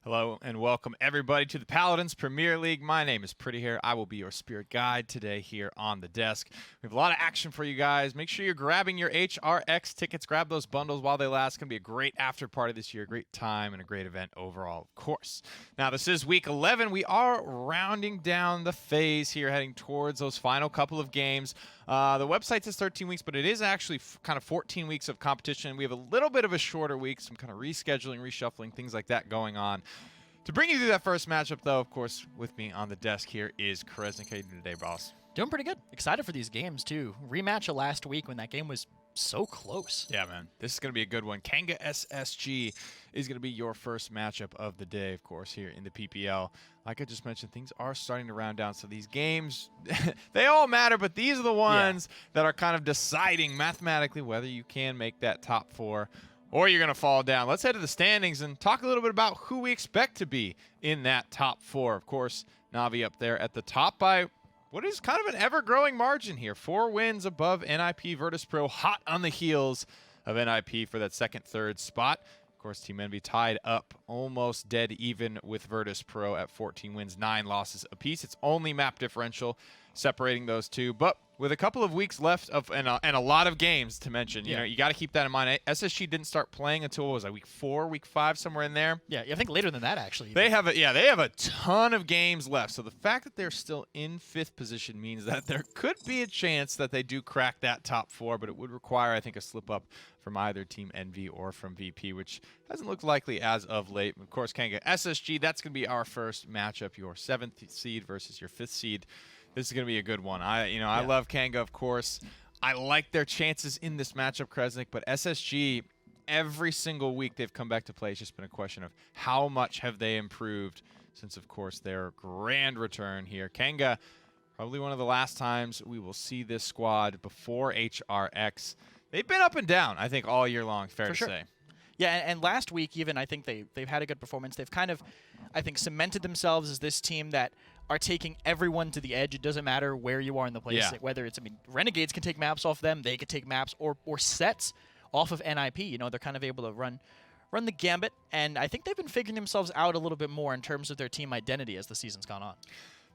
Hello and welcome everybody to the Paladins Premier League. My name is Pretty Hair. I will be your spirit guide today here on the desk. We have a lot of action for you guys. Make sure you're grabbing your HRX tickets. Grab those bundles while they last. It's going to be a great after party this year. Great time and a great event overall, of course. Now, this is week 11. We are rounding down the phase here, heading towards those final couple of games. The website says 13 weeks, but it is actually kind of 14 weeks of competition. We have a little bit of a shorter week, some kind of rescheduling, reshuffling, things like that going on. To bring you through that first matchup, though, of course, with me on the desk here is Kresnik. How you doing today, boss? Doing pretty good. Excited for these games, too. Rematch of last week when that game was so close. Yeah, man. This is going to be a good one. Kanga SSG is going to be your first matchup of the day, of course, here in the PPL. Like I just mentioned, things are starting to round down. So these games, they all matter, but these are the ones that are kind of deciding mathematically whether you can make that top four or you're going to fall down. Let's head to the standings and talk a little bit about who we expect to be in that top four. Of course, Navi up there at the top by what is kind of an ever-growing margin here. 4 wins above NIP. Virtus.pro hot on the heels of NIP for that second, third spot. Of course, Team Envy tied up, almost dead even with Virtus.pro at 14 wins, 9 losses apiece. It's only map differential separating those two, but with a couple of weeks left and a lot of games to mention, you know, you got to keep that in mind. SSG didn't start playing until, what was that, week 4, week 5, somewhere in there? Yeah, I think later than that, actually. They have a ton of games left. So the fact that they're still in 5th position means that there could be a chance that they do crack that top 4, but it would require, I think, a slip up from either Team Envy or from VP, which hasn't looked likely as of late. Of course, Kanga SSG, that's going to be our first matchup, your 7th seed versus your 5th seed. This is going to be a good one. I love Kanga, of course. I like their chances in this matchup, Kresnik, but SSG, every single week they've come back to play. It's just been a question of how much have they improved since, of course, their grand return here. Kanga, probably one of the last times we will see this squad before HRX. They've been up and down, I think, all year long, fair to say. Yeah, and last week even, I think they've had a good performance. They've kind of, I think, cemented themselves as this team that are taking everyone to the edge. It doesn't matter where you are in the place. Yeah. Whether it's, Renegades can take maps off them. They could take maps or sets off of NIP. You know, they're kind of able to run the gambit. And I think they've been figuring themselves out a little bit more in terms of their team identity as the season's gone on.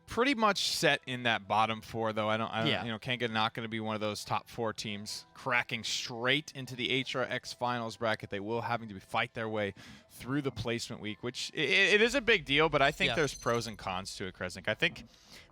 Pretty much set in that bottom 4, though. I don't you know, Kanga not going to be one of those top 4 teams cracking straight into the HRX finals bracket. They will having to fight their way through the placement week, which it is a big deal, but I think there's pros and cons to it, Kresnik. I think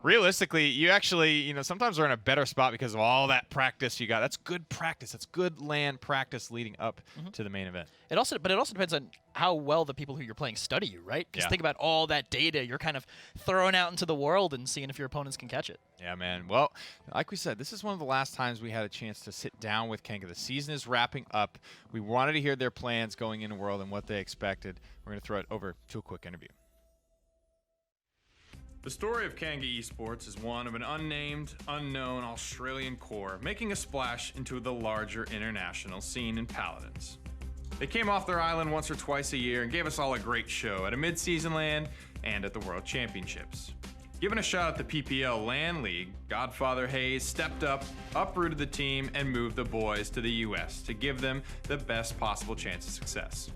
realistically, you actually, you know, sometimes are in a better spot because of all that practice you got. That's good practice. That's good land practice leading up to the main event. But it also depends on how well the people who you're playing study you, right? Because think about all that data you're kind of throwing out into the world and seeing if your opponents can catch it. Yeah, man. Well, like we said, this is one of the last times we had a chance to sit down with Kanga. The season is wrapping up. We wanted to hear their plans going into World and what they expected. We're going to throw it over to a quick interview. The story of Kanga Esports is one of an unnamed, unknown Australian core making a splash into the larger international scene in Paladins. They came off their island once or twice a year and gave us all a great show at a mid-season LAN and at the World Championships. Given a shot at the PPL LAN League, Godfather Hayes stepped up, uprooted the team, and moved the boys to the US to give them the best possible chance of success.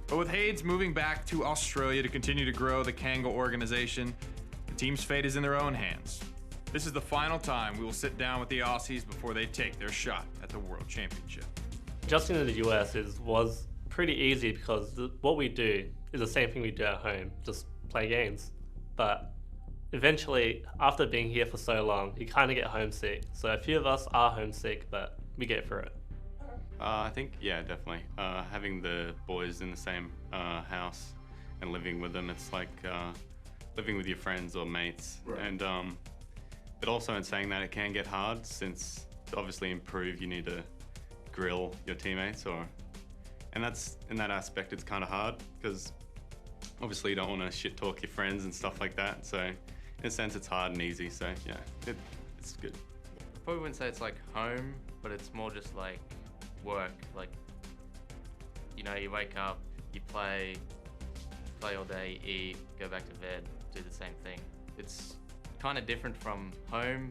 But with Hayes moving back to Australia to continue to grow the Kanga organization, the team's fate is in their own hands. This is the final time we will sit down with the Aussies before they take their shot at the World Championship. Adjusting to the US was pretty easy because what we do is the same thing we do at home, just play games. But eventually, after being here for so long, you kind of get homesick. So a few of us are homesick, but we get through it. I think, yeah, definitely. Having the boys in the same house and living with them, it's like living with your friends or mates. Right. And but also in saying that, it can get hard since to obviously improve, you need to grill your teammates, and that's in that aspect it's kind of hard because obviously you don't want to shit talk your friends and stuff like that. So in a sense, it's hard and easy. So yeah, it's good. I probably wouldn't say it's like home, but it's more just like work. Like, you know, you wake up, you play all day, eat, go back to bed, do the same thing. It's kind of different from home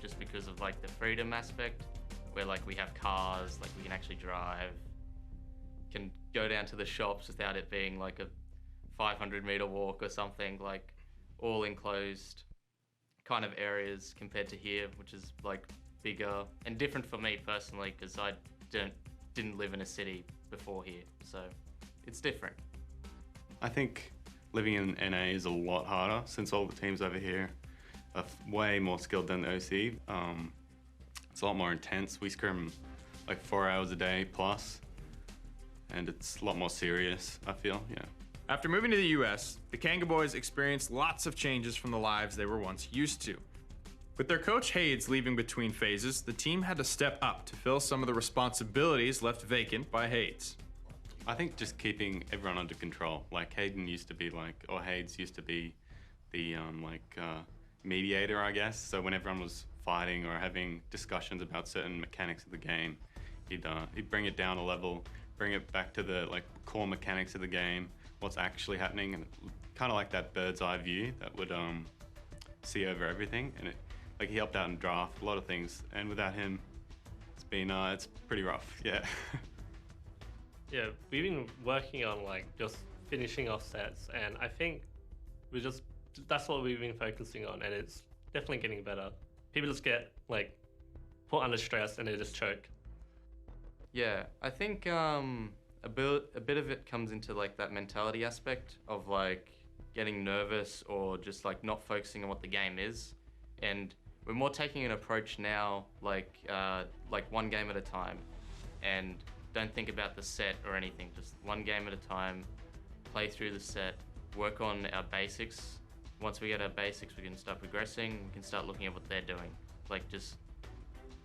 just because of like the freedom aspect, where like we have cars, like we can actually drive, can go down to the shops without it being like a 500-meter walk or something, like all enclosed kind of areas compared to here, which is like bigger and different for me personally because I didn't live in a city before here, so it's different. I think living in NA is a lot harder since all the teams over here are way more skilled than the OC. It's a lot more intense. We scrim like 4 hours a day plus, and it's a lot more serious, I feel, yeah. After moving to the US, the Kanga boys experienced lots of changes from the lives they were once used to. With their coach Hades leaving between phases, the team had to step up to fill some of the responsibilities left vacant by Hades. I think just keeping everyone under control. Like Hades used to be the mediator, I guess. So when everyone was fighting or having discussions about certain mechanics of the game, he'd bring it down a level, bring it back to the core mechanics of the game, what's actually happening, and kind of like that bird's eye view that would see over everything. And he helped out in draft, a lot of things. And without him, it's pretty rough, yeah. Yeah, we've been working on just finishing off sets, and I think that's what we've been focusing on, and it's definitely getting better. People just get put under stress and they just choke. Yeah, I think a bit of it comes into that mentality aspect of getting nervous or just not focusing on what the game is, and we're more taking an approach now like one game at a time, and don't think about the set or anything, just one game at a time, play through the set, work on our basics. Once we get our basics, we can start progressing, we can start looking at what they're doing. Just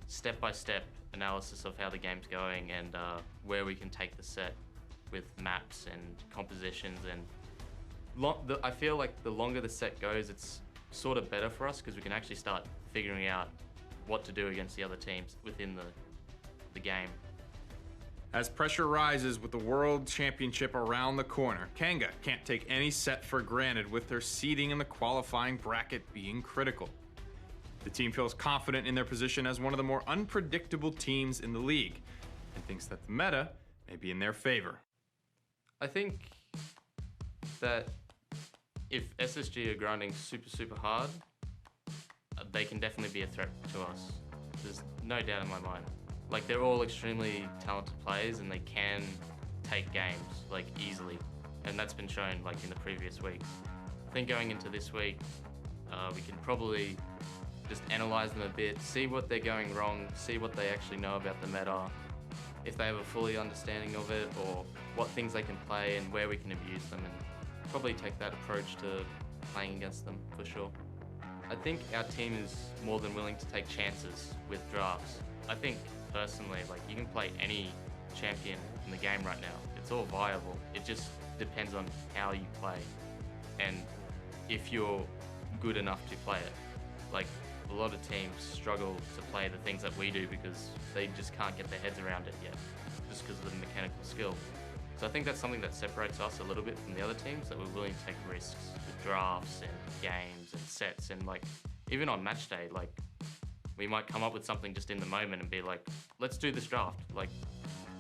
step-by-step analysis of how the game's going and where we can take the set with maps and compositions. And I feel like the longer the set goes, it's sort of better for us because we can actually start figuring out what to do against the other teams within the game. As pressure rises with the World Championship around the corner, Kanga can't take any set for granted with their seeding in the qualifying bracket being critical. The team feels confident in their position as one of the more unpredictable teams in the league and thinks that the meta may be in their favor. I think that if SSG are grinding super hard, they can definitely be a threat to us. There's no doubt in my mind. They're all extremely talented players and they can take games easily, and that's been shown in the previous weeks. I think going into this week, we can probably just analyze them a bit, see what they're going wrong, see what they actually know about the meta, if they have a fully understanding of it, or what things they can play and where we can abuse them, and probably take that approach to playing against them for sure. I think our team is more than willing to take chances with drafts. I think personally, you can play any champion in the game right now. It's all viable. It just depends on how you play and if you're good enough to play it. A lot of teams struggle to play the things that we do because they just can't get their heads around it yet, just because of the mechanical skill. So I think that's something that separates us a little bit from the other teams, that we're willing to take risks with drafts and games and sets, and even on match day, we might come up with something just in the moment and be like, let's do this draft,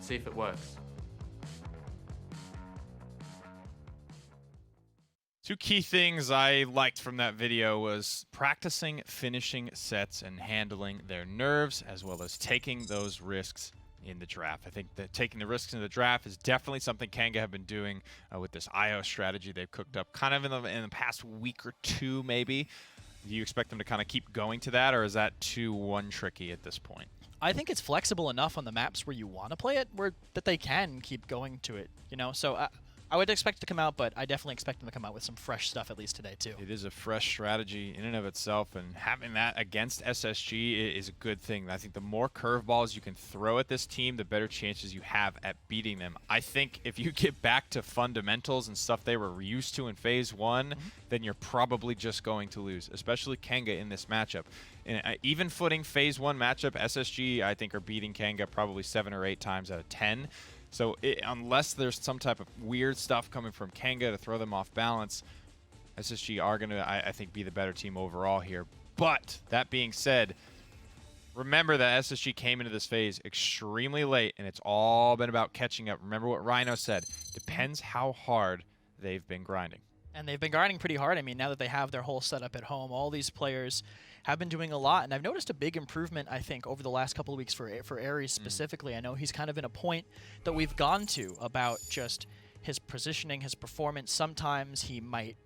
see if it works. Two key things I liked from that video was practicing finishing sets and handling their nerves, as well as taking those risks in the draft. I think that taking the risks in the draft is definitely something Kanga have been doing with this IO strategy they've cooked up kind of in the past week or two maybe. Do you expect them to kind of keep going to that, or is that too one-tricky at this point? I think it's flexible enough on the maps where you want to play it that they can keep going to it, So I would expect it to come out, but I definitely expect them to come out with some fresh stuff at least today, too. It is a fresh strategy in and of itself, and having that against SSG is a good thing. I think the more curveballs you can throw at this team, the better chances you have at beating them. I think if you get back to fundamentals and stuff they were used to in Phase 1, then you're probably just going to lose, especially Kanga in this matchup. In an even footing Phase 1 matchup, SSG, I think, are beating Kanga probably 7 or 8 times out of 10. So unless there's some type of weird stuff coming from Kanga to throw them off balance, SSG are going to, I think, be the better team overall here. But that being said, remember that SSG came into this phase extremely late, and it's all been about catching up. Remember what Rhino said. Depends how hard they've been grinding. And they've been grinding pretty hard. I mean, now that they have their whole setup at home, all these players have been doing a lot. And I've noticed a big improvement, I think, over the last couple of weeks for Aries specifically. I know he's kind of in a point that we've gone to about just his positioning, his performance. Sometimes he might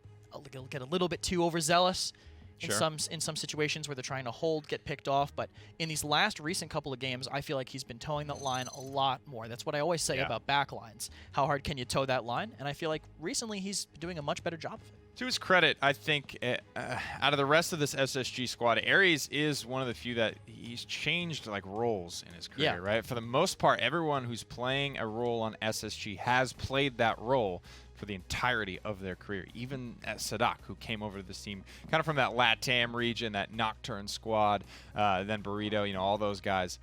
get a little bit too overzealous in some situations where they're trying to hold, get picked off. But in these last recent couple of games, I feel like he's been towing that line a lot more. That's what I always say about backlines. How hard can you tow that line? And I feel like recently he's doing a much better job of it. To his credit, I think out of the rest of this SSG squad, Aries is one of the few that he's changed like roles in his career, right? For the most part, everyone who's playing a role on SSG has played that role for the entirety of their career. Even Sadak, who came over to this team kind of from that LATAM region, that Nocturne squad, then Burrito, you know, all those guys.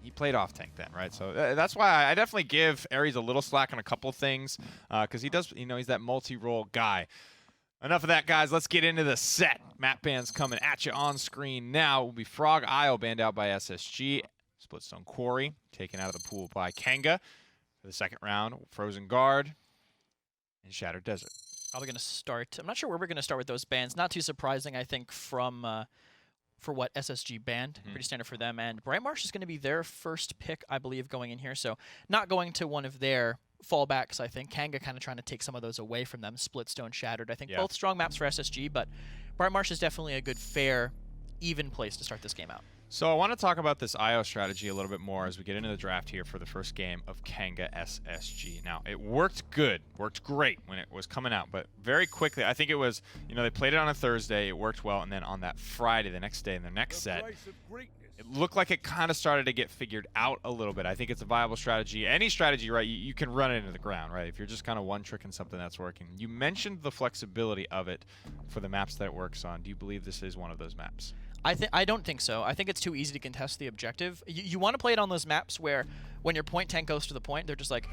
He played off tank then, right? So that's why I definitely give Aries a little slack on a couple of things because he does, you know, he's that multi-role guy. Enough of that, guys. Let's get into the set. Map bans coming at you on screen now. Will be Frog Isle banned out by SSG. Splitstone Quarry taken out of the pool by Kanga for the second round. Frozen Guard and Shattered Desert. Probably going to start. I'm not sure where we're going to start with those bans. Not too surprising, I think, from for what SSG banned. Pretty standard for them. And Bright Marsh is going to be their first pick, I believe, going in here. So not going to one of their fallbacks, I think. Kanga kind of trying to take some of those away from them. Splitstone, Shattered. I think both strong maps for SSG, but Bright Marsh is definitely a good, fair, even place to start this game out. So I want to talk about this IO strategy a little bit more as we get into the draft here for the first game of Kanga SSG. Now, it worked good, worked great when it was coming out, but very quickly, I think it was, you know, they played it on a Thursday, it worked well, and then on that Friday, the next day, in the next set, it looked like it kind of started to get figured out a little bit. I think it's a viable strategy. Any strategy, right, you can run it into the ground, right? If you're just kind of one-tricking something that's working. You mentioned the flexibility of it for the maps that it works on. Do you believe this is one of those maps? I don't think so. I think it's too easy to contest the objective. You want to play it on those maps where when your point tank goes to the point, they're just like,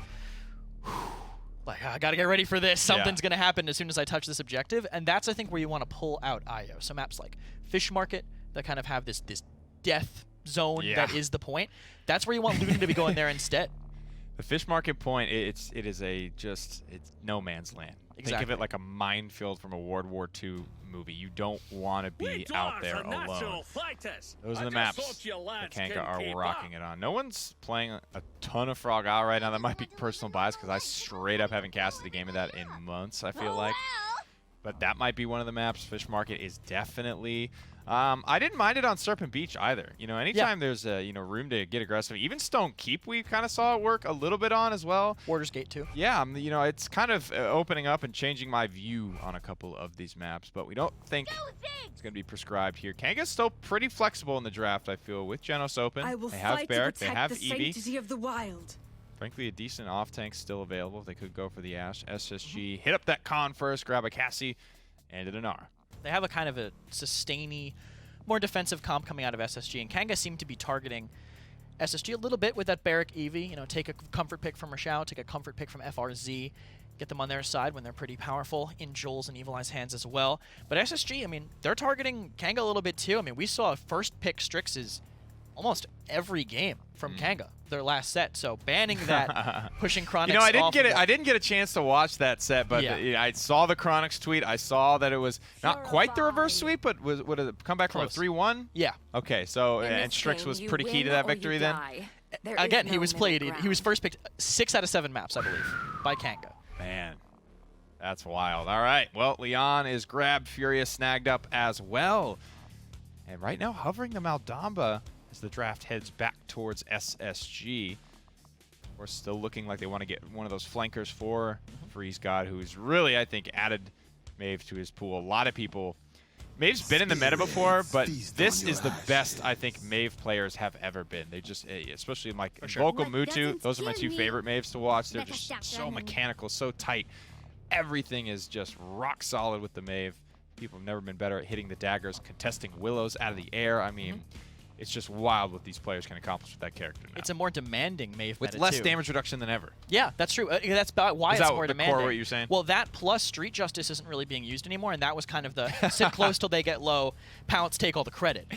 I got to get ready for this. Something's going to happen as soon as I touch this objective. And that's, I think, where you want to pull out IO. So maps like Fish Market that kind of have this death zone that is the point. That's where you want Luna to be going there instead. The Fish Market point, it is it's no man's land. Exactly. Think of it like a minefield from a World War II movie. You don't want to be out there alone. Those are the maps that Kanga are rocking it on. No one's playing a ton of Frog Isle right now. That might be personal bias because I straight up haven't casted a game of that in months, I feel like. But that might be one of the maps. Fish Market is definitely... I didn't mind it on Serpent Beach either. You know, anytime there's room to get aggressive. Even Stone Keep, we kind of saw it work a little bit on as well. Warder's Gate too. Yeah, you know, it's kind of opening up and changing my view on a couple of these maps, but we don't think it's going to be prescribed here. Kanga's still pretty flexible in the draft, I feel, with Genos open. They have Barrack, they have Eevee. Of the wild. Frankly, a decent off-tank still available. They could go for the Ashe. SSG, hit up that Con first, grab a Cassie, and a Dinar. They have a kind of a sustainy, more defensive comp coming out of SSG, and Kanga seemed to be targeting SSG a little bit with that Barrack Eevee. You know, take a comfort pick from Rashao, take a comfort pick from FRZ, get them on their side when they're pretty powerful in Joel's and Evil Eye's hands as well. But SSG, I mean, they're targeting Kanga a little bit too. I mean, we saw first pick Strixes almost every game from Kanga, their last set. So banning that, pushing Chronix. You know, I didn't get a chance to watch that set, but I saw the Chronix tweet. I saw that it was not quite the reverse sweep, but would it come back from a 3-1? Yeah. Okay, so and Strix was pretty key to that victory then. Again, he was played. He was first picked 6 out of 7 maps, I believe, by Kanga. Man, that's wild. All right, well, Leon is grabbed, Furious snagged up as well, and right now hovering the Maldamba as the draft heads back towards SSG. We're still looking like they want to get one of those flankers for Freeze God, who's really, I think, added Maeve to his pool. A lot of people... Maeve's been in the meta before, but this is the best I think Maeve players have ever been. They just, especially like Vocal Mutu, those are my two favorite Maeves to watch. They're just so mechanical, so tight. Everything is just rock solid with the Maeve. People have never been better at hitting the daggers, contesting willows out of the air. I mean... It's just wild what these players can accomplish with that character now. It's a more demanding Maeve with meta less too. Damage reduction than ever. Yeah, that's true. That's about why it's more demanding. Core what you're saying? Well, that plus Street Justice isn't really being used anymore, and that was kind of the sit close till they get low, pounce, take all the credit.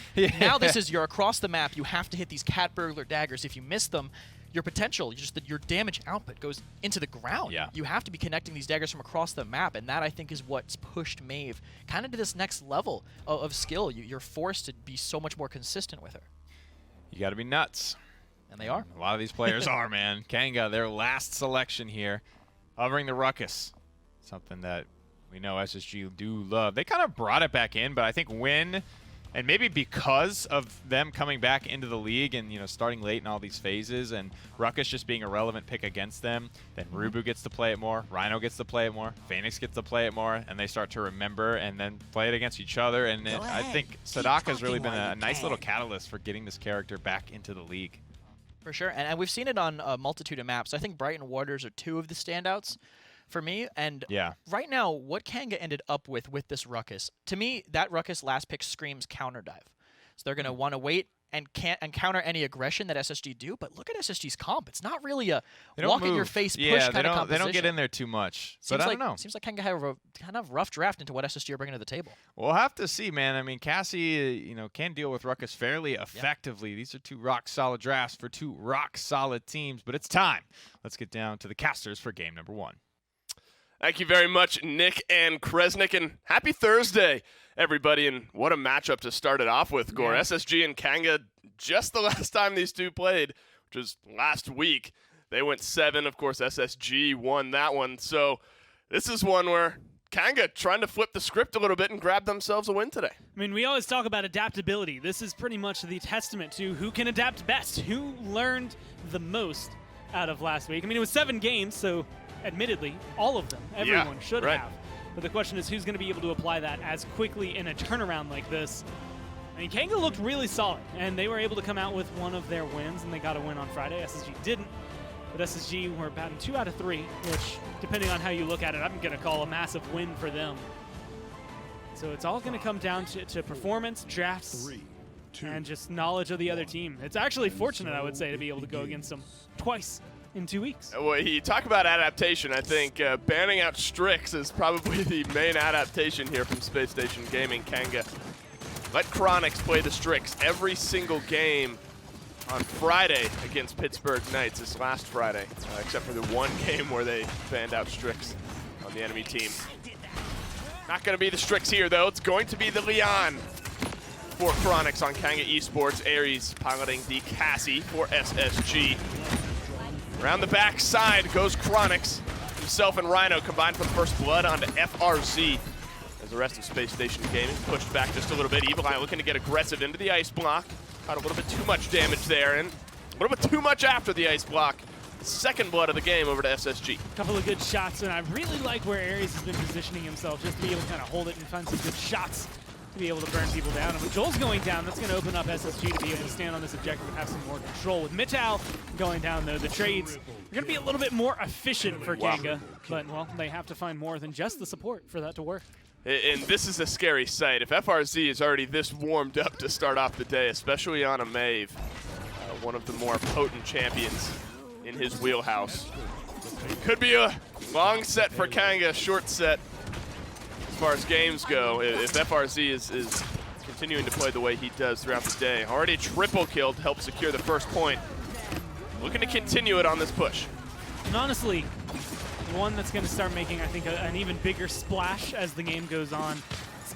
Now this is you're across the map. You have to hit these cat burglar daggers. If you miss them, your potential, your damage output goes into the ground. Yeah. You have to be connecting these daggers from across the map, and that I think is what's pushed Maeve kind of to this next level of skill. You're forced to be so much more consistent with her. You got to be nuts. And they are. A lot of these players are, man. Kanga, their last selection here, hovering the Ruckus. Something that we know SSG do love. They kind of brought it back in, but I think and maybe because of them coming back into the league and, starting late in all these phases and Ruckus just being a relevant pick against them, then Rubu gets to play it more, Rhino gets to play it more, Phoenix gets to play it more, and they start to remember and then play it against each other. And I think Sadaka has really been a nice little catalyst for getting this character back into the league. For sure, and we've seen it on a multitude of maps. I think Brighton Waters are two of the standouts for me. And right now, what Kanga ended up with this Ruckus, to me, that Ruckus last pick screams counter dive. So they're going to want to wait and counter any aggression that SSG do. But look at SSG's comp. It's not really a walk-in-your-face push kind of composition. They don't get in there too much. But I don't know. Seems like Kanga had a kind of rough draft into what SSG are bringing to the table. We'll have to see, man. I mean, Cassie, can deal with Ruckus fairly effectively. Yeah. These are two rock-solid drafts for two rock-solid teams. But it's time. Let's get down to the casters for game number 1. Thank you very much, Nick and Kresnik, and happy Thursday, everybody. And what a matchup to start it off with, Gore. Yeah. SSG and Kanga, just the last time these two played, which was last week, they went 7. Of course, SSG won that one. So this is one where Kanga trying to flip the script a little bit and grab themselves a win today. I mean, we always talk about adaptability. This is pretty much the testament to who can adapt best, who learned the most out of last week. I mean, it was 7 games, so admittedly, all of them, everyone should have. But the question is who's going to be able to apply that as quickly in a turnaround like this. I mean, Kanga looked really solid, and they were able to come out with one of their wins, and they got a win on Friday. SSG didn't, but SSG were batting 2 out of 3, which, depending on how you look at it, I'm going to call a massive win for them. So it's all going to come down to performance, drafts, and just knowledge of the other team. It's actually fortunate, I would say, to be able to go against them twice in 2 weeks. Well, you talk about adaptation. I think banning out Strix is probably the main adaptation here from Spacestation Gaming. Kanga let Chronix play the Strix every single game on Friday against Pittsburgh Knights this last Friday, except for the one game where they banned out Strix on the enemy team. Not going to be the Strix here, though. It's going to be the Leon for Chronix on Kanga Esports. Aries piloting the Cassie for SSG. Around the back side goes Chronix. Himself and Rhino combined for the first blood onto FRZ. As the rest of Space Station Gaming pushed back just a little bit. Evil Eye looking to get aggressive into the ice block. Got a little bit too much damage there, and a little bit too much after the ice block. Second blood of the game over to SSG. A couple of good shots, and I really like where Aries has been positioning himself just to be able to kind of hold it and find some good shots to be able to burn people down. And when Joel's going down, that's going to open up SSG to be able to stand on this objective and have some more control. With Mittal going down, though, the trades are going to be a little bit more efficient for Kanga. But, well, they have to find more than just the support for that to work. And this is a scary sight. If FRZ is already this warmed up to start off the day, especially on a Maeve, one of the more potent champions in his wheelhouse. It could be a long set for Kanga, short set as far as games go. If FRZ is continuing to play the way he does throughout the day. Already triple kill to help secure the first point. Looking to continue it on this push. And honestly, one that's going to start making, I think, an even bigger splash as the game goes on.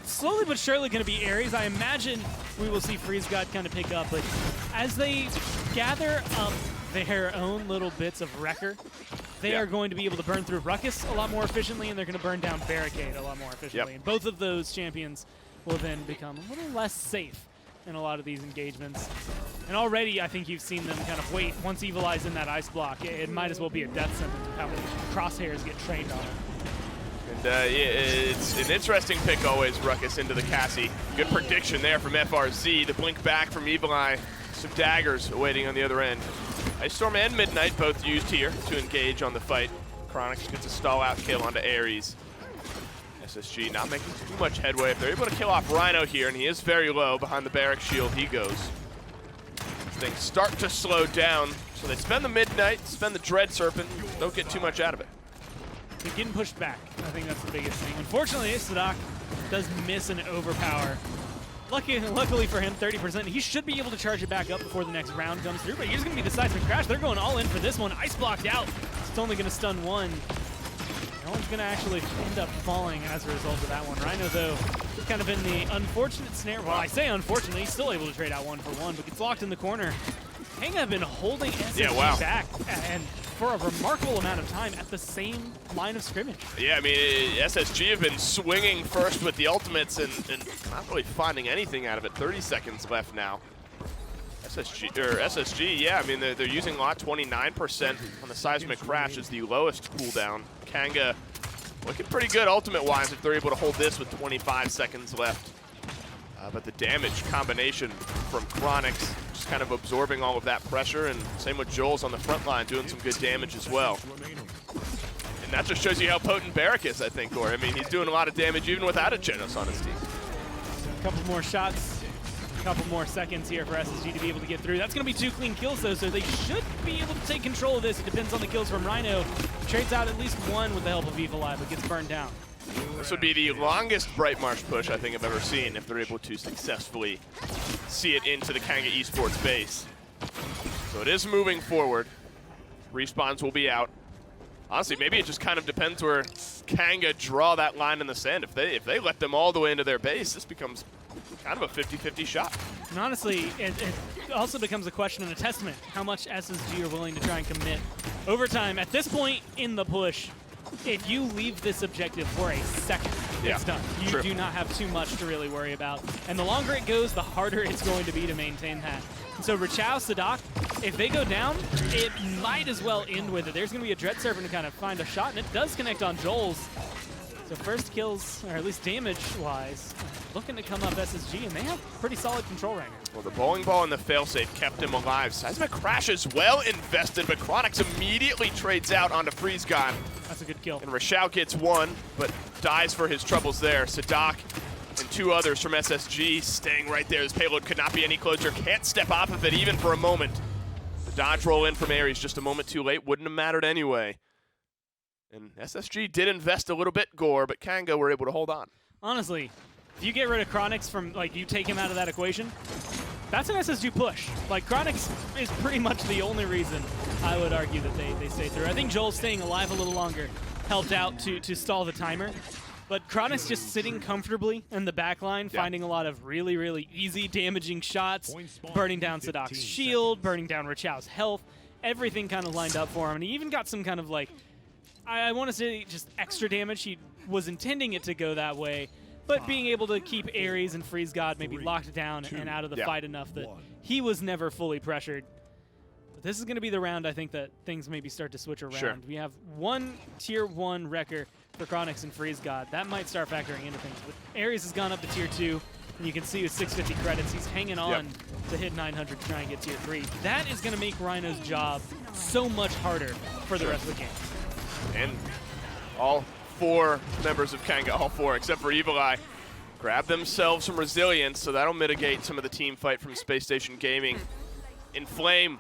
Slowly but surely going to be Aries. I imagine we will see Freeze God kind of pick up, but as they gather up their own little bits of Wrecker, they are going to be able to burn through Ruckus a lot more efficiently, and they're going to burn down Barricade a lot more efficiently. And both of those champions will then become a little less safe in a lot of these engagements. And already, I think you've seen them kind of wait. Once Evil Eye's in that ice block, it might as well be a death sentence with how many crosshairs get trained on it. And it's an interesting pick always, Ruckus into the Cassie. Good prediction there from FRZ. The blink back from Evil Eye. Some daggers awaiting on the other end. Ice Storm and Midnight both used here to engage on the fight. Chronix gets a stall out kill onto Aries. SSG not making too much headway. If they're able to kill off Rhino here, and he is very low, behind the barrack shield he goes. Things start to slow down, so they spend the Midnight, spend the Dread Serpent, don't get too much out of it. They're getting pushed back. I think that's the biggest thing. Unfortunately, Sadak does miss an overpower Luckily for him, 30%. He should be able to charge it back up before the next round comes through, but here's going to be the seismic crash. They're going all in for this one. Ice blocked out. It's only going to stun one. No one's going to actually end up falling as a result of that one. Rhino, though, kind of in the unfortunate snare. Well, I say unfortunately, he's still able to trade out 1-for-1, but gets locked in the corner. Kanga have been holding SSG back and for a remarkable amount of time at the same line of scrimmage. Yeah, I mean, SSG have been swinging first with the ultimates and not really finding anything out of it. 30 seconds left now. SSG, yeah, I mean, they're using a lot. 29% on the seismic crash is the lowest cooldown. Kanga looking pretty good ultimate-wise if they're able to hold this with 25 seconds left. But the damage combination from Chronix just kind of absorbing all of that pressure, and same with Joel's on the front line doing some good damage as well. And that just shows you how potent Barrick is, I think, Or. I mean, he's doing a lot of damage even without a Genos on his team. A couple more shots, a couple more seconds here for SSG to be able to get through. That's going to be 2 clean kills, though, so they should be able to take control of this. It depends on the kills from Rhino. Trades out at least 1 with the help of Evil Eye, but gets burned down. This would be the longest Bright Marsh push I think I've ever seen if they're able to successfully see it into the Kanga Esports base. So it is moving forward. Respawns will be out. Honestly, maybe it just kind of depends where Kanga draw that line in the sand. If they let them all the way into their base, this becomes kind of a 50-50 shot. And honestly, it also becomes a question and a testament how much SSG are willing to try and commit. Overtime, at this point in the push, if you leave this objective for a second, it's done. You do not have too much to really worry about. And the longer it goes, the harder it's going to be to maintain that. And so Rachao, Sadak, if they go down, it might as well end with it. There's going to be a Dread Serpent to kind of find a shot, and it does connect on Joel's. So first kills, or at least damage-wise, looking to come up SSG, and they have pretty solid control right now. Well, the bowling ball and the failsafe kept him alive. Seismic Crash is well invested, but Chronix immediately trades out onto Freeze God. That's a good kill. And Rachao gets 1, but dies for his troubles there. Sadak and 2 others from SSG staying right there. His payload could not be any closer. Can't step off of it even for a moment. The dodge roll in from Ares just a moment too late. Wouldn't have mattered anyway. And SSG did invest a little bit, Gore, but Kanga were able to hold on. Honestly, if you get rid of Chronix from, like, you take him out of that equation, that's an SSG push. Like, Chronix is pretty much the only reason I would argue that they stay through. I think Joel staying alive a little longer helped out to stall the timer. But Chronix just sitting comfortably in the back line, finding a lot of really, really easy damaging shots, burning down Sadak's shield, burning down Rachao's health, everything kind of lined up for him. And he even got some kind of, like, I want to say just extra damage. He was intending it to go that way, but being able to keep Ares and Freeze God maybe locked down and out of the fight enough that he was never fully pressured. But this is going to be the round, I think, that things maybe start to switch around. Sure. We have 1 Tier 1 Wrecker for Chronix and Freeze God. That might start factoring into things. But Ares has gone up to Tier 2, and you can see with 650 credits, he's hanging on to hit 900 to try and get Tier 3. That is going to make Rhino's job so much harder for the rest of the game. And all 4 members of Kanga, all 4 except for Evil Eye, grab themselves some resilience, so that'll mitigate some of the team fight from Spacestation Gaming. Inflame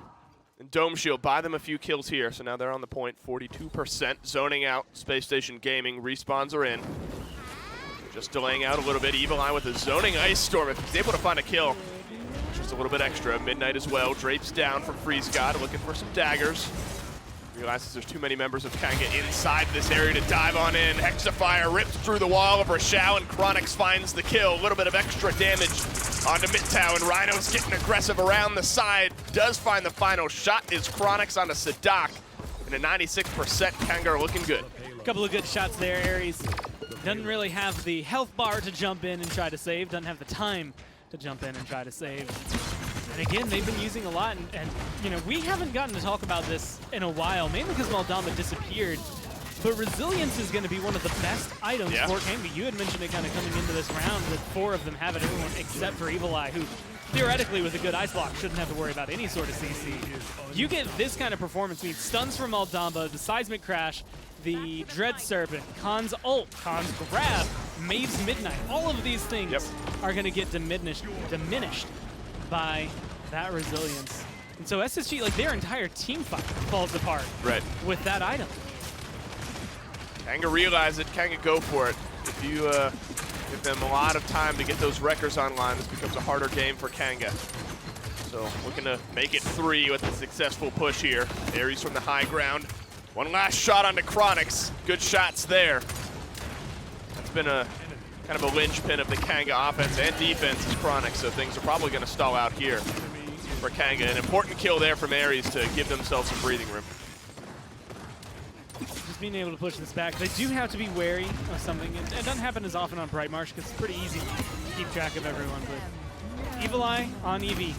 and Dome Shield buy them a few kills here, so now they're on the point, 42%, zoning out Spacestation Gaming. Respawns are in. Just delaying out a little bit. Evil Eye with a zoning Ice Storm. If he's able to find a kill, just a little bit extra. Midnight as well, drapes down from Freeze God, looking for some daggers. Realizes there's too many members of Kanga inside this area to dive on in. Hexafire rips through the wall of Rachao, and Chronix finds the kill. A little bit of extra damage onto Mittow, and Rhino's getting aggressive around the side. Does find the final shot is Chronix onto Sadak. And at 96%, Kanga are looking good. A couple of good shots there. Ares doesn't really have the health bar to jump in and try to save. Doesn't have the time to jump in and try to save. And again, they've been using a lot, and you know, we haven't gotten to talk about this in a while, mainly because Maldama disappeared. But resilience is going to be one of the best items for Kanga. You had mentioned it kind of coming into this round that 4 of them have it, everyone except for Evil Eye, who theoretically with a good ice block shouldn't have to worry about any sort of CC. You get this kind of performance, means stuns from Maldama, the seismic crash, the Dread Serpent, Khan's ult, Khan's grab, Maeve's Midnight. All of these things are going to get diminished by that resilience. And so SSG, like, their entire team fight falls apart with that item. Kanga realize it, Kanga go for it. If you Give them a lot of time to get those wreckers online. This becomes a harder game for Kanga. So looking to make it 3 with a successful push here. Aries from the high ground. One last shot onto Chronix. Good shots there. That's been a kind of a linchpin of the Kanga offense and defense is Chronix, so things are probably going to stall out here for Kanga. An important kill there from Aries to give themselves some breathing room. Just being able to push this back. They do have to be wary of something. It doesn't happen as often on Bright Marsh because it's pretty easy to keep track of everyone. But Evil Eye on Eevee,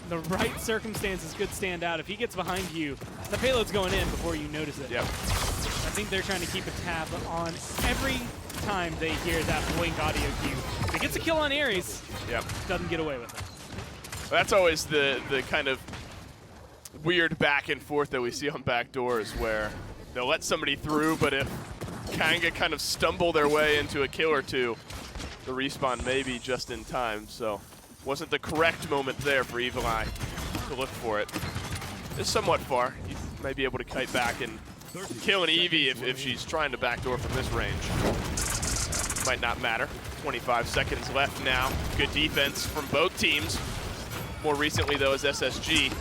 the right circumstances could stand out. If he gets behind you, the payload's going in before you notice it. Yep. I think they're trying to keep a tab on every time they hear that blink audio cue. If it gets a kill on Aries, Yep. doesn't get away with it. That's always the kind of weird back and forth that we see on backdoors where they'll let somebody through, but if Kanga kind of stumble their way into a kill or two, the respawn may be just in time. So wasn't the correct moment there for Evil Eye to look for it. It's somewhat far. He may be able to kite back and kill an Eevee if she's trying to backdoor from this range. Might not matter. 25 seconds left now. Good defense from both teams. More recently, though, is SSG.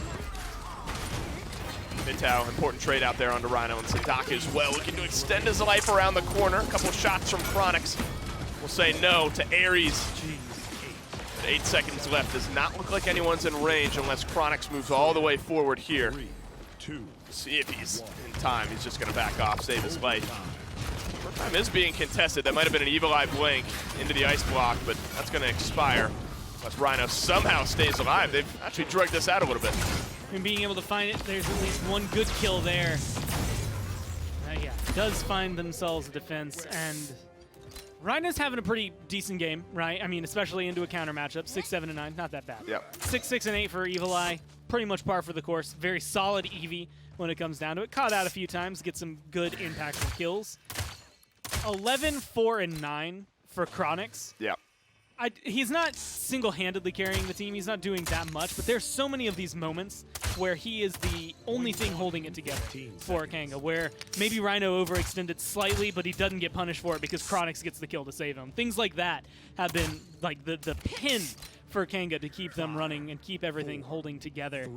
Mitau, important trade out there onto Rhino and Sadaka as well. Looking to extend his life around the corner. A couple shots from Chronix. We'll say no to Aries. 8 seconds left. Does not look like anyone's in range unless Chronix moves all the way forward here. See if he's in time. He's just going to back off, save his life. Time is being contested. That might have been an Evil Eye blink into the ice block, but that's going to expire. Unless Rhino somehow stays alive. They've actually drugged this out a little bit. And being able to find it, there's at least one good kill there. Yeah, does find themselves a defense, and Rhino's having a pretty decent game, right? I mean, especially into a counter matchup. 6, 7, and 9, not that bad. Yep. 6, 6, and 8 for Evil Eye. Pretty much par for the course. Very solid Eevee when it comes down to it. Caught out a few times, get some good impactful kills. 11, 4, and 9 for Chronix. Yeah. He's not single-handedly carrying the team. He's not doing that much, but there's so many of these moments where he is the only thing holding it together for Kanga, where maybe Rhino overextended slightly, but he doesn't get punished for it because Chronix gets the kill to save him. Things like that have been like the pin for Kanga to keep them running and keep everything holding together.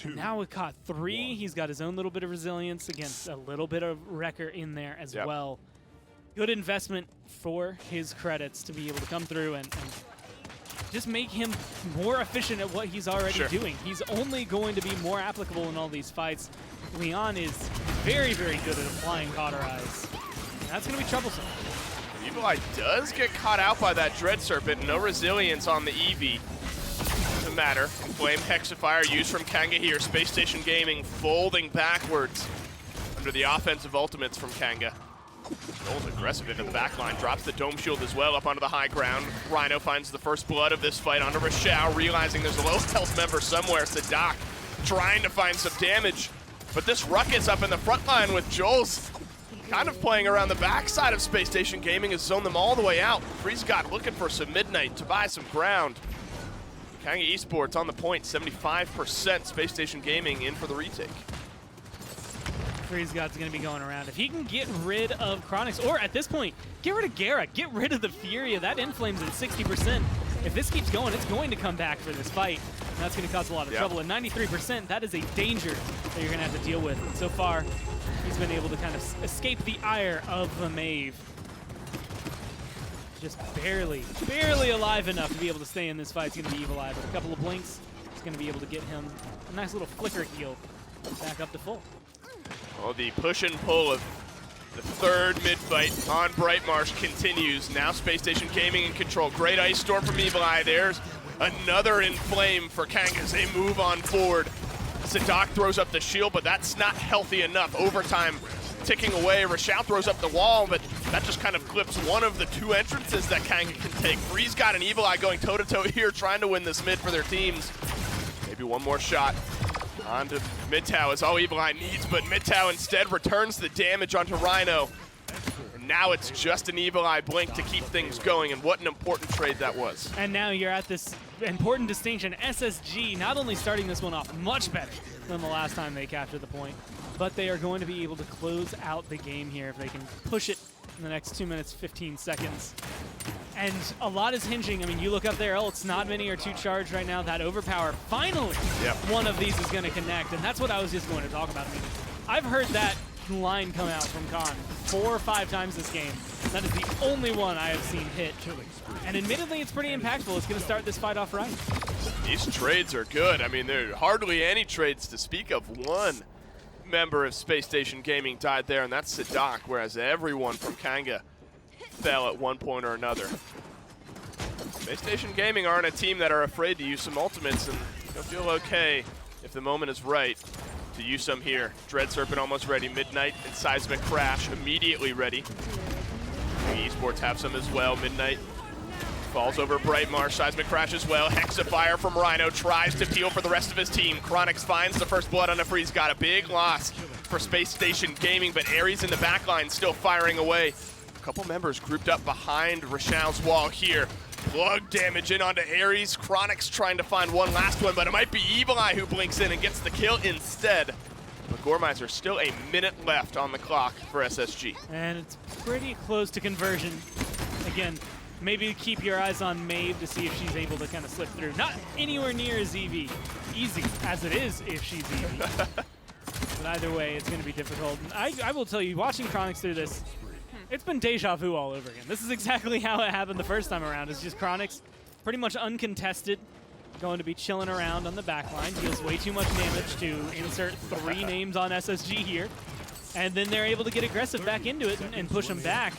And now with caught 3, he's got his own little bit of resilience against a little bit of Wrecker in there as well. Good investment for his credits to be able to come through and just make him more efficient at what he's already doing. He's only going to be more applicable in all these fights. Leon is very, very good at applying Cauterize. And that's going to be troublesome. Evil Eye does get caught out by that Dread Serpent. No resilience on the Eevee. Doesn't matter. Flame Hexifier used from Kanga here. Space Station Gaming folding backwards under the offensive ultimates from Kanga. Joel's aggressive into the back line, drops the dome shield as well up onto the high ground. Rhino finds the first blood of this fight onto Rochelle, realizing there's a low health member somewhere. Sadak trying to find some damage, but this Ruckus up in the front line with Joel's kind of playing around the backside of Space Station Gaming has zoned them all the way out. FreezeGod looking for some Midnight to buy some ground. Kanga Esports on the point, 75%. Space Station Gaming in for the retake. FreezeGod's going to be going around. If he can get rid of Chronix, or at this point, get rid of Gara, get rid of the Furia. That inflames at 60%. If this keeps going, it's going to come back for this fight, and that's going to cause a lot of trouble. At 93%, that is a danger that you're going to have to deal with. And so far, he's been able to kind of escape the ire of the Maeve. Just barely alive enough to be able to stay in this fight. It's going to be Evil Eye, but a couple of blinks, it's going to be able to get him a nice little flicker heal back up to full. Well, the push and pull of the third mid-fight on Bright Marsh continues. Now Space Station Gaming in control. Great Ice Storm from Evil Eye. There's another Inflame for Kanga as they move on forward. Sadak throws up the shield, but that's not healthy enough. Overtime ticking away. Rochelle throws up the wall, but that just kind of clips one of the 2 entrances that Kanga can take. FreezeGod and Evil Eye going toe-to-toe here, trying to win this mid for their teams. Maybe one more shot. Onto Mitau is all Evil Eye needs, but Mitau instead returns the damage onto Rhino. And now it's just an Evil Eye blink to keep things going, and what an important trade that was. And now you're at this important distinction. SSG not only starting this one off much better than the last time they captured the point, but they are going to be able to close out the game here if they can push it in the next 2 minutes, 15 seconds. And a lot is hinging. I mean, you look up there, ults, not many are too charged right now. That overpower, finally, one of these is going to connect. And that's what I was just going to talk about. I mean, I've heard that line come out from Khan 4 or 5 times this game. That is the only one I have seen hit. And admittedly, it's pretty impactful. It's going to start this fight off right. These trades are good. I mean, there are hardly any trades to speak of. One member of Space Station Gaming died there, and that's Sadak, whereas everyone from Kanga fell at one point or another. Space Station Gaming aren't a team that are afraid to use some ultimates, and they'll feel okay if the moment is right to use some here. Dread Serpent almost ready. Midnight and Seismic Crash immediately ready. Kanga Esports have some as well. Midnight falls over Bright Marsh. Seismic Crash as well. Hexafire from Rhino tries to peel for the rest of his team. Chronix finds the first blood on a freeze. Got a big loss for Space Station Gaming, but Ares in the backline still firing away. A couple members grouped up behind Rochal's wall here. Plug damage in onto Ares. Chronix trying to find one last one, but it might be Evil Eye who blinks in and gets the kill instead. But Gormizer still a minute left on the clock for SSG. And it's pretty close to conversion. Again, maybe keep your eyes on Maeve to see if she's able to kind of slip through. Not anywhere near as easy as it is if she's EV. But either way, it's going to be difficult. And I will tell you, watching Chronix through this, it's been deja vu all over again. This is exactly how it happened the first time around. It's just Chronix pretty much uncontested, going to be chilling around on the back line. Deals way too much damage to insert 3 names on SSG here. And then they're able to get aggressive back into it and push them back.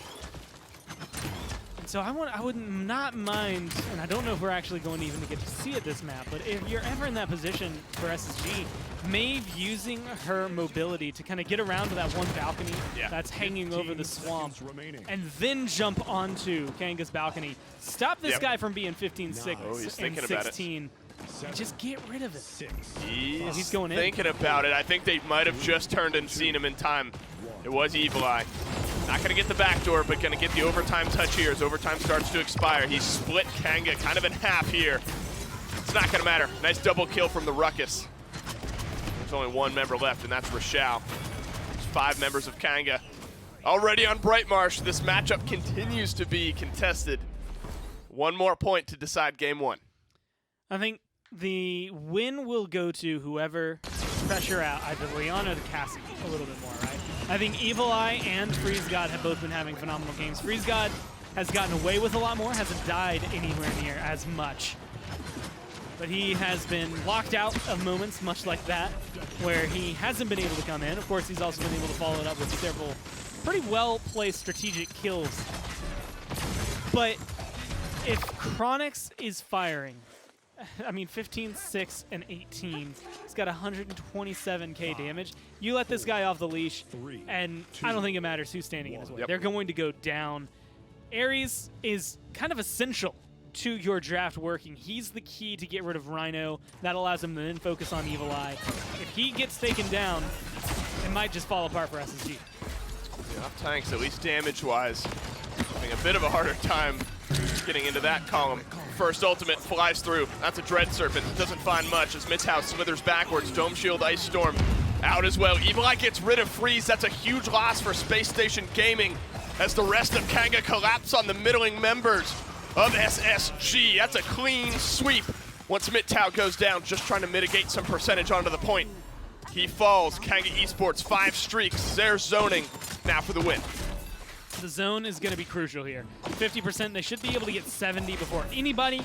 So I would not mind, and I don't know if we're actually going to even get to see it this map, but if you're ever in that position for SSG, Maeve using her mobility to kind of get around to that one balcony that's hanging over the swamp, and then jump onto Kanga's balcony, stop this guy from being 15-6 and 16, and just get rid of it. He's going in. Thinking about it. I think they might have just turned and seen him in time. It was Evil Eye. Not going to get the backdoor, but going to get the overtime touch here as overtime starts to expire. He's split Kanga kind of in half here. It's not going to matter. Nice double kill from the Ruckus. There's only one member left, and that's Rochal. There's 5 members of Kanga. Already on Bright Marsh, this matchup continues to be contested. One more point to decide game 1. I think the win will go to whoever pressure out either Leon or the Cassie a little bit more, right? I think Evil Eye and Freeze God have both been having phenomenal games. Freeze God has gotten away with a lot more, hasn't died anywhere near as much. But he has been locked out of moments much like that, where he hasn't been able to come in. Of course, he's also been able to follow it up with several pretty well-placed strategic kills. But if Chronix is firing, I mean, 15, 6, and 18. He's got 127k damage. You let this guy off the leash, and I don't think it matters who's standing in his way. They're going to go down. Ares is kind of essential to your draft working. He's the key to get rid of Rhino. That allows him to then focus on Evil Eye. If he gets taken down, it might just fall apart for SSG. Off tanks, at least damage-wise, having a bit of a harder time getting into that column. First ultimate flies through. That's a Dread Serpent. Doesn't find much as Mitshouse slithers backwards. Dome Shield, Ice Storm out as well. Evil Eye gets rid of Freeze. That's a huge loss for Space Station Gaming as the rest of Kanga collapse on the middling members of SSG. That's a clean sweep once Mitshouse goes down, just trying to mitigate some percentage onto the point. He falls. Kanga Esports 5 streaks. They're zoning now for the win. The zone is going to be crucial here. 50%, they should be able to get 70 before anybody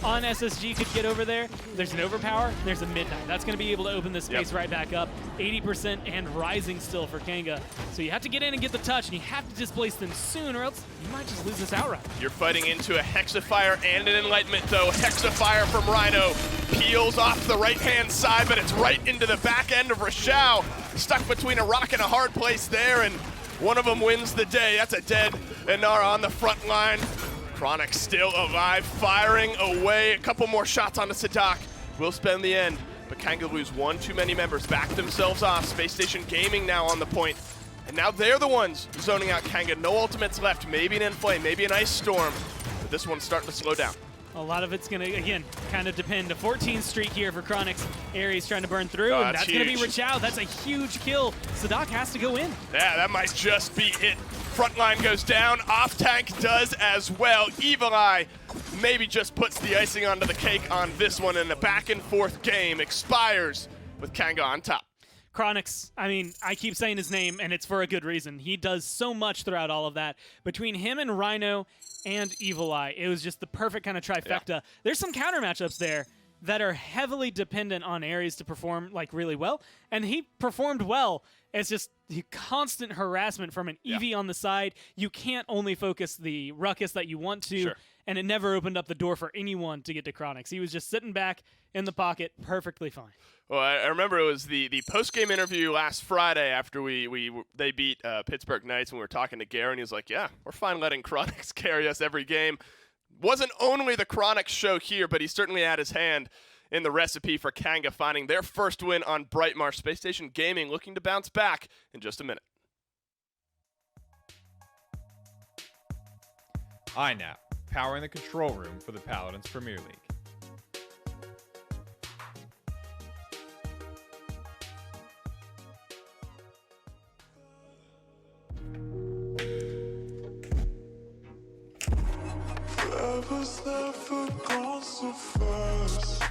on SSG could get over there. There's an overpower, there's a midnight. That's going to be able to open this space right back up. 80% and rising still for Kanga. So you have to get in and get the touch, and you have to displace them soon, or else you might just lose this outright. You're fighting into a Hexafire and an Enlightenment, though. Hexafire from Rhino peels off the right-hand side, but it's right into the back end of Rochal. Stuck between a rock and a hard place there, and one of them wins the day. That's a dead Inara on the front line. Chronix still alive, firing away. A couple more shots onto Sadak. Will spend the end, but Kanga lose one too many members. Back themselves off. Space Station Gaming now on the point. And now they're the ones zoning out Kanga. No ultimates left. Maybe an Inflame, maybe an Ice Storm. But this one's starting to slow down. A lot of it's going to, again, kind of depend. A 14 streak here for Chronix. Aries trying to burn through, and that's going to be Rachao. That's a huge kill. Sadak has to go in. Yeah, that might just be it. Frontline goes down. Off tank does as well. Evil Eye maybe just puts the icing onto the cake on this one, and a back and forth game expires with Kanga on top. Chronix, I mean, I keep saying his name, and it's for a good reason. He does so much throughout all of that. Between him and Rhino and Evil Eye, it was just the perfect kind of trifecta. Yeah. There's some counter matchups there that are heavily dependent on Aries to perform like really well, and he performed well. It's just constant harassment from an Eevee on the side. You can't only focus the ruckus that you want to, and it never opened up the door for anyone to get to Chronix. He was just sitting back in the pocket, perfectly fine. Well, I remember it was the post-game interview last Friday after they beat Pittsburgh Knights, and we were talking to Gary, and he was like, yeah, we're fine letting Chronix carry us every game. Wasn't only the Chronix show here, but he certainly had his hand in the recipe for Kanga finding their first win on Brightmarsh. Spacestation Gaming looking to bounce back in just a minute. iNap, powering the control room for the Paladins Premier League. Was never gone so fast.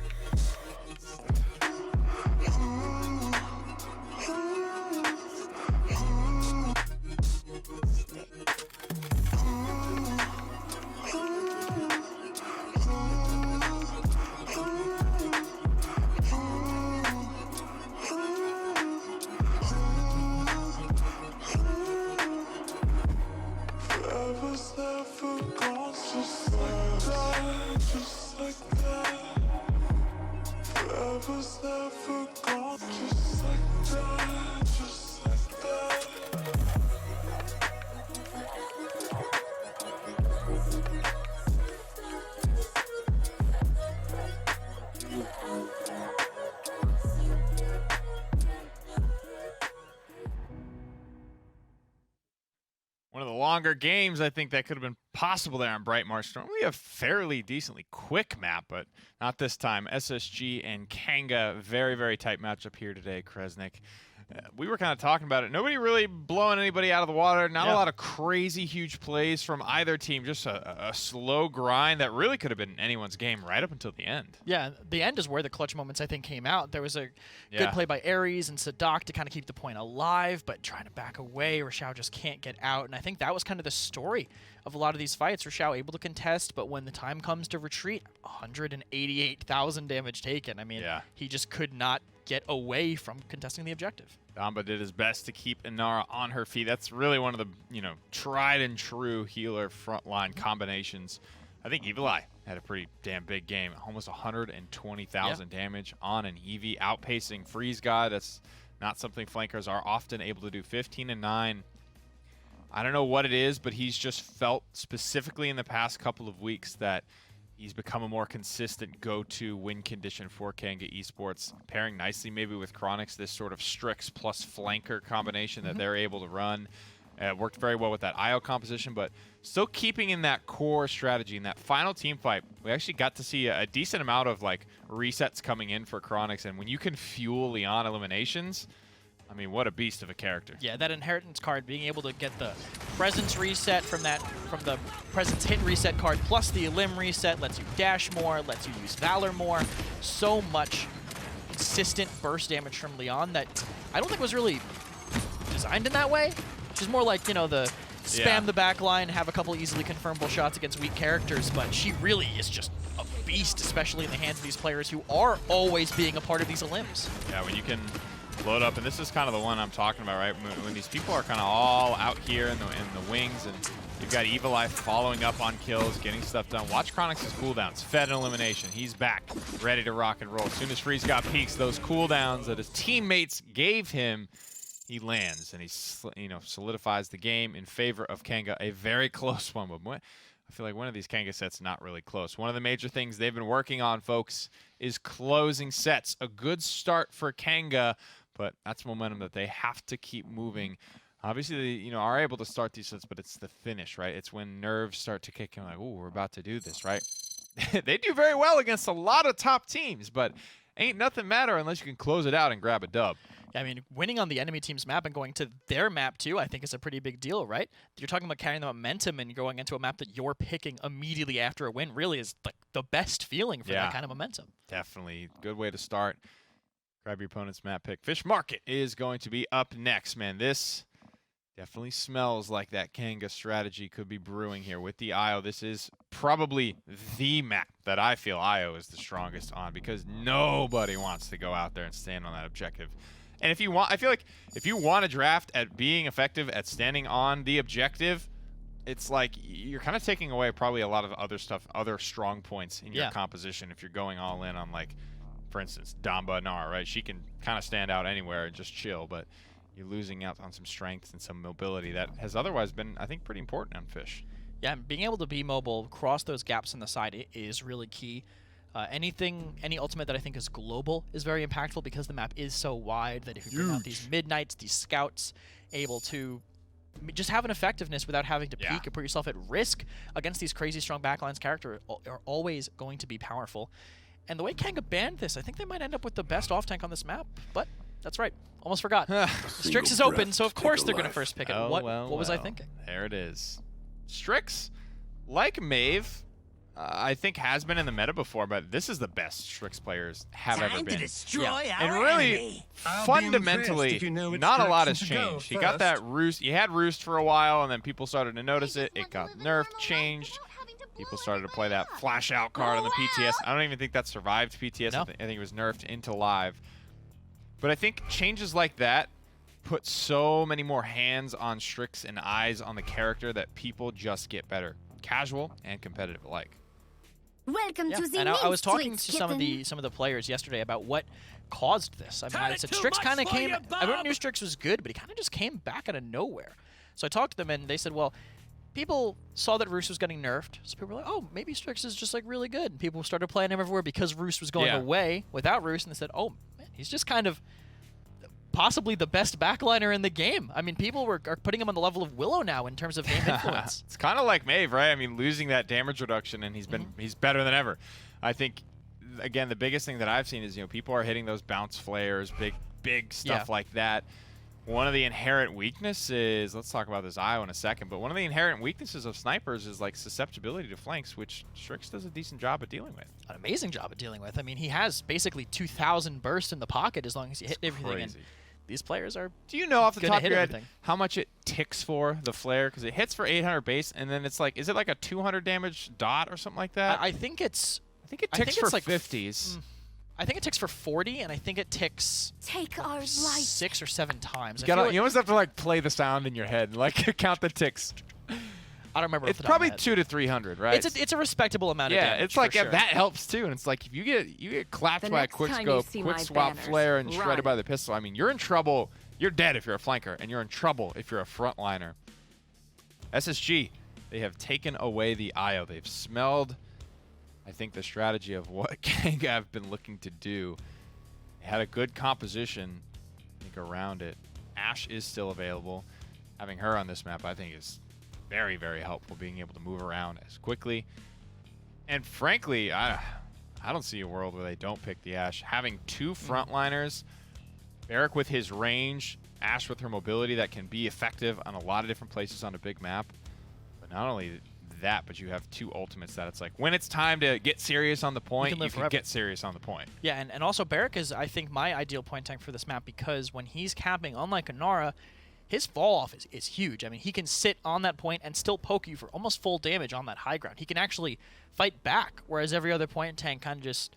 One of the longer games I think that could have been possible there on Brightmarsh. Normally a fairly decently quick map, but not this time. SSG and Kanga, very, very tight matchup here today, Kresnik. We were kind of talking about it. Nobody really blowing anybody out of the water. Not a lot of crazy huge plays from either team. Just a slow grind that really could have been anyone's game right up until the end. Yeah, the end is where the clutch moments, I think, came out. There was a good play by Aries and Sadak to kind of keep the point alive, but trying to back away. Rachao just can't get out, and I think that was kind of the story of a lot of these fights. Rachao able to contest, but when the time comes to retreat, 188,000 damage taken. I mean, he just could not get away from contesting the objective. Damba did his best to keep Inara on her feet. That's really one of the, tried and true healer frontline combinations. I think Evil Eye had a pretty damn big game. Almost 120,000 damage on an Eevee, outpacing Freeze God. That's not something flankers are often able to do. 15-9. I don't know what it is, but he's just felt specifically in the past couple of weeks that he's become a more consistent go-to win condition for Kanga Esports, pairing nicely maybe with Chronix, this sort of Strix plus flanker combination that they're able to run. Worked very well with that IO composition, but still keeping in that core strategy. In that final team fight, we actually got to see a decent amount of resets coming in for Chronix, and when you can fuel Leon eliminations, I mean, what a beast of a character. Yeah, that inheritance card, being able to get the presence reset from the presence hit reset card, plus the limb reset, lets you dash more, lets you use Valor more. So much consistent burst damage from Leon that I don't think was really designed in that way. She's more like, the spam the back line, have a couple easily confirmable shots against weak characters, but she really is just a beast, especially in the hands of these players who are always being a part of these limbs. Yeah, when you can load up, and this is kind of the one I'm talking about, right? When these people are kind of all out here in the wings, and you've got Evil Eye following up on kills, getting stuff done. Watch Chronix's cooldowns. Fed an elimination. He's back, ready to rock and roll. As soon as Freeze God peaks, those cooldowns that his teammates gave him, he lands, and he solidifies the game in favor of Kanga. A very close one, but I feel like one of these Kanga sets not really close. One of the major things they've been working on, folks, is closing sets. A good start for Kanga, but that's momentum that they have to keep moving. Obviously, they are able to start these sets, but it's the finish, right? It's when nerves start to kick in, like, oh, we're about to do this, right? they do very well against a lot of top teams, but ain't nothing matter unless you can close it out and grab a dub. I mean, winning on the enemy team's map and going to their map too, I think is a pretty big deal, right? You're talking about carrying the momentum and going into a map that you're picking immediately after a win really is like the best feeling for that kind of momentum. Definitely. Good way to start. Grab your opponent's map pick. Fish Market is going to be up next, man. This definitely smells like that Kanga strategy could be brewing here with the IO. This is probably the map that I feel IO is the strongest on because nobody wants to go out there and stand on that objective. And if you want, I feel like if you want to draft at being effective at standing on the objective, it's like you're kind of taking away probably a lot of other stuff, other strong points in your composition if you're going all in on, like, for instance, Damba Nara, right? She can kind of stand out anywhere and just chill, but you're losing out on some strength and some mobility that has otherwise been, I think, pretty important on Fish. Yeah, being able to be mobile, cross those gaps on the side is really key. Any ultimate that I think is global is very impactful because the map is so wide that if you bring out these midnights, these scouts, able to just have an effectiveness without having to peek and put yourself at risk against these crazy strong backlines character are always going to be powerful. And the way Kanga banned this, I think they might end up with the best off tank on this map, but that's right. Almost forgot. Strix is open, so of course they're going to first pick it. What was I thinking? There it is. Strix, like Maeve, I think has been in the meta before, but this is the best Strix players have ever been. And really, fundamentally, not a lot has changed. He got that Roost. He had Roost for a while, and then people started to notice it. It got nerfed, changed. People started to play that flash out card on the PTS. I don't even think that survived PTS. I think it was nerfed into live. But I think changes like that put so many more hands on Strix and eyes on the character that people just get better, casual and competitive alike. Welcome to the and I was talking to some of the players yesterday about what caused this. I mean, I said Strix kind of came. Everyone knew Strix was good, but he kind of just came back out of nowhere. So I talked to them, and they said, well, people saw that Roost was getting nerfed, so people were like, oh, maybe Strix is just like really good. And people started playing him everywhere because Roost was going away without Roost, and they said, oh, man, he's just kind of possibly the best backliner in the game. I mean, people are putting him on the level of Willow now in terms of game influence. It's kind of like Maeve, right? I mean, losing that damage reduction, and he's better than ever. I think, again, the biggest thing that I've seen is, people are hitting those bounce flares, big stuff like that. One of the inherent weaknesses, let's talk about this IO in a second, but one of the inherent weaknesses of snipers is like susceptibility to flanks, which Strix does a decent job at dealing with. An amazing job at dealing with. I mean, he has basically 2,000 bursts in the pocket as long as you hit everything. Crazy. And these players are Do you know off the top of your head everything. how much it ticks for the flare? Because it hits for 800 base, and then it's like, is it like a 200 damage dot or something like that? I think it ticks for like 50s. I think it ticks for 40, and I think it ticks Take our life. 6 or 7 times. You almost have to like play the sound in your head and like count the ticks. I don't remember. It's probably 200 to 300, right? It's a respectable amount of damage. Yeah, it's like sure. that helps too. And it's like if you get clapped by a quick scope, quick swap flare, and shredded by the pistol, I mean, you're in trouble. You're dead if you're a flanker, and you're in trouble if you're a frontliner. SSG, they have taken away the IO. They've smelled, I think, the strategy of what Kanga have been looking to do. They had a good composition, I think, around it. Ashe is still available. Having her on this map, I think, is very, very helpful, being able to move around as quickly. And frankly, I don't see a world where they don't pick the Ashe. Having two frontliners, Barrick with his range, Ashe with her mobility that can be effective on a lot of different places on a big map. But not only that, but you have two ultimates that it's like, when it's time to get serious on the point, you can get serious on the point. Yeah, and also Barrick is, I think, my ideal point tank for this map because when he's capping, unlike Anara, his fall off is huge. I mean, he can sit on that point and still poke you for almost full damage on that high ground. He can actually fight back, whereas every other point tank kind of just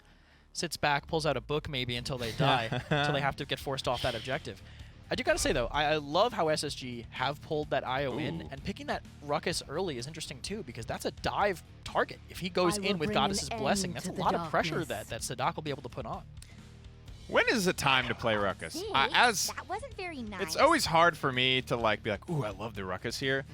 sits back, pulls out a book maybe until they die, until they have to get forced off that objective. I do gotta say though, I love how SSG have pulled that IO in, and picking that Ruckus early is interesting too, because that's a dive target. If he goes in with Goddess's Blessing, that's a lot of pressure that Sadak will be able to put on. When is it time to play Ruckus? That wasn't very nice. It's always hard for me to like be like, ooh, I love the Ruckus here.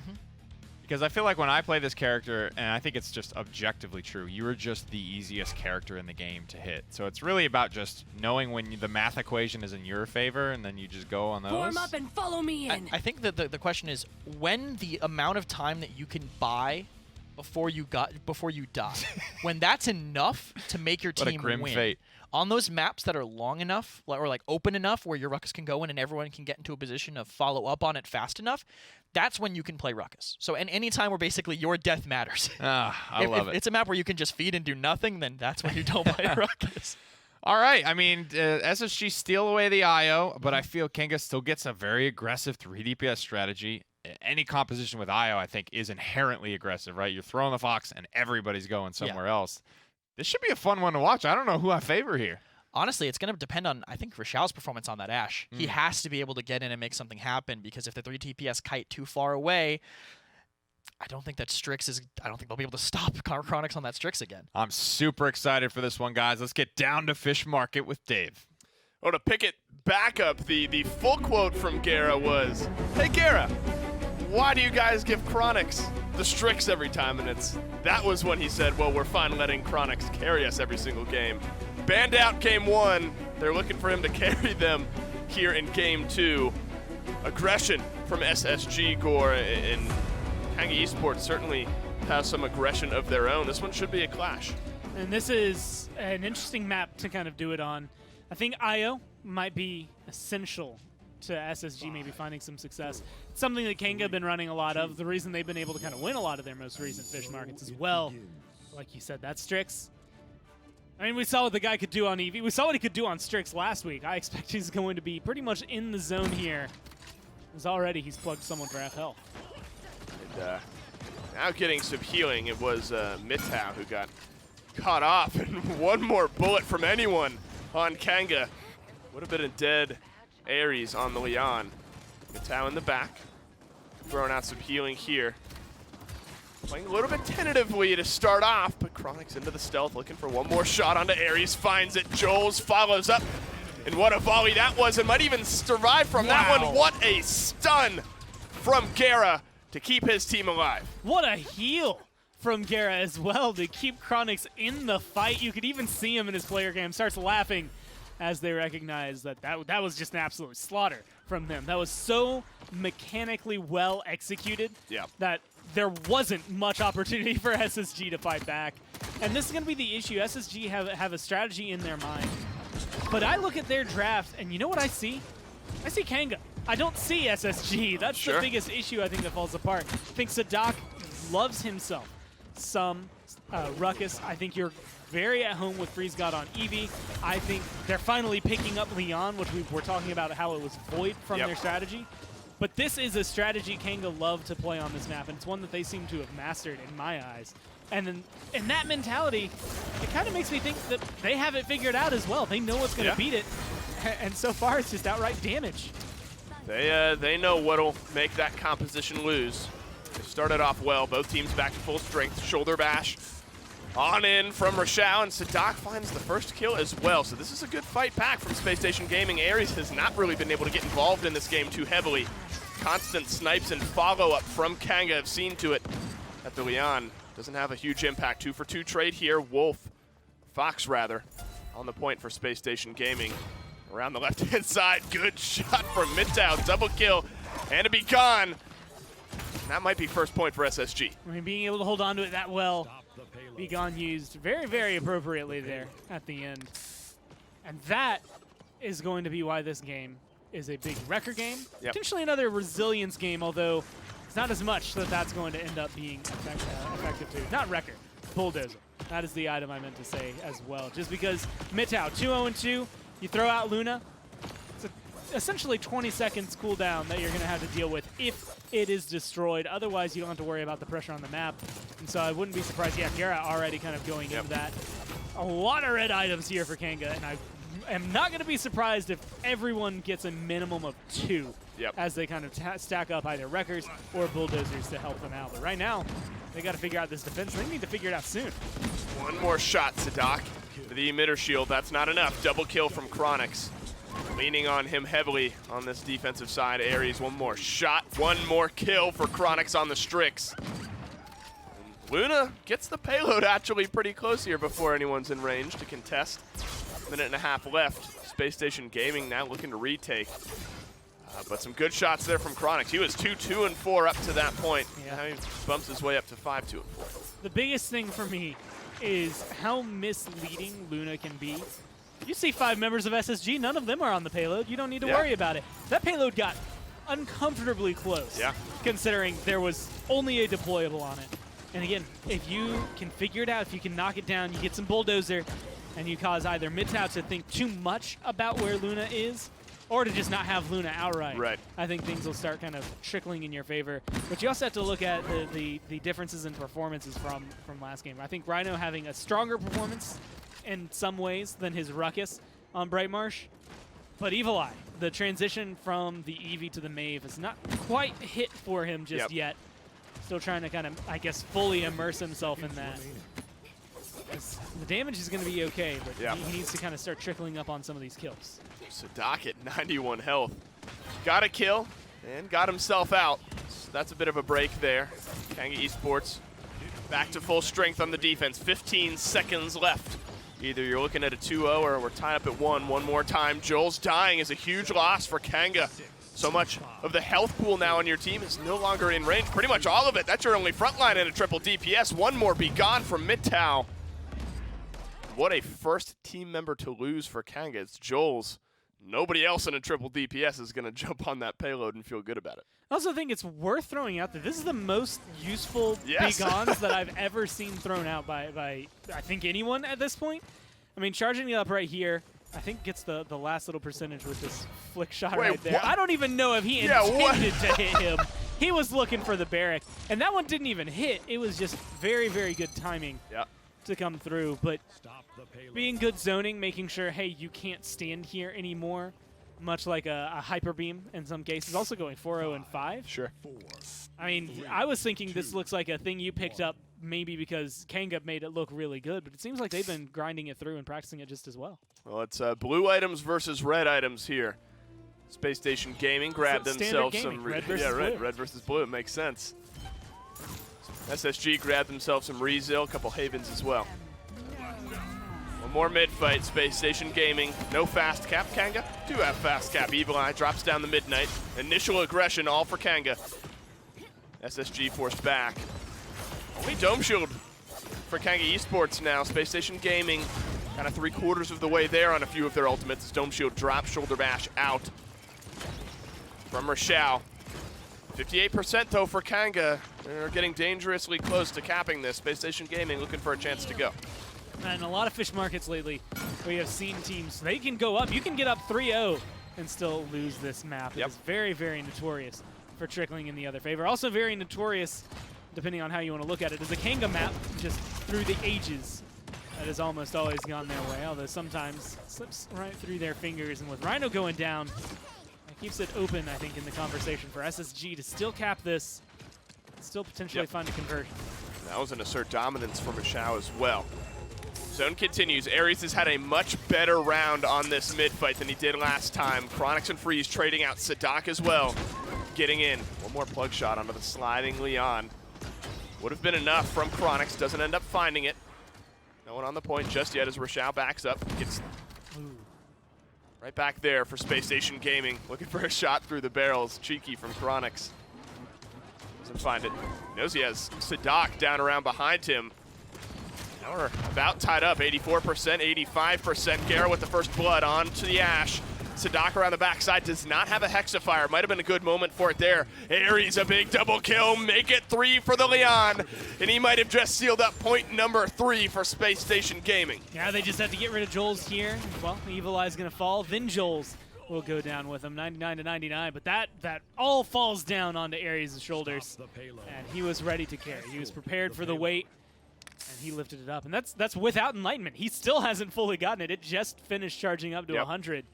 Because I feel like when I play this character, and I think it's just objectively true, you are just the easiest character in the game to hit. So it's really about just knowing when the math equation is in your favor, and then you just go on those. Form up and follow me in. I think that the question is, when the amount of time that you can buy before you die. When that's enough to make your What a team grim win. fate. On those maps that are long enough or like open enough where your Ruckus can go in and everyone can get into a position of follow up on it fast enough, that's when you can play Ruckus. So any time where basically your death matters. I love if it. it's a map where you can just feed and do nothing, then that's when you don't play Ruckus. All right. I mean, SSG steal away the IO, but I feel Kanga still gets a very aggressive 3 DPS strategy. Any composition with IO, I think, is inherently aggressive, right? You're throwing the Fox and everybody's going somewhere else. This should be a fun one to watch. I don't know who I favor here. Honestly, it's going to depend on, I think, Rashal's performance on that Ashe. He has to be able to get in and make something happen, because if the 3 TPS kite too far away, I don't think they'll be able to stop Chronix on that Strix again. I'm super excited for this one, guys. Let's get down to Fish Market with Dave. Oh, to pick it back up, the full quote from Gara was, "Hey Gara, why do you guys give Chronix the Strix every time?" And that was when he said, "Well, we're fine letting Chronix carry us every single game." Banned out game 1. They're looking for him to carry them here in game 2. Aggression from SSG, Gore, and Kanga Esports certainly has some aggression of their own. This one should be a clash. And this is an interesting map to kind of do it on. I think IO might be essential to SSG maybe finding some success. It's something that Kanga have been running a lot of. The reason they've been able to kind of win a lot of their most recent Fish Markets as well. Like you said, that's Strix. I mean, we saw what the guy could do on Eevee. We saw what he could do on Strix last week. I expect he's going to be pretty much in the zone here. Because already he's plugged someone for half health. And now getting some healing, it was Mitau who got caught off, and one more bullet from anyone on Kanga would have been a dead Ares on the Leon. Mitau in the back, throwing out some healing here. Playing a little bit tentatively to start off, but Chronix into the stealth, looking for one more shot onto Ares, finds it. Joels follows up, and what a volley that was, and might even survive from that one. What a stun from Gara to keep his team alive. What a heal from Gara as well to keep Chronix in the fight. You could even see him in his player cam starts laughing as they recognize that was just an absolute slaughter from them. That was so mechanically well executed that there wasn't much opportunity for SSG to fight back. And this is going to be the issue. SSG have a strategy in their mind. But I look at their draft, and you know what I see? I see Kanga. I don't see SSG. That's the biggest issue I think that falls apart. I think Sadak loves himself some Ruckus. I think you're very at home with Freeze God on Eevee. I think they're finally picking up Leon, which we were talking about how it was void from their strategy. But this is a strategy Kanga love to play on this map, and it's one that they seem to have mastered in my eyes. And then in that mentality, it kind of makes me think that they have it figured out as well. They know what's going to beat it, and so far it's just outright damage. They know what'll make that composition lose. They started off well, both teams back to full strength. Shoulder bash on in from Rashao, and Sadak finds the first kill as well. So this is a good fight back from Spacestation Gaming. Ares has not really been able to get involved in this game too heavily. Constant snipes and follow-up from Kanga have seen to it that the Leon doesn't have a huge impact. 2-for-2 trade here. Fox rather, on the point for Spacestation Gaming. Around the left-hand side, good shot from Mitau. Double kill, and to be gone. That might be first point for SSG. I mean, being able to hold on to it that well, Be Gone used very, very appropriately there at the end. And that is going to be why this game is a big wrecker game. Potentially another resilience game, although it's not as much that that's going to end up being effective too. Not wrecker, bulldozer. That is the item I meant to say as well. Just because Mitau, 2-0-2, you throw out Luna, it's essentially 20 seconds cooldown that you're going to have to deal with if it is destroyed. Otherwise, you don't have to worry about the pressure on the map. And so I wouldn't be surprised. Yeah, Gara already kind of going into that. A lot of red items here for Kanga, and I am not going to be surprised if everyone gets a minimum of 2 as they kind of stack up either wreckers or bulldozers to help them out. But right now, they got to figure out this defense. They need to figure it out soon. One more shot, Sadak. To the emitter shield, that's not enough. Double kill from Chronix. Leaning on him heavily on this defensive side. Ares, one more shot, one more kill for Chronix on the Strix. And Luna gets the payload actually pretty close here before anyone's in range to contest. Minute and a half left. Spacestation Gaming now looking to retake. But some good shots there from Chronix. He was 2-2-4 up to that point. Yeah. Now he bumps his way up to 5-2-4. The biggest thing for me is how misleading Luna can be. You see 5 members of SSG, none of them are on the payload. You don't need to worry about it. That payload got uncomfortably close, considering there was only a deployable on it. And again, if you can figure it out, if you can knock it down, you get some bulldozer, and you cause either Midtown to think too much about where Luna is, or to just not have Luna outright. Right. I think things will start kind of trickling in your favor. But you also have to look at the differences in performances from last game. I think Rhino having a stronger performance in some ways than his Ruckus on Bright Marsh. But Evil Eye, the transition from the Eevee to the Maeve is not quite hit for him just yet. Still trying to kind of, I guess, fully immerse himself in that. The damage is going to be okay, but he needs to kind of start trickling up on some of these kills. Sadak at 91 health. Got a kill and got himself out. So that's a bit of a break there. Kanga Esports back to full strength on the defense. 15 seconds left. Either you're looking at a 2-0 or we're tied up at 1. One more time. Joel's dying is a huge loss for Kanga. So much of the health pool now on your team is no longer in range. Pretty much all of it. That's your only front line in a triple DPS. One more be gone from Midtown. What a first team member to lose for Kanga. It's Joel's. Nobody else in a triple DPS is going to jump on that payload and feel good about it. I also think it's worth throwing out that this is the most useful begons that I've ever seen thrown out by I think anyone at this point. I mean, charging it up right here, I think gets the last little percentage with this flick shot right there. What? I don't even know if he intended to hit him. He was looking for the barrack, and that one didn't even hit. It was just very, very good timing to come through. But being good zoning, making sure, hey, you can't stand here anymore, much like a hyper beam in some cases. Also going 4-0 and 5. Sure. I mean, I was thinking this looks like a thing you picked up maybe because Kanga made it look really good, but it seems like they've been grinding it through and practicing it just as well. Well, it's blue items versus red items here. Spacestation Gaming grabbed themselves some red versus blue. red versus blue. It makes sense. SSG grabbed themselves some Rezil, a couple Havens as well. One more mid fight. Spacestation Gaming, no fast cap. Kanga do have fast cap. Evil Eye drops down the midnight. Initial aggression, all for Kanga. SSG forced back. Only Dome Shield for Kanga Esports now. Spacestation Gaming kind of 3/4 of the way there on a few of their ultimates. Dome Shield drop, shoulder bash out from Rochelle. 58% though for Kanga. They're getting dangerously close to capping this. Spacestation Gaming looking for a chance to go. And a lot of fish markets lately, we have seen teams, they can go up. You can get up 3-0 and still lose this map. It is very, very notorious for trickling in the other favor. Also very notorious, depending on how you want to look at it, is the Kanga map just through the ages. That has almost always gone their way, although sometimes slips right through their fingers. And with Rhino going down, that keeps it open, I think, in the conversation for SSG to still cap this, still potentially find a conversion. That was an assert dominance from Michao as well. Zone continues. Ares has had a much better round on this mid fight than he did last time. Chronix and Freeze trading out. Sadak as well, getting in. One more plug shot onto the sliding Leon. Would have been enough from Chronix. Doesn't end up finding it. No one on the point just yet as Rochelle backs up. Gets right back there for Spacestation Gaming. Looking for a shot through the barrels. Cheeky from Chronix. Doesn't find it. Knows he has Sadak down around behind him. Now we're about tied up, 84%, 85%. Gera with the first blood onto the Ash. Sadak around the backside does not have a Hexafire. Might have been a good moment for it there. Ares a big double kill, make it 3 for the Leon. And he might have just sealed up point number 3 for Spacestation Gaming. Yeah, they just have to get rid of Joel's here. Well, Evil Eye's gonna fall, then Joel's will go down with him, 99-99. But that all falls down onto Ares' shoulders. And he was ready to carry. He was prepared for the weight. And he lifted it up. And that's without Enlightenment. He still hasn't fully gotten it. It just finished charging up to 100.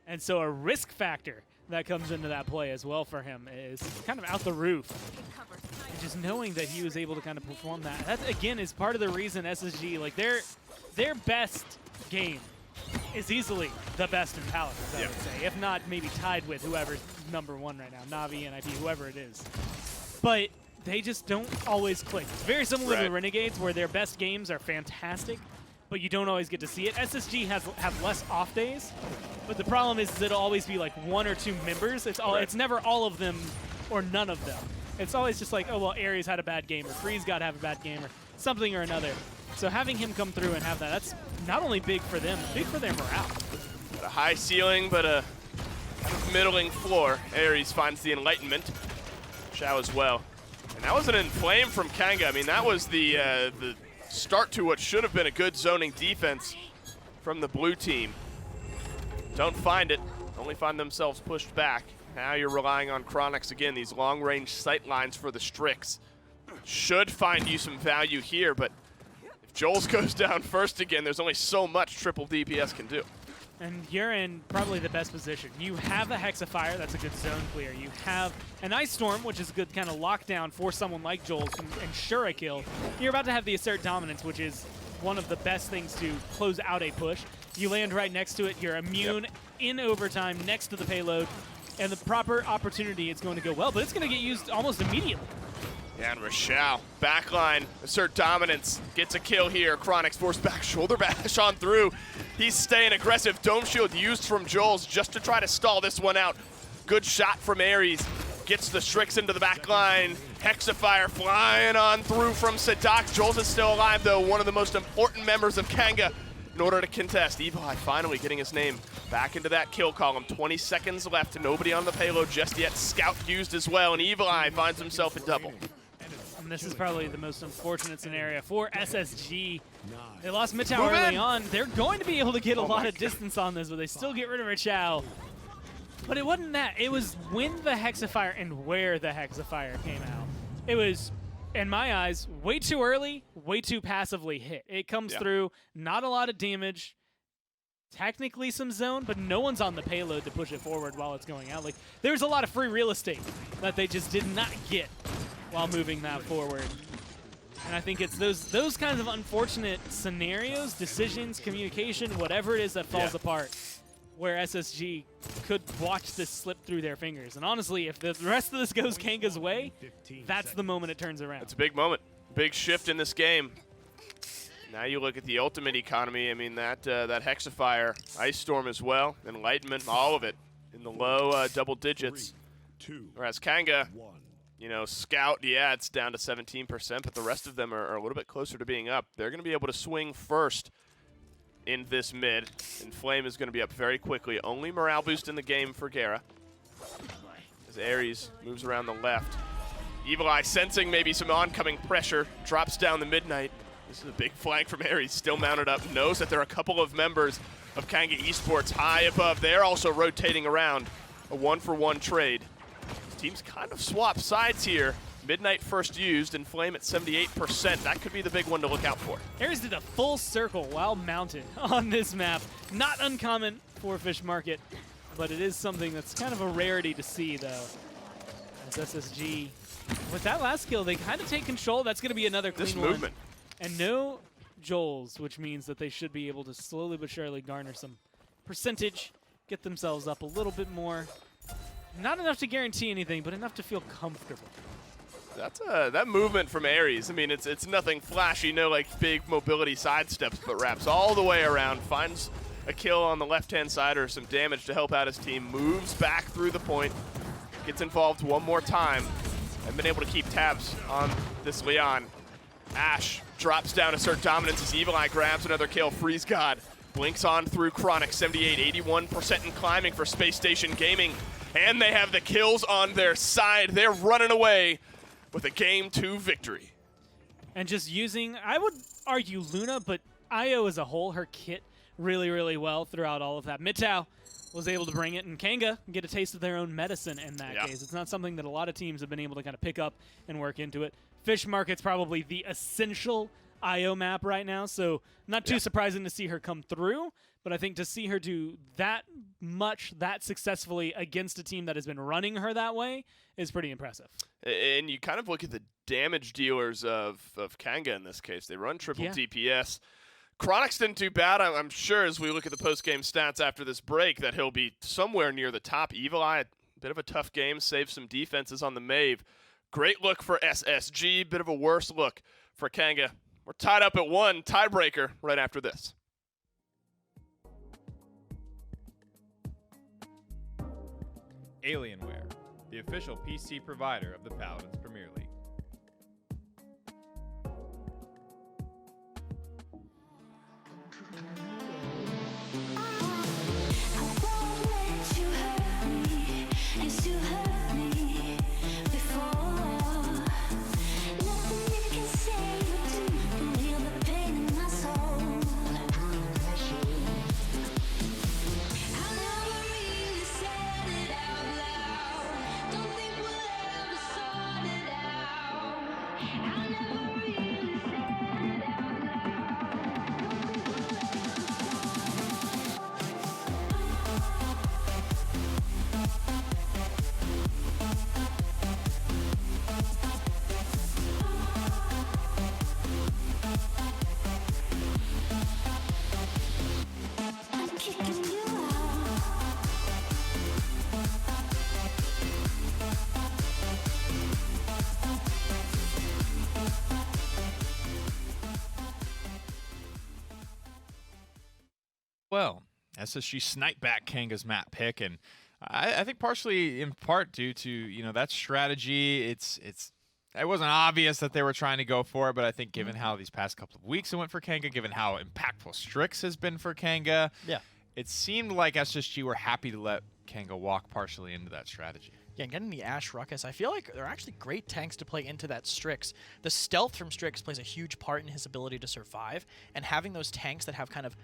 And so a risk factor that comes into that play as well for him is kind of out the roof. And just knowing that he was able to kind of perform that. That, again, is part of the reason SSG, like their best game is easily the best in Paladins, I would say. If not, maybe tied with whoever's #1 right now, Navi, NIP, whoever it is. But they just don't always click. It's very similar to the Renegades, where their best games are fantastic, but you don't always get to see it. SSG have less off days, but the problem is it'll always be like 1 or 2 members. It's never all of them or none of them. It's always just like, oh, well, Aries had a bad game, or Freeze got to have a bad game, or something or another. So having him come through and have that's not only big for them, big for their morale. Got a high ceiling, but a kind of middling floor. Aries finds the Enlightenment. Xiao as well. And that was an Inflame from Kanga. I mean, that was the start to what should have been a good zoning defense from the blue team. Don't find it. Only find themselves pushed back. Now you're relying on Chronix again, these long-range sight lines for the Strix. Should find you some value here, but if Joel's goes down first again, there's only so much triple DPS can do. And you're in probably the best position. You have a Hexafire, that's a good zone clear. You have an Ice Storm, which is a good kind of lockdown for someone like Joel to ensure a kill. You're about to have the Assert Dominance, which is one of the best things to close out a push. You land right next to it, you're immune in overtime next to the payload, and the proper opportunity, it's going to go well, but it's going to get used almost immediately. Yeah, and Rochelle, backline, Assert Dominance, gets a kill here. Chronix forced back, shoulder bash on through. He's staying aggressive. Dome Shield used from Joel's just to try to stall this one out. Good shot from Aries. Gets the Strix into the backline. Hexafire flying on through from Sadak. Joel's is still alive, though, one of the most important members of Kanga in order to contest. Evil Eye finally getting his name back into that kill column. 20 seconds left, nobody on the payload just yet. Scout used as well, and Evil Eye finds himself a double. And this is probably the most unfortunate scenario for SSG. They lost Mitchell early on. They're going to be able to get a lot of distance on this, but they still get rid of Richao. But it wasn't that. It was when the Hexafire and where the Hexafire came out. It was, in my eyes, way too early, way too passively hit. It comes through, not a lot of damage, technically some zone, but no one's on the payload to push it forward while it's going out. Like, there's a lot of free real estate that they just did not get while moving that forward. And I think it's those kinds of unfortunate scenarios, decisions, communication, whatever it is that falls apart, where SSG could watch this slip through their fingers. And honestly, if the rest of this goes Kanga's way, that's the moment it turns around. It's a big moment. Big shift in this game. Now you look at the ultimate economy. I mean, that Hexafire, Ice Storm as well, Enlightenment, all of it in the low double digits. Whereas Kanga, you know, Scout, yeah, it's down to 17%, but the rest of them are a little bit closer to being up. They're going to be able to swing first in this mid, and Flame is going to be up very quickly. Only morale boost in the game for Gera, as Aries moves around the left. Evil Eye sensing maybe some oncoming pressure, drops down the Midnight. This is a big flank from Aries, still mounted up, knows that there are a couple of members of Kanga Esports high above. They're also rotating around, a 1-for-1 trade. Teams kind of swap sides here. Midnight first used, and Flame at 78%. That could be the big one to look out for. Aries did a full circle while mounted on this map. Not uncommon for Fish Market, but it is something that's kind of a rarity to see, though. As SSG, with that last kill, they kind of take control. That's going to be another clean one. Movement. And no Joels, which means that they should be able to slowly but surely garner some percentage, get themselves up a little bit more. Not enough to guarantee anything, but enough to feel comfortable. That's that movement from Aries. I mean, it's nothing flashy, no like big mobility side steps, but wraps all the way around, finds a kill on the left-hand side or some damage to help out his team, moves back through the point, gets involved one more time, and been able to keep tabs on this Leon. Ash drops down, Assert Dominance as Evil Eye grabs another kill. Freeze God blinks on through Chronic, 78, 81% and climbing for Space Station Gaming. And they have the kills on their side. They're running away with a Game 2 victory. And just using, I would argue Luna, but IO as a whole, her kit really, really well throughout all of that. Mitao was able to bring it, and Kanga get a taste of their own medicine in that case. It's not something that a lot of teams have been able to kind of pick up and work into it. Fish Market's probably the essential IO map right now, so not too surprising to see her come through, but I think to see her do that much, that successfully against a team that has been running her that way is pretty impressive. And you kind of look at the damage dealers of Kanga in this case. They run triple DPS. Chronix didn't do bad. I'm sure as we look at the post-game stats after this break that he'll be somewhere near the top. Evil Eye, a bit of a tough game, saved some defenses on the Maeve. Great look for SSG, bit of a worse look for Kanga. We're tied up at 1, tiebreaker right after this. Alienware, the official PC provider of the Paladins Premier League. Well, SSG sniped back Kanga's map pick, and I think partially in part due to that strategy. It wasn't obvious that they were trying to go for it, but I think given how these past couple of weeks it went for Kanga, given how impactful Strix has been for Kanga, it seemed like SSG were happy to let Kanga walk partially into that strategy. Yeah, and getting the Ashe Ruckus, I feel like they're actually great tanks to play into that Strix. The stealth from Strix plays a huge part in his ability to survive, and having those tanks that have kind of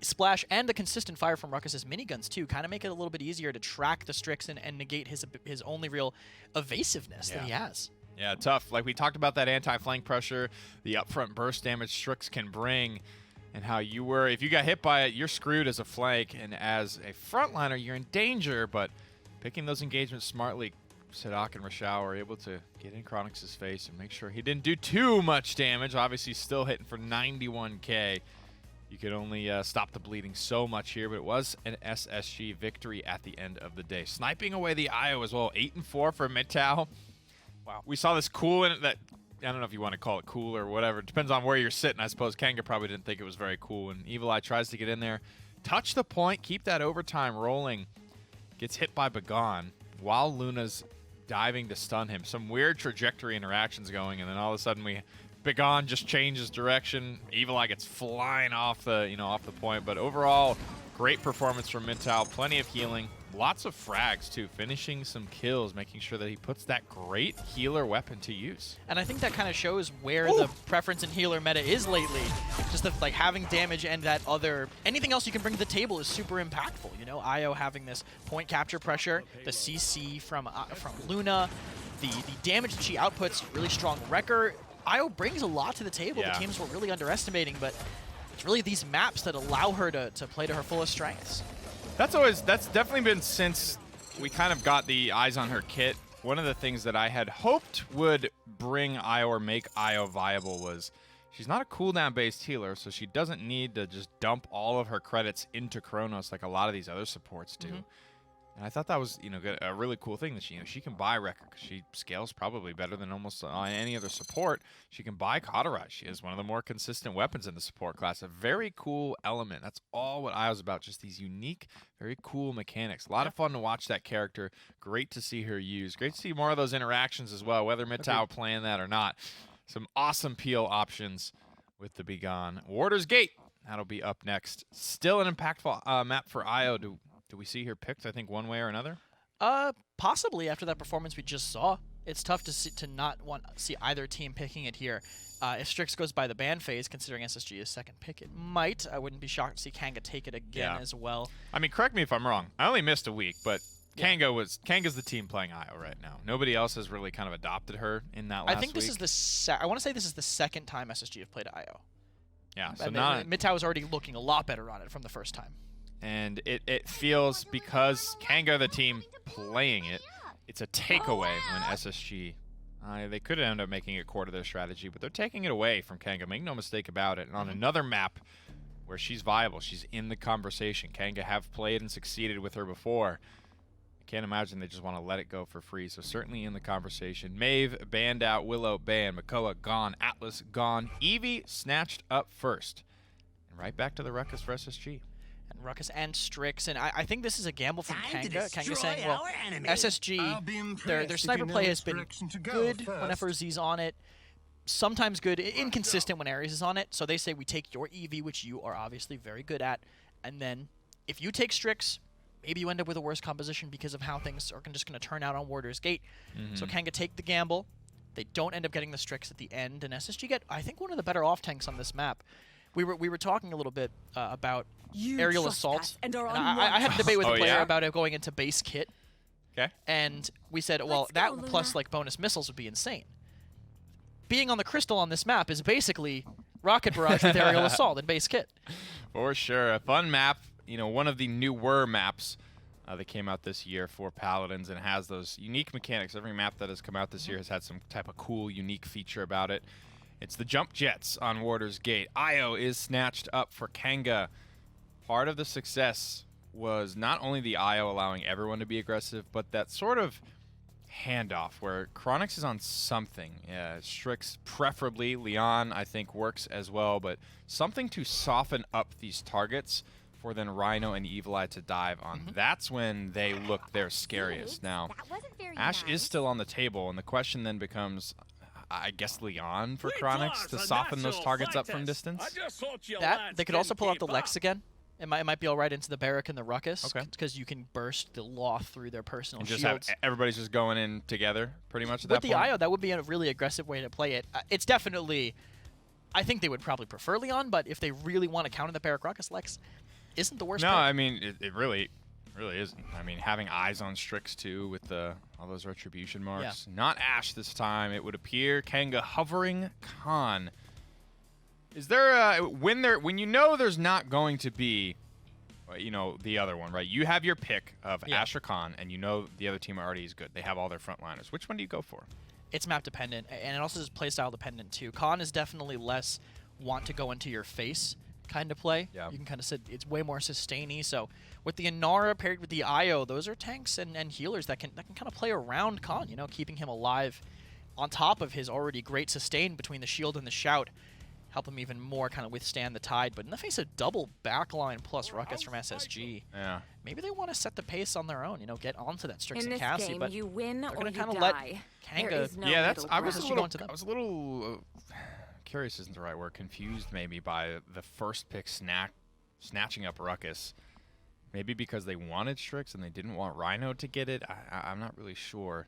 splash and the consistent fire from Ruckus's miniguns too kind of make it a little bit easier to track the Strix and negate his only real evasiveness that he has. Yeah, tough. Like we talked about that anti-flank pressure, the upfront burst damage Strix can bring, and how if you got hit by it, you're screwed as a flank, and as a frontliner, you're in danger, but picking those engagements smartly, Sadak and Rashao were able to get in Chronix's face and make sure he didn't do too much damage. Obviously, still hitting for 91k. You could only stop the bleeding so much here, but it was an SSG victory at the end of the day. Sniping away the IO as well, 8-4 for Mitao. Wow. We saw this cool, and that I don't know if you want to call it cool or whatever. It depends on where you're sitting. I suppose Kanga probably didn't think it was very cool, and Evil Eye tries to get in there, touch the point, keep that overtime rolling. Gets hit by Bagon while Luna's diving to stun him. Some weird trajectory interactions going, and then all of a sudden Bagon just changes direction. Evil Eye gets flying off the off the point. But overall, great performance from Mitao. Plenty of healing, lots of frags too, finishing some kills, making sure that he puts that great healer weapon to use. And I think that kind of shows where the preference in healer meta is lately. Just like having damage and that anything else you can bring to the table is super impactful. IO having this point capture pressure, the CC from Luna, the damage that she outputs, really strong wrecker. IO brings a lot to the table. The teams were really underestimating, but it's really these maps that allow her to play to her fullest strengths. That's definitely been since we kind of got the eyes on her kit. One of the things that I had hoped would bring IO or make IO viable was she's not a cooldown-based healer, so she doesn't need to just dump all of her credits into Chronos like a lot of these other supports do. And I thought that was, a really cool thing that she can buy Wrecker because she scales probably better than almost any other support. She can buy Cauterize. She is one of the more consistent weapons in the support class. A very cool element. That's all what I was about. Just these unique, very cool mechanics. A lot of fun to watch that character. Great to see her used. Great to see more of those interactions as well, whether Mitao playing that or not. Some awesome peel options with the Begone. Warder's Gate. That'll be up next. Still an impactful map for IO. Do we see her picked, I think, one way or another? Possibly after that performance we just saw. It's tough to not see either team picking it here. If Strix goes by the ban phase, considering SSG is second pick, it might. I wouldn't be shocked to see Kanga take it again as well. I mean, correct me if I'm wrong. I only missed a week, but Kanga's the team playing IO right now. Nobody else has really kind of adopted her in that last week. I think this is I want to say this is the second time SSG have played IO. Yeah, so Mitao is already looking a lot better on it from the first time. And it feels, because Kanga, the team playing it, it's a takeaway when SSG, they could end up making it core to their strategy, but they're taking it away from Kanga. Make no mistake about it. And on another map where she's viable, she's in the conversation. Kanga have played and succeeded with her before. I can't imagine they just want to let it go for free. So certainly in the conversation. Maeve banned out, Willow banned, Makoa gone, Atlas gone, Eevee snatched up first. And right back to the Ruckus for SSG. And Ruckus and Strix, and I think this is a gamble from Kanga. Kanga saying, well, SSG, their sniper play has been good whenever Z's on it. Sometimes good, inconsistent when Ares is on it. So they say we take your Eevee, which you are obviously very good at, and then if you take Strix, maybe you end up with a worse composition because of how things are just going to turn out on Warder's Gate. So Kanga take the gamble. They don't end up getting the Strix at the end, and SSG get, I think, one of the better off tanks on this map. We were talking a little bit about aerial assault. And I had a debate with a player about it going into base kit. Okay. And we said, well, that plus like bonus missiles would be insane. Being on the Crystal on this map is basically Rocket Barrage with aerial assault and base kit. For sure. A fun map. You know, one of the newer maps that came out this year for Paladins and has those unique mechanics. Every map that has come out this year has had some type of cool, unique feature about it. It's the jump jets on Warder's Gate. Io is snatched up for Kanga. Part of the success was not only the Io allowing everyone to be aggressive, but that sort of handoff where Chronix is on something. Yeah, Strix, preferably. Leon, I think, works as well, but something to soften up these targets for then Rhino and Evil Eye to dive on. That's when they look their scariest. Now, Ashe is still on the table, and the question then becomes, I guess, Leon for Chronix to soften those targets up from distance? They could also pull out the Lex again. It might be all right into the Barrack and the Ruckus, because you can burst the Law through their personal and just shields. Have everybody's just going in together, pretty much at that point? With the Io, that would be a really aggressive way to play it. It's definitely, I think they would probably prefer Leon, but if they really want to counter the Barrack Ruckus, Lex isn't the worst pick. I mean, it really isn't. I mean, having eyes on Strix, too, with all those retribution marks. Yeah. Not Ashe this time, it would appear. Kanga hovering Khan. Is there when you know there's not going to be, you know, the other one, right? You have your pick of Ashe or Khan, and you know the other team already is good. They have all their frontliners. Which one do you go for? It's map dependent, and it also is playstyle dependent too. Khan is definitely less want to go into your face kind of play. Yeah. You can kind of sit. It's way more sustainy. So with the Inara paired with the Io, those are tanks and healers that can kind of play around Khan. You know, keeping him alive on top of his already great sustain between the shield and the shout. Help him even more kind of withstand the tide. But in the face of double backline plus Ruckus from SSG, maybe they want to set the pace on their own. You know, get onto that Strix and Cassie. Game, but you win they're or you kind of die. let Kanga. I was a little curious isn't the right word. Confused maybe by the first pick snatching up Ruckus. Maybe because they wanted Strix and they didn't want Rhino to get it. I'm not really sure.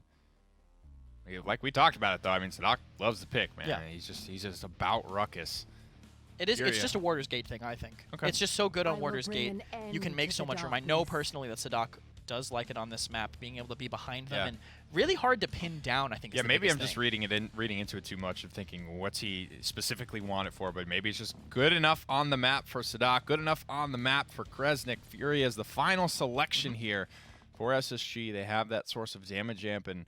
Like we talked about it though. I mean, Sadak loves the pick, man. Yeah. He's just about Ruckus. It's just a Warder's Gate thing, I think. Okay. It's just so good on Warder's Gate. You can make so much room. I know personally that Sadak does like it on this map, being able to be behind them and really hard to pin down, I think. Yeah, maybe I'm just reading into it too much and thinking what's he specifically want it for, but maybe it's just good enough on the map for Sadak, good enough on the map for Kresnik. Fury as the final selection here for SSG. They have that source of damage amp, and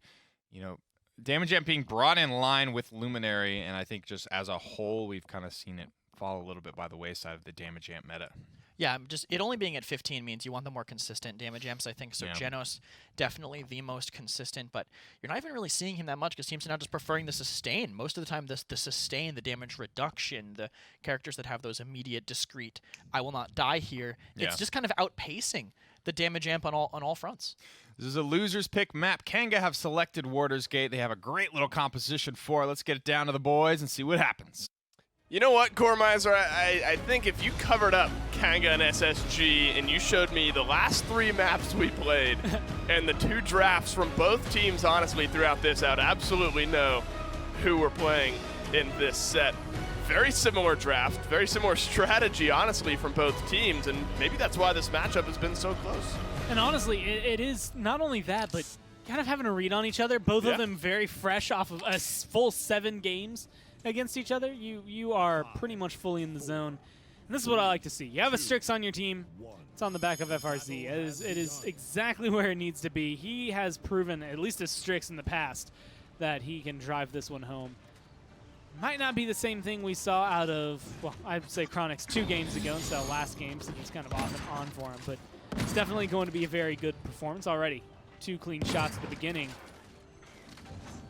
you know, damage amp being brought in line with Luminary, and I think just as a whole we've kind of seen it fall a little bit by the wayside of the damage amp meta. Yeah, just it only being at 15 means you want the more consistent damage amps, I think. So Genos, definitely the most consistent, but you're not even really seeing him that much because teams are now just preferring the sustain. Most of the time, the sustain, the damage reduction, the characters that have those immediate, discrete, I will not die here. It's just kind of outpacing the damage amp on all fronts. This is a loser's pick map. Kanga have selected Warder's Gate. They have a great little composition for it. Let's get it down to the boys and see what happens. You know what, Gormizer? I think if you covered up Kanga and SSG and you showed me the last 3 maps we played and the 2 drafts from both teams, honestly, throughout this, I would absolutely know who we're playing in this set. Very similar draft, very similar strategy, honestly, from both teams, and maybe that's why this matchup has been so close. And honestly, it is not only that, but kind of having a read on each other, both of them very fresh off of a full 7 games against each other. You are pretty much fully in the zone. And this is what I like to see. You have a Strix on your team. It's on the back of FRZ. It is exactly where it needs to be. He has proven, at least as Strix in the past, that he can drive this one home. Might not be the same thing we saw out of, well, I'd say Chronix 2 games ago instead of last game, so it's kind of off and on for him. But it's definitely going to be a very good performance already. 2 clean shots at the beginning.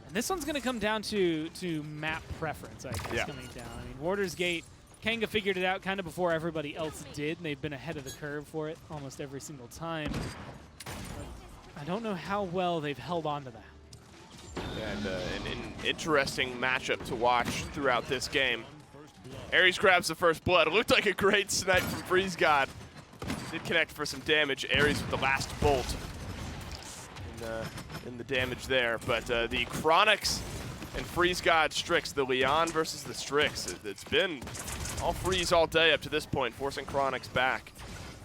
And this one's going to come down to map preference, I guess, coming down. I mean, Warder's Gate, Kanga figured it out kind of before everybody else did, and they've been ahead of the curve for it almost every single time. But I don't know how well they've held on to that. And an interesting matchup to watch throughout this game. Aries grabs the first blood. It looked like a great snipe from Freeze God. Did connect for some damage. Aries with the last bolt in the damage there. But the Chronix and Freeze God Strix, the Leon versus the Strix. It's been all freeze all day up to this point, forcing Chronix back.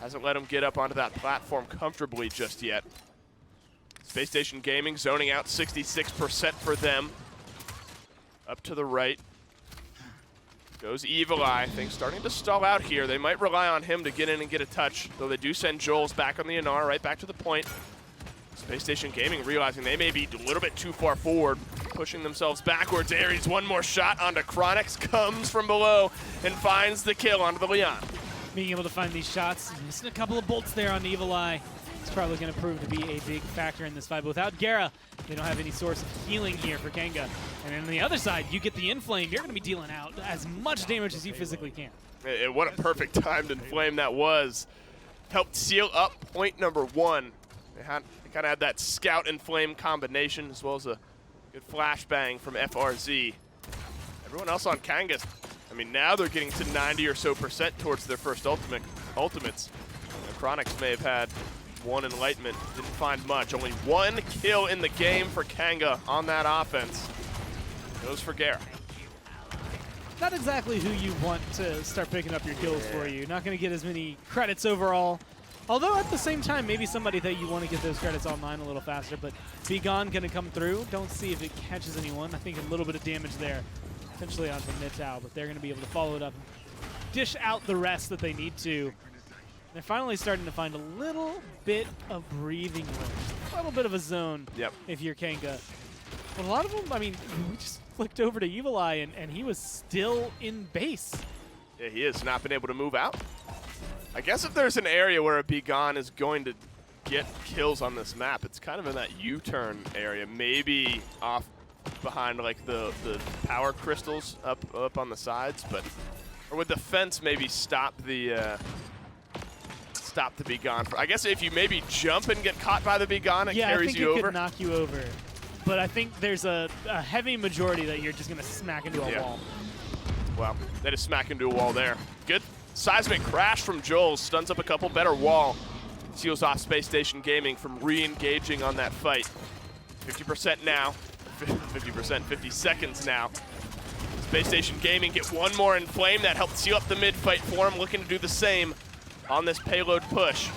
Hasn't let him get up onto that platform comfortably just yet. Spacestation Gaming zoning out 66% for them. Up to the right. Goes Evil Eye. Things starting to stall out here. They might rely on him to get in and get a touch, though they do send Joel's back on the Anar, right back to the point. Spacestation Gaming realizing they may be a little bit too far forward, pushing themselves backwards. Aries, one more shot onto Chronix, comes from below and finds the kill onto the Leon. Being able to find these shots, missing a couple of bolts there on Evil Eye. It's probably going to prove to be a big factor in this fight. But without Gera, they don't have any source of healing here for Kanga. And on the other side, you get the Inflame. You're going to be dealing out as much damage as you physically can. And what a perfect timed Inflame that was. Helped seal up point number 1. They kind of had that Scout Inflame combination, as well as a good flashbang from FRZ. Everyone else on Kanga, I mean, now they're getting to 90% or so towards their first ultimates. The Chronix may have had one Enlightenment, didn't find much. Only 1 kill in the game for Kanga on that offense. Goes for Gera. Not exactly who you want to start picking up your kills for you. Not going to get as many credits overall. Although at the same time, maybe somebody that you want to get those credits online a little faster. But Be Gone going to come through. Don't see if it catches anyone. I think a little bit of damage there, potentially onto Mitao, but they're going to be able to follow it up, dish out the rest that they need to. They're finally starting to find a little bit of breathing room, a little bit of a zone if you're Kanga. But a lot of them, I mean, we just flicked over to Evil Eye, and he was still in base. Yeah, he has not been able to move out. I guess if there's an area where a Be Gone is going to get kills on this map, it's kind of in that U-turn area, maybe off behind like the power crystals up on the sides, but or would the fence maybe stop the Be Gone? I guess if you maybe jump and get caught by the Be Gone, it carries you over. Yeah, I think it could knock you over. But I think there's a heavy majority that you're just going to smack into a wall. Well, they just smack into a wall there. Good seismic crash from Joel, stuns up a couple, better wall. Seals off Space Station Gaming from re-engaging on that fight. 50% now, 50%, 50 seconds now. Space Station Gaming get one more Inflame. That helped seal up the mid fight for him, looking to do the same on this payload push.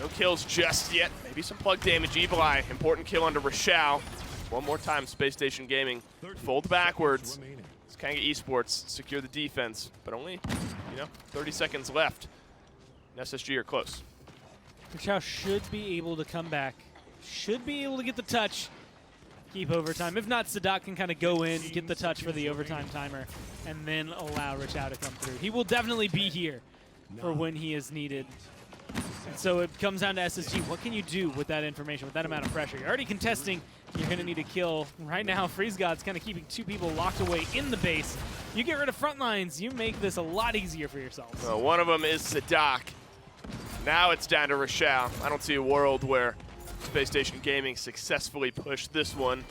No kills just yet. Maybe some plug damage. Evil Eye, important kill onto Rochelle. One more time, Space Station Gaming. Fold backwards. It's Kanga Esports secure the defense, but only, 30 seconds left. And SSG are close. Rochelle should be able to come back. Should be able to get the touch. Keep overtime. If not, Sadat can kind of go in, get the touch for the overtime timer, and then allow Rochelle to come through. He will definitely be here for when he is needed. And so it comes down to SSG. What can you do with that information, with that amount of pressure? You're already contesting. You're going to need a kill. Right now, Freeze God's kind of keeping 2 people locked away in the base. You get rid of front lines, you make this a lot easier for yourselves. Well, one of them is Sadak. Now it's down to Rochelle. I don't see a world where Space Station Gaming successfully pushed this one.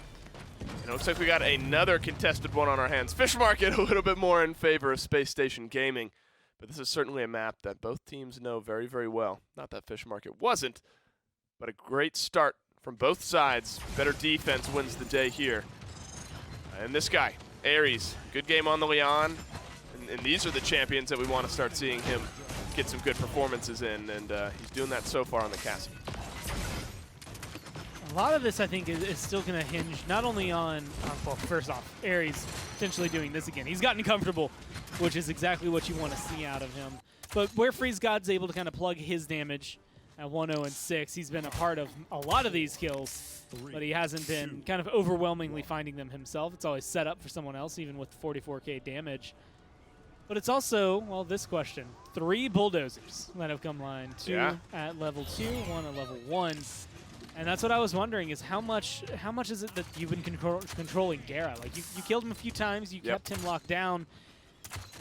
And it looks like we got another contested one on our hands. Fish Market a little bit more in favor of Space Station Gaming. But this is certainly a map that both teams know very, very well. Not that Fish Market wasn't, but a great start from both sides. Better defense wins the day here. And this guy, Aries, good game on the Leon. And these are the champions that we want to start seeing him get some good performances in. And he's doing that so far on the Cassie. A lot of this, I think, is still going to hinge not only on, well, first off, Aries potentially doing this again. He's gotten comfortable, which is exactly what you want to see out of him. But where Freeze God's able to kind of plug his damage at 1-0-6, he's been a part of a lot of these kills, but he hasn't been kind of overwhelmingly finding them himself. It's always set up for someone else, even with 44k damage. But it's also, well, this question. 3 bulldozers that have come line. 2 at level 2, 1 at level 1. And that's what I was wondering is how much is it that you've been controlling Gara? Like, you killed him a few times, you kept him locked down,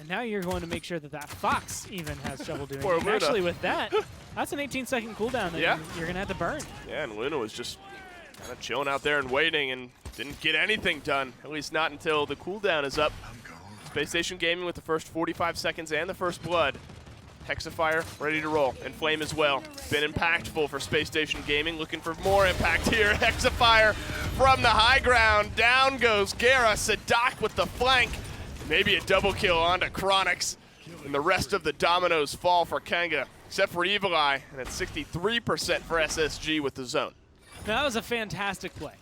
and now you're going to make sure that that Fox even has trouble doing it. And actually, with that, that's an 18-second cooldown that you're going to have to burn. Yeah, and Luna was just kind of chilling out there and waiting and didn't get anything done, at least not until the cooldown is up. Spacestation Gaming with the first 45 seconds and the first blood. Hexafire ready to roll, and Flame as well. Been impactful for Spacestation Gaming, looking for more impact here. Hexafire from the high ground. Down goes Gara. Sadak with the flank. Maybe a double kill onto Chronix. And the rest of the dominoes fall for Kanga, except for Evil Eye, and it's 63% for SSG with the zone. Now, that was a fantastic play.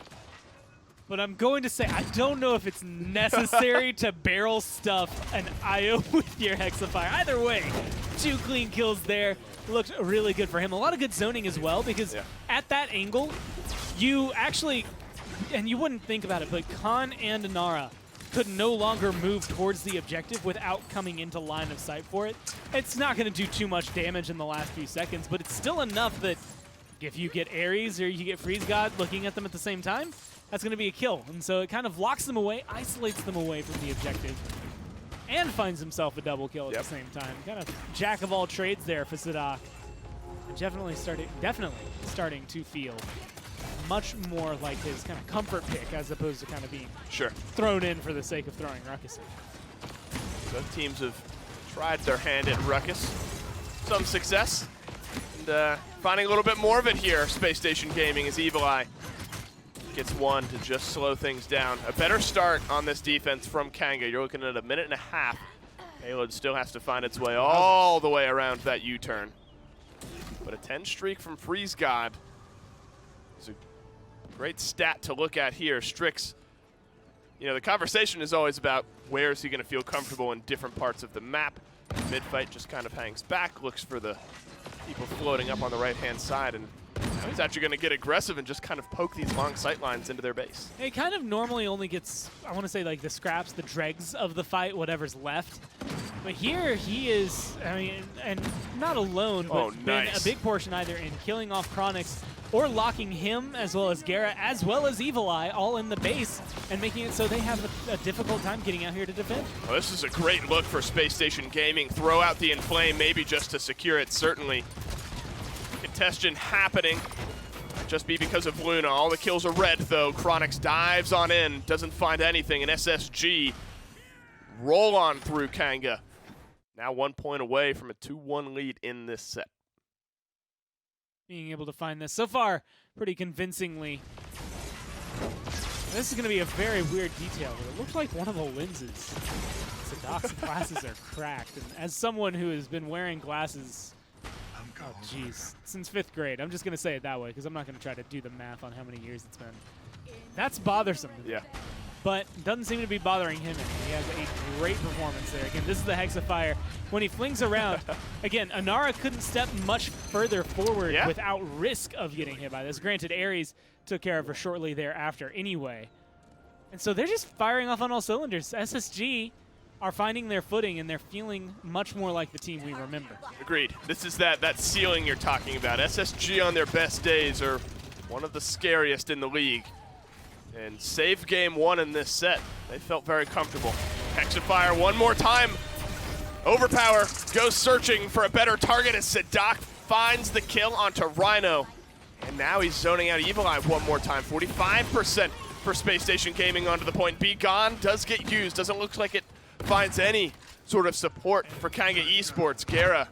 But I'm going to say, I don't know if it's necessary to barrel stuff an IO with your Hexafire. Either way, 2 clean kills there. Looked really good for him. A lot of good zoning as well, because at that angle, you actually, and you wouldn't think about it, but Khan and Inara could no longer move towards the objective without coming into line of sight for it. It's not going to do too much damage in the last few seconds, but it's still enough that if you get Ares or you get Freeze God looking at them at the same time, that's going to be a kill. And so it kind of locks them away, isolates them away from the objective, and finds himself a double kill at the same time. Kind of jack of all trades there for Sadak. Definitely starting to feel much more like his kind of comfort pick as opposed to kind of being thrown in for the sake of throwing Ruckus in. Both teams have tried their hand at Ruckus. Some success. And finding a little bit more of it here, Spacestation Gaming, as Evil Eye gets one to just slow things down. A better start on this defense from Kanga. You're looking at a minute and a half. Payload still has to find its way all the way around that U-turn. But a 10 streak from Freeze God is a great stat to look at here. Strix, you know, the conversation is always about where is he going to feel comfortable in different parts of the map. Mid-fight just kind of hangs back, looks for the people floating up on the right-hand side, and he's actually going to get aggressive and just kind of poke these long sight lines into their base. He kind of normally only gets, I want to say, like the scraps, the dregs of the fight, whatever's left. But here he is, I mean, and not alone, but been a big portion either in killing off Chronix or locking him as well as Gara, as well as Evil Eye, all in the base, and making it so they have a difficult time getting out here to defend. Well, this is a great look for Spacestation Gaming. Throw out the Inflame, maybe just to secure it, certainly. Contestion happening. Just be because of Luna. All the kills are red, though. Chronix dives on in, doesn't find anything, and SSG roll on through Kanga. Now 1 point away from a 2-1 lead in this set. Being able to find this so far pretty convincingly. This is going to be a very weird detail, but it looks like one of the lenses. Sadak's glasses are cracked, and as someone who has been wearing glasses, oh jeez, since 5th grade, I'm just going to say it that way because I'm not going to try to do the math on how many years it's been. That's bothersome. Yeah. But doesn't seem to be bothering him. He has a great performance there. Again, this is the Hexafire. When he flings around, again, Inara couldn't step much further forward without risk of getting hit by this. Granted, Ares took care of her shortly thereafter anyway. And so they're just firing off on all cylinders. SSG are finding their footing, and they're feeling much more like the team we remember. Agreed. This is that ceiling you're talking about. SSG on their best days are one of the scariest in the league. And save game 1 in this set. They felt very comfortable. Hexafire one more time. Overpower goes searching for a better target as Sadak finds the kill onto Rhino. And now he's zoning out Evil Eye one more time. 45% for Spacestation Gaming onto the point. Be Gone does get used. Doesn't look like it finds any sort of support for Kanga Esports. Gara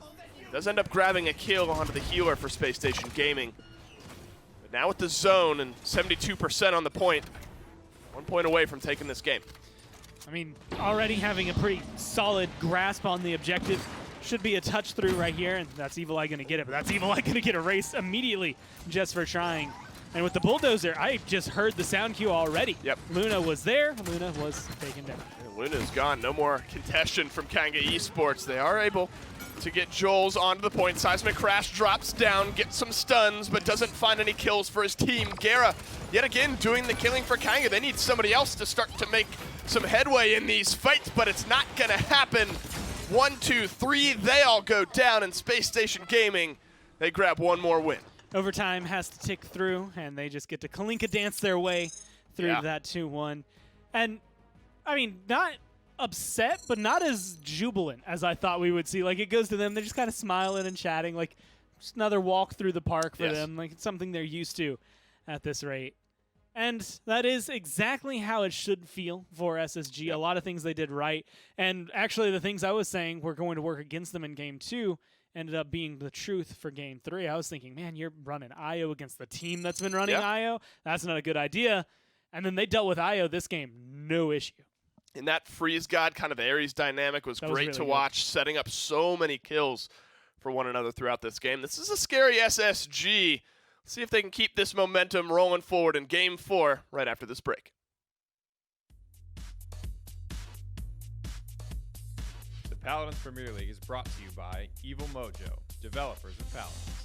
does end up grabbing a kill onto the healer for Spacestation Gaming. But now with the zone and 72% on the point, 1 point away from taking this game. I mean, already having a pretty solid grasp on the objective. Should be a touch through right here, and that's Evil Eye going to get it. But that's Evil Eye going to get erased immediately just for trying. And with the bulldozer, I just heard the sound cue already. Yep. Luna was there. Luna was taken down. And Luna's gone. No more contestation from Kanga Esports. They are able to get Joel's onto the point. Seismic Crash drops down, gets some stuns, but doesn't find any kills for his team. Gara, yet again, doing the killing for Kanga. They need somebody else to start to make some headway in these fights, but it's not going to happen. 1, 2, 3, they all go down, and Space Station Gaming, they grab one more win. Overtime has to tick through, and they just get to Kalinka dance their way through to that 2-1. And, I mean, not upset, but not as jubilant as I thought we would see. Like, it goes to them, they're just kind of smiling and chatting, like just another walk through the park for them. Like, it's something they're used to at this rate. And that is exactly how it should feel for SSG. A lot of things they did right. And actually, the things I was saying were going to work against them in Game 2 ended up being the truth for Game 3. I was thinking, man, you're running IO against the team that's been running IO. That's not a good idea. And then they dealt with IO this game, no issue. And that Freeze God kind of Ares dynamic was great to watch, setting up so many kills for one another throughout this game. This is a scary SSG. Let's see if they can keep this momentum rolling forward in Game 4 right after this break. The Paladins Premier League is brought to you by Evil Mojo, developers of Paladins.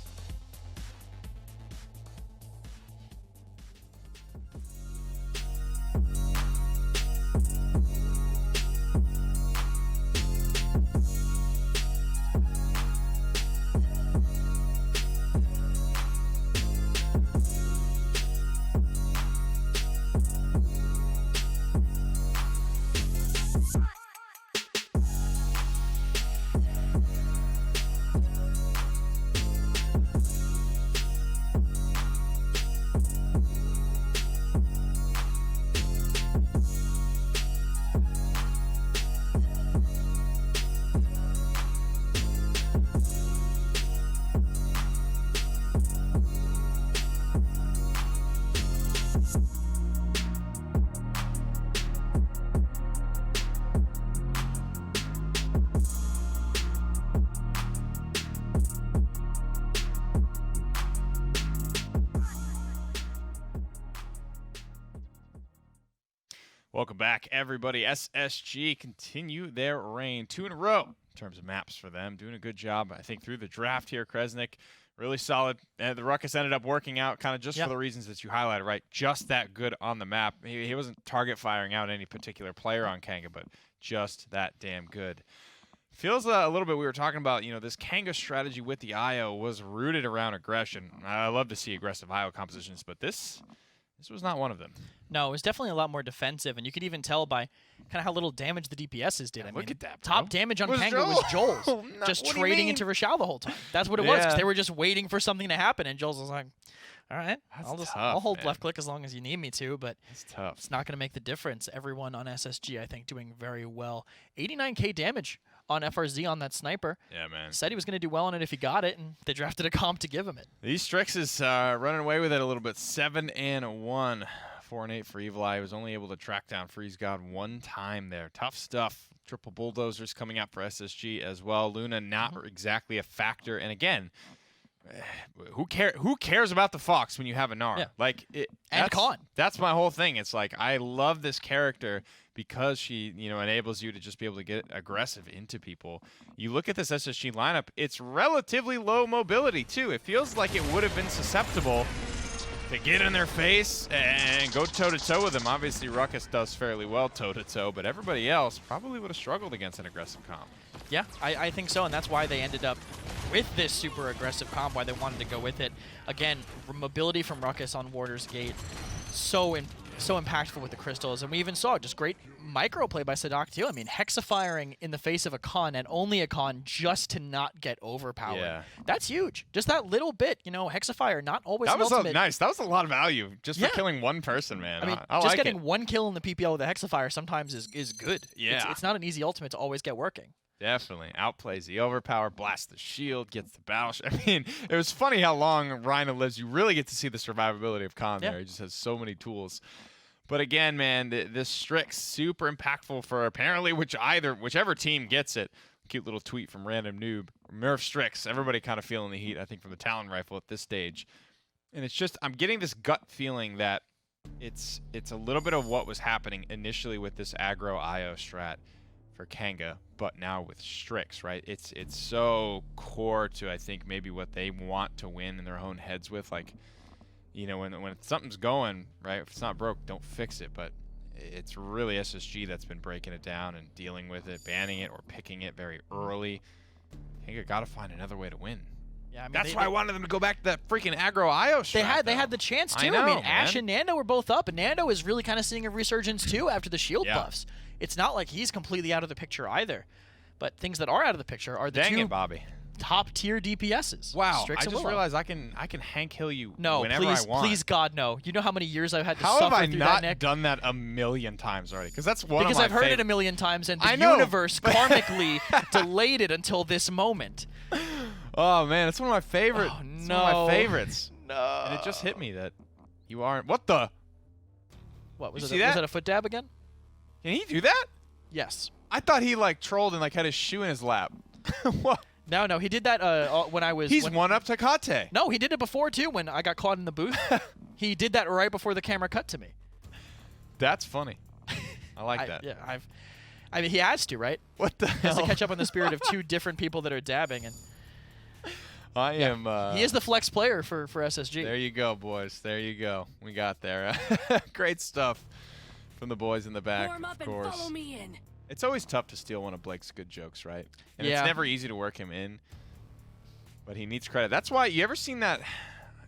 Welcome back, everybody. SSG continue their reign. 2 in a row in terms of maps for them. Doing a good job, I think, through the draft here. Kresnik, really solid. And the Ruckus ended up working out kind of just for the reasons that you highlighted, right? Just that good on the map. He wasn't target firing out any particular player on Kanga, but just that damn good. Feels a little bit, we were talking about, you know, this Kanga strategy with the IO was rooted around aggression. I love to see aggressive IO compositions, but this was not one of them. No, it was definitely a lot more defensive, and you could even tell by kind of how little damage the DPSs did. Look at that, bro. Top damage on Kanga was Joel's. Just trading into Rashal the whole time. That's what it was, 'cause they were just waiting for something to happen, and Joel's was like, all right, I'll hold left click as long as you need me to, but it's tough. It's not going to make the difference. Everyone on SSG, I think, doing very well. 89k damage on FRZ on that sniper. Yeah, man. Said he was going to do well on it if he got it, and they drafted a comp to give him it. These Strix is running away with it a little bit. 7-1, 4-8 for Evil Eye. He was only able to track down Freeze God one time there. Tough stuff. Triple bulldozers coming out for SSG as well. Luna not exactly a factor, and again, who cares about the Fox when you have a Gnar? Yeah. Like and Khan. That's my whole thing. It's like I love this character because she, you know, enables you to just be able to get aggressive into people. You look at this SSG lineup, it's relatively low mobility too. It feels like it would have been susceptible to get in their face and go toe-to-toe with them. Obviously, Ruckus does fairly well toe-to-toe, but everybody else probably would have struggled against an aggressive comp. Yeah, I think so, and that's why they ended up with this super aggressive comp, why they wanted to go with it. Again, mobility from Ruckus on Warder's Gate, so impactful with the crystals, and we even saw just great micro play by Sadak too. I mean, hexa-firing in the face of a Khan, and only a Khan, just to not get overpowered. Yeah. That's huge. Just that little bit, you know, hexa-fire, not always that was ultimate. So nice. That was a lot of value just for killing one person, man. I mean, I just like getting one kill in the PPL with a hexa-fire sometimes is good. Yeah. It's not an easy ultimate to always get working. Definitely. Outplays the overpower, blasts the shield, gets the battle. I mean, it was funny how long Rhino lives. You really get to see the survivability of Khan there. He just has so many tools. But again, man, this Strix, super impactful for apparently whichever team gets it. Cute little tweet from Random Noob. Nerf Strix. Everybody kind of feeling the heat, I think, from the Talon Rifle at this stage. And it's just, I'm getting this gut feeling that it's a little bit of what was happening initially with this aggro IO strat for Kanga, but now with Strix, right? It's so core to, I think, maybe what they want to win in their own heads with. Like, you know, when something's going, right? If it's not broke, don't fix it. But it's really SSG that's been breaking it down and dealing with it, banning it or picking it very early. I think I got to find another way to win. Yeah, I mean, That's why I wanted them to go back to that freaking aggro IO strat. They had the chance too. I know, mean, man. Ash and Nando were both up, and Nando is really kind of seeing a resurgence too after the shield buffs. It's not like he's completely out of the picture either. But things that are out of the picture are the Dang two it, Bobby. top tier DPSs. Wow, Strix I and just Willow. realized I can Hank Hill you No, whenever please, I want. please, God, no. You know how many years I've had to How suffer have I through not that, Nick? done that a million times already? Because that's one Because of my I've heard it a favorite. million times, and I the know, universe karmically delayed it until this moment. Oh man, it's one of my favorites. Oh, It's no. one of my favorites. No. And it just hit me that you aren't. What the? What was You it? see Was that? that a foot dab again? Can he do that? Yes. I thought he like trolled and like had his shoe in his lap. What? No, he did that when I was. He's when, one up to Kate. No, he did it before too. When I got caught in the booth, he did that right before the camera cut to me. That's funny. I like that. Yeah, I mean, he has to, right? What the He has hell? to catch up on the spirit of two different people that are dabbing, and I am. he is the flex player for SSG. There you go, boys. There you go. We got there. Great stuff from the boys in the back, Warm up of and course. follow me in. It's always tough to steal one of Blake's good jokes, right? And Yeah. it's never easy to work him in. But he needs credit. That's why, you ever seen that?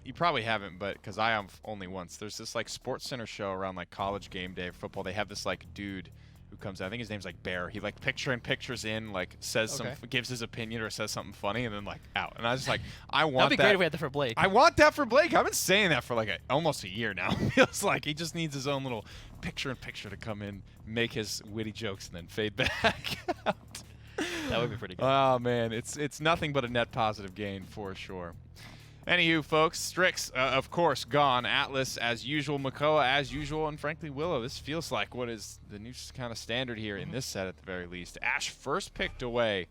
You probably haven't, but because I have only once. There's this like Sports Center show around like college game day football. They have this like dude who comes out. I think his name's like Bear. He like pictures in, like says Okay. gives his opinion or says something funny, and then like out. And I was just like, I want That'd be that. great if we had that for Blake. I want that for Blake. I've been saying that for like almost a year now. Feels like he just needs his own little picture-in-picture to come in, make his witty jokes, and then fade back out. That would be pretty good. Oh man, it's nothing but a net positive gain for sure. Anywho, folks, Strix, of course, gone. Atlas, as usual. Makoa, as usual. And frankly, Willow. This feels like what is the new kind of standard here in this set at the very least. Ash first picked away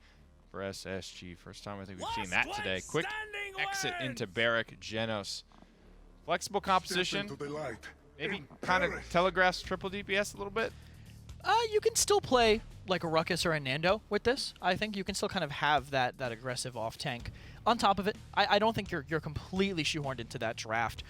for SSG. First time I think we've seen that today. Quick exit into Barrack, Genos. Flexible composition. Step into the light. Maybe kind of telegraphs triple DPS a little bit. You can still play like a Ruckus or a Nando with this. I think you can still kind of have that aggressive off tank. On top of it, I don't think you're completely shoehorned into that draft.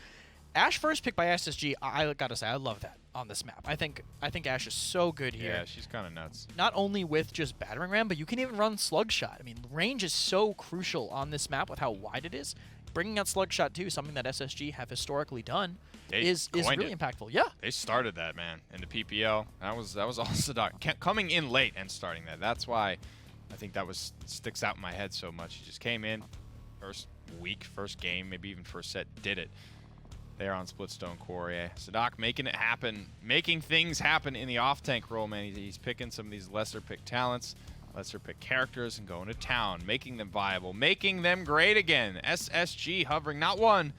Ash first pick by SSG, I gotta say, I love that on this map. I think Ash is so good here. Yeah, she's kind of nuts. Not only with just battering ram, but you can even run slug shot. I mean, range is so crucial on this map with how wide it is. Bringing out slug shot too, something that SSG have historically done, is coined really it. impactful. Yeah. They started that, man, in the PPL. That was also coming in late and starting that. That's why I think that sticks out in my head so much. He just came in, first week, first game, maybe even first set, did it. There on Splitstone Quarry. Sadak making it happen, making things happen in the off-tank role, man. He's picking some of these lesser-picked talents, lesser-picked characters, and going to town, making them viable, making them great again. SSG hovering not one,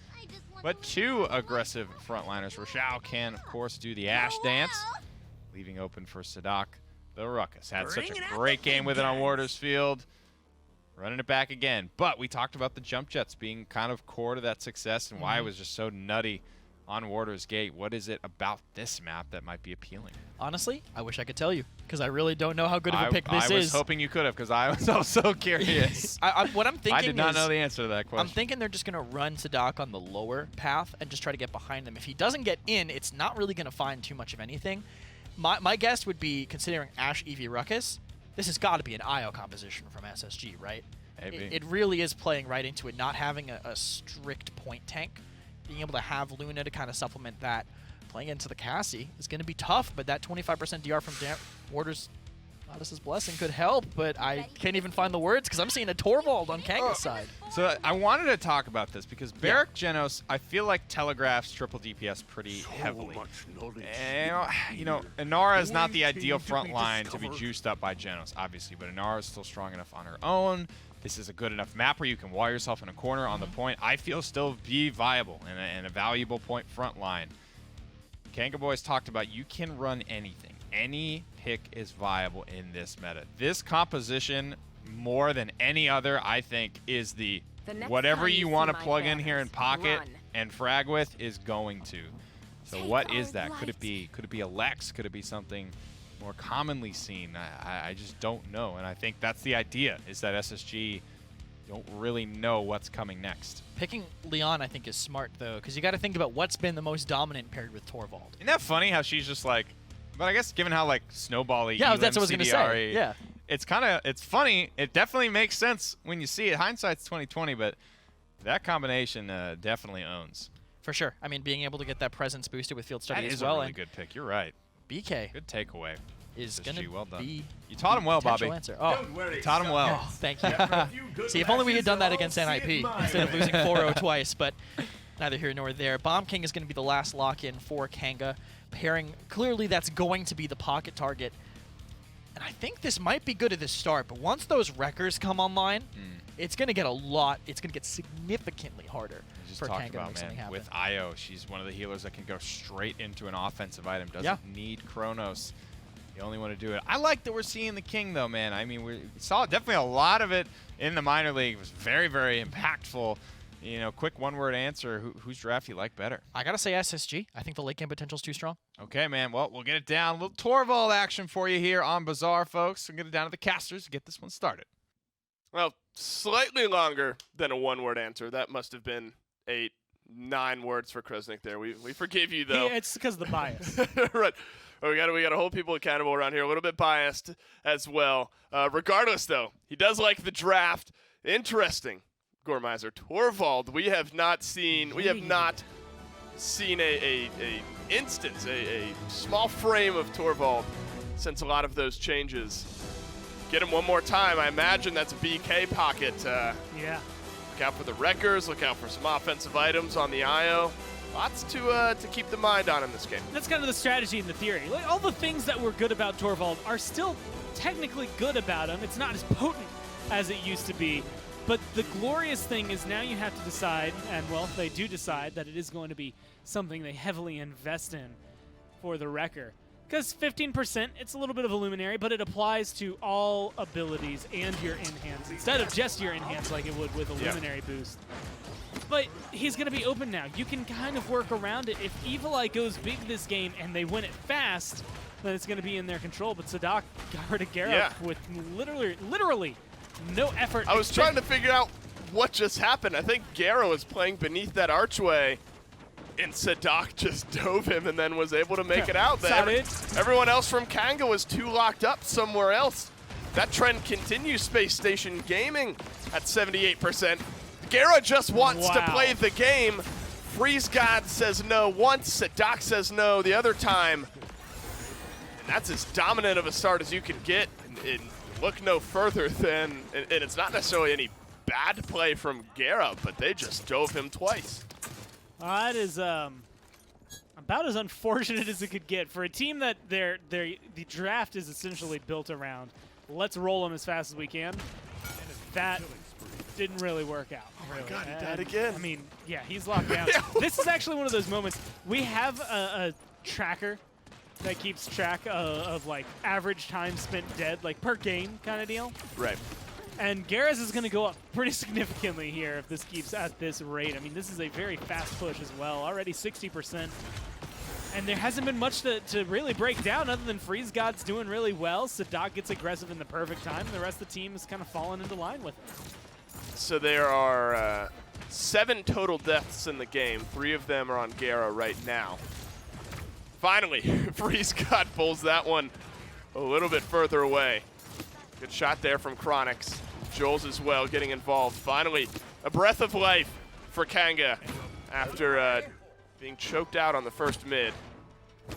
but two aggressive frontliners. Rochelle can, of course, do the Ash dance, leaving open for Sadak. The Ruckus had such a great game with it on Wardersfield. Running it back again. But we talked about the jump jets being kind of core to that success and why it was just so nutty on Warder's Gate. What is it about this map that might be appealing? Honestly, I wish I could tell you, because I really don't know how good of a pick this is. I was hoping you could have, because I was also curious. What I'm thinking I did not is, know the answer to that question. I'm thinking they're just going to run Sadak on the lower path and just try to get behind them. If he doesn't get in, it's not really going to find too much of anything. My guess would be, considering Ash EV Ruckus, this has got to be an IO composition from SSG, right? It really is playing right into it, not having a strict point tank. Being able to have Luna to kind of supplement that. Playing into the Cassie is going to be tough, but that 25% DR from Warders Goddess's Blessing could help, but I can't even find the words because I'm seeing a Torvald on Kanga's side. So I wanted to talk about this because Barrack Genos, I feel like telegraphs triple DPS pretty heavily. You know, Inara is not the ideal front line to be juiced up by Genos, obviously, but Inara is still strong enough on her own. This is a good enough map where you can wall yourself in a corner on the point. I feel still be viable and a valuable point front line. Kanga Boys talked about you can run anything. Any pick is viable in this meta. This composition, more than any other, I think, is the whatever you want to plug in here in pocket and frag with is going to. So what is that? Could it be a Lex? Could it be something more commonly seen? I just don't know, and I think that's the idea, is that SSG don't really know what's coming next. Picking Leon, I think, is smart, though, because you got to think about what's been the most dominant paired with Torvald. Isn't that funny how she's just like, But I guess given how like snowball-y Yeah, that's what I was gonna say. CDRE, Yeah. it's funny. It definitely makes sense when you see it. Hindsight's 20/20, but that combination definitely owns. For sure. I mean, being able to get that presence boosted with field study That as is well. a really and good pick. You're right. BK Good takeaway. is SSG, going to well done. be You taught him well, potential Bobby. answer. Oh, You taught him well. oh, thank you. See, if only we had done that against NIP instead of losing 4-0 twice, but neither here nor there. Bomb King is going to be the last lock-in for Kanga. Pairing, clearly that's going to be the pocket target. And I think this might be good at the start, but once those wreckers come online, it's going to get it's going to get significantly harder Just for talked Kanga to about, make something man, happen. with Io, she's one of the healers that can go straight into an offensive item. Doesn't need Chronos. You only want to do it. I like that we're seeing the King, though, man. I mean, we saw definitely a lot of it in the minor league. It was very, very impactful. You know, quick one-word answer. Whose draft you like better? I got to say SSG. I think the late game potential is too strong. Okay, man. Well, we'll get it down. A little Torvald action for you here on Bazaar, folks. We'll get it down to the casters to get this one started. Well, slightly longer than a one-word answer. That must have been 9 words for Kresnik there. We forgive you, though. Yeah, it's because of the bias. Right. Well, we got to hold people accountable around here. A little bit biased as well. Regardless, though, he does like the draft. Interesting, Gormizer. Torvald, we have not seen a instance, a small frame of Torvald since a lot of those changes. Get him one more time. I imagine that's a BK pocket. Yeah. Look out for the wreckers. Look out for some offensive items on the IO. Lots to keep the mind on in this game. That's kind of the strategy and the theory. Like, all the things that were good about Torvald are still technically good about him. It's not as potent as it used to be. But the glorious thing is now you have to decide, and well, they do decide that it is going to be something they heavily invest in for the wrecker. Because 15%, it's a little bit of a luminary, but it applies to all abilities and your in-hands instead of just your in-hands like it would with a luminary boost. But he's going to be open now. You can kind of work around it. If Evil Eye goes big this game and they win it fast, then it's going to be in their control. But Sadak guarded Gareth with literally no effort. I was trying to figure out what just happened. I think Garo was playing beneath that archway, and Sadak just dove him and then was able to make it out. Everyone else from Kanga was too locked up somewhere else. That trend continues. Space Station Gaming at 78%. Garo just wants to play the game. Freeze God says no once. Sadak says no the other time. And that's as dominant of a start as you can get. And look no further than, and it's not necessarily any bad play from Garo, but they just dove him twice. That is about as unfortunate as it could get for a team that the draft is essentially built around. Let's roll them as fast as we can. That didn't really work out. Oh my God, he died again. I mean, yeah, he's locked down. This is actually one of those moments. We have a tracker that keeps track of like average time spent dead, like per game kind of deal. Right. And Garrus is going to go up pretty significantly here if this keeps at this rate. I mean, this is a very fast push as well. Already 60%. And there hasn't been much to really break down other than Freeze God's doing really well. Sadak gets aggressive in the perfect time. And the rest of the team is kind of falling into line with it. So there are 7 total deaths in the game. 3 of them are on Garo right now. Finally, Freeze God pulls that one a little bit further away. Good shot there from Chronix. Joel's as well getting involved. Finally, a breath of life for Kanga after being choked out on the first mid.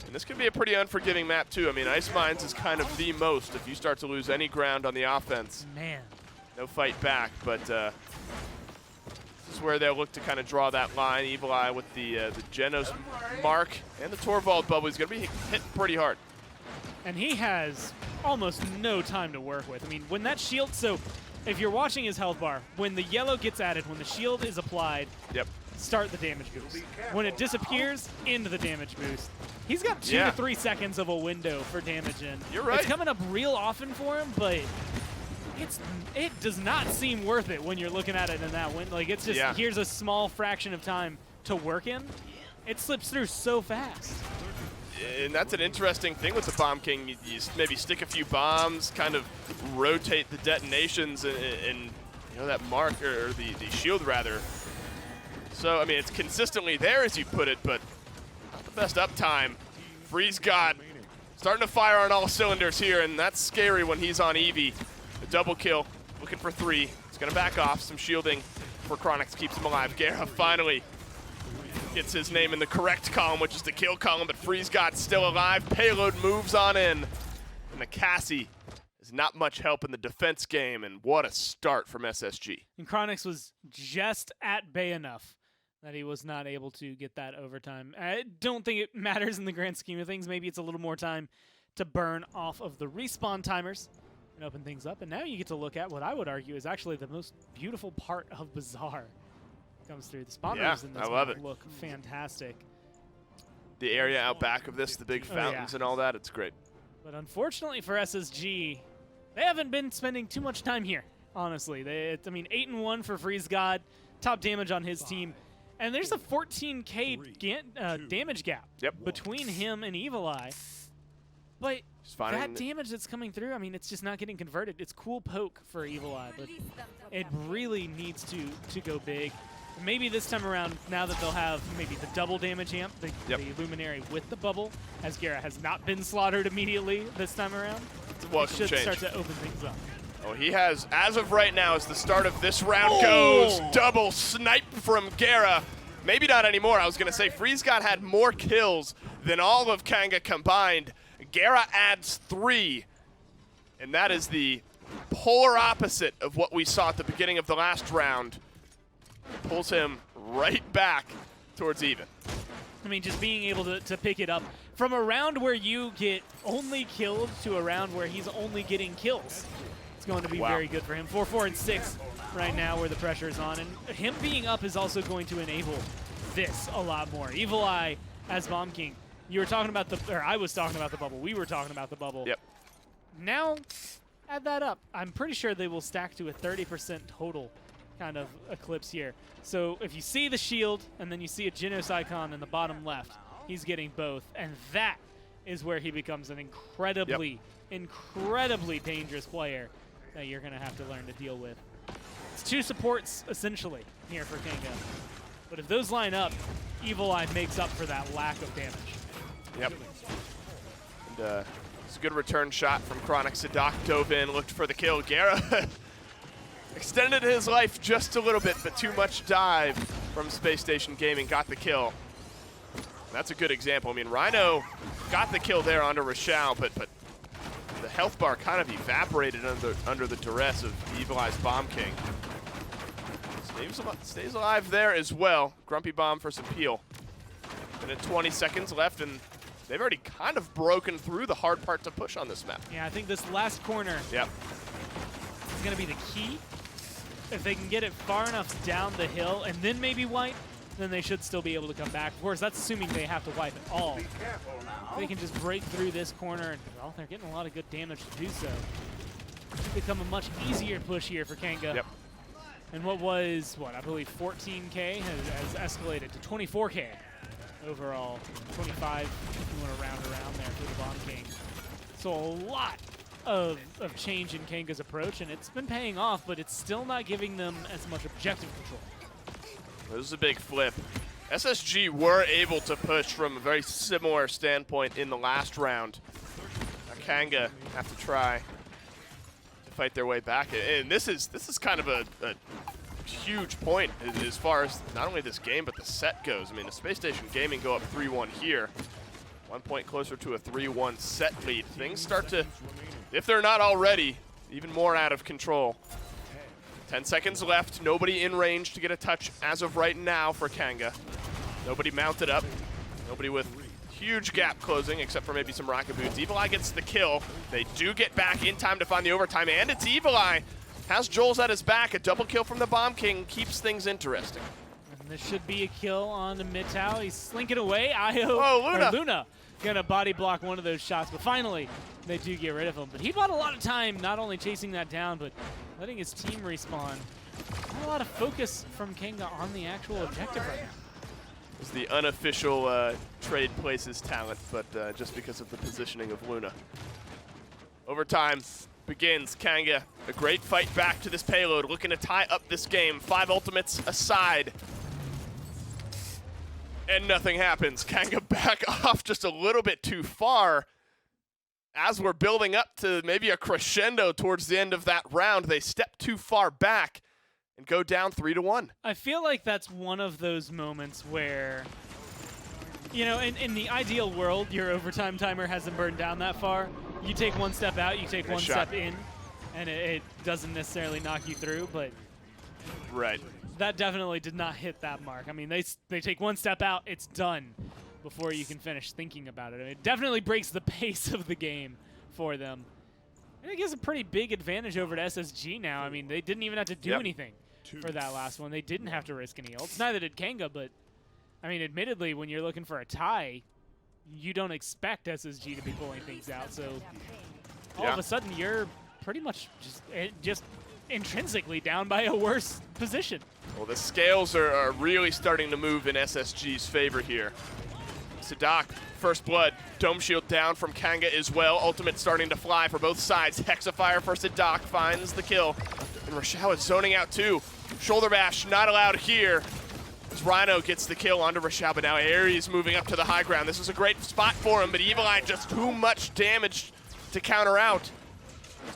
And this could be a pretty unforgiving map too. I mean, Ice Mines is kind of the most if you start to lose any ground on the offense. Man. No fight back, but this is where they'll look to kind of draw that line. Evil Eye with the Genos mark and the Torvald bubble. He's going to be hit pretty hard. And he has almost no time to work with. I mean, when that shield, so if you're watching his health bar, when the yellow gets added, when the shield is applied, start the damage boost. When it disappears, into the damage boost. He's got 2 to 3 seconds of a window for damage in. You're right. It's coming up real often for him, but it does not seem worth it when you're looking at it in that window. Like, it's just, here's a small fraction of time to work in. It slips through so fast. And that's an interesting thing with the Bomb King. You maybe stick a few bombs, kind of rotate the detonations, and you know, that mark, or the shield rather. So, I mean, it's consistently there as you put it, but not the best uptime. Freeze God starting to fire on all cylinders here, and that's scary when he's on Eevee. A double kill, looking for 3. He's gonna back off, some shielding for Chronix keeps him alive. Gera finally gets his name in the correct column, which is the kill column, but FreezeGod's still alive. Payload moves on in, and the Cassie is not much help in the defense game, and what a start from SSG. And Chronix was just at bay enough that he was not able to get that overtime. I don't think it matters in the grand scheme of things. Maybe it's a little more time to burn off of the respawn timers and open things up. And now you get to look at what I would argue is actually the most beautiful part of Bazaar. Comes through. The spawn moves in this I love map it. look fantastic. The area out back of this, the big fountains and all that, it's great. But unfortunately for SSG, they haven't been spending too much time here, honestly. I mean, 8-1 for FreezeGod, top damage on his team. And there's a 14k damage gap between him and Evil Eye. But that damage that's coming through, I mean, it's just not getting converted. It's cool poke for Evil Eye, but it really needs to go big. Maybe this time around, now that they'll have maybe the double damage amp, the Luminary with the bubble, as Gera has not been slaughtered immediately this time around, it should start to open things up. Oh, he has, as of right now, as the start of this round goes, double snipe from Gera. Maybe not anymore. I was going to say FreezeGod had more kills than all of Kanga combined. Gera adds 3, and that is the polar opposite of what we saw at the beginning of the last round. Pulls him right back towards even. I mean, just being able to pick it up from a round where you get only killed to a round where he's only getting kills. It's going to be very good for him. 4-4 and 6 right now where the pressure is on. And him being up is also going to enable this a lot more. Evil Eye as Bomb King. You were talking about or I was talking about the bubble. We were talking about the bubble. Yep. Now, add that up. I'm pretty sure they will stack to a 30% total kind of eclipse here. So if you see the shield and then you see a Genos icon in the bottom left, he's getting both. And that is where he becomes an incredibly, incredibly dangerous player that you're going to have to learn to deal with. It's 2 supports, essentially, here for Kanga. But if those line up, Evil Eye makes up for that lack of damage. Yep. And it's a good return shot from Chronix. Sadak dove in, looked for the kill. Gera extended his life just a little bit, but too much dive from Spacestation Gaming. Got the kill. That's a good example. I mean, Rhino got the kill there onto Rochelle, but the health bar kind of evaporated under the duress of Evil Eye's Bomb King. Stays alive there as well. Grumpy Bomb for some peel. And 20 seconds left, and they've already kind of broken through the hard part to push on this map. Yeah, I think this last corner is going to be the key. If they can get it far enough down the hill and then maybe wipe, then they should still be able to come back. Of course, that's assuming they have to wipe at all. They can just break through this corner, and well, they're getting a lot of good damage to do so. It's become a much easier push here for Kanga. Yep. And what was, I believe 14K has escalated to 24K overall. 25 if you want to round around there for the Bomb King. So a lot of change in Kanga's approach, and it's been paying off, but it's still not giving them as much objective control. This is a big flip. SSG were able to push from a very similar standpoint in the last round. Now Kanga have to try to fight their way back, and this is kind of a huge point as far as not only this game but the set goes. I mean, the Spacestation Gaming go up 3-1 here. 1 point closer to a 3-1 set lead. Things start to, if they're not already, even more out of control. 10 seconds left. Nobody in range to get a touch as of right now for Kanga. Nobody mounted up. Nobody with huge gap closing except for maybe some rocket boots. Evil Eye gets the kill. They do get back in time to find the overtime, and it's Evil Eye. Has Joel's at his back. A double kill from the Bomb King keeps things interesting. And this should be a kill on the mid tower. He's slinking away. Io, Luna gonna body block one of those shots, but finally they do get rid of him. But he bought a lot of time not only chasing that down, but letting his team respawn. Not a lot of focus from Kanga on the actual objective right now. It's the unofficial trade places talent, but just because of the positioning of Luna. Overtime begins. Kanga, a great fight back to this payload, looking to tie up this game. 5 ultimates aside. And nothing happens. Kanga back off just a little bit too far. as we're building up to maybe a crescendo towards the end of that round, they step too far back and go down 3-1. I feel like that's one of those moments where, you know, in the ideal world, your overtime timer hasn't burned down that far. You take one step out, you take one step in, and it doesn't necessarily knock you through, but right. That definitely did not hit that mark. I mean, they take one step out, it's done before you can finish thinking about it. It definitely breaks the pace of the game for them. And it gives a pretty big advantage over to SSG now. I mean, they didn't even have to do anything for that last one. They didn't have to risk any ults. Neither did Kanga, but, I mean, admittedly, when you're looking for a tie, you don't expect SSG to be pulling things out. So all of a sudden, you're pretty much just intrinsically down by a worse position. Well, the scales are really starting to move in SSG's favor here. Sadak, first blood, dome shield down from Kanga as well. Ultimate starting to fly for both sides. Hexafire for Sadak finds the kill. And Rochelle is zoning out too. Shoulder bash not allowed here. As Rhino gets the kill onto Rochelle, but now Aries moving up to the high ground. This is a great spot for him, but Evil Eye just too much damage to counter out.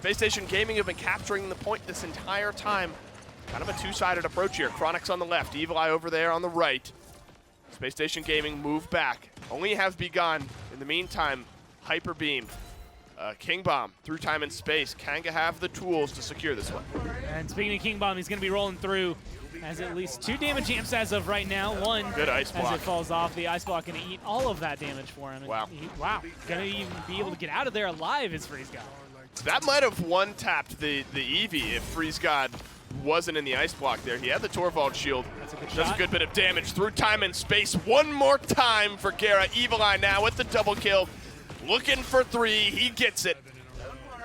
Spacestation Gaming have been capturing the point this entire time. Kind of a two-sided approach here. Chronix on the left, Evil Eye over there on the right. Spacestation Gaming move back. Only have begun. In the meantime, Hyper Beam, King Bomb through time and space. Kanga have the tools to secure this one. And speaking of King Bomb, he's going to be rolling through. Has at least 2 damage amps as of right now. One, good ice block. As it falls off. The ice block going to eat all of that damage for him. And wow. Going to even be able to get out of there alive is Freeze God. That might have one-tapped the Eevee if Freeze God wasn't in the ice block there. He had the Torvald shield. Does a good bit of damage through time and space. One more time for Gera. Evil Eye now with the double kill. Looking for 3. He gets it.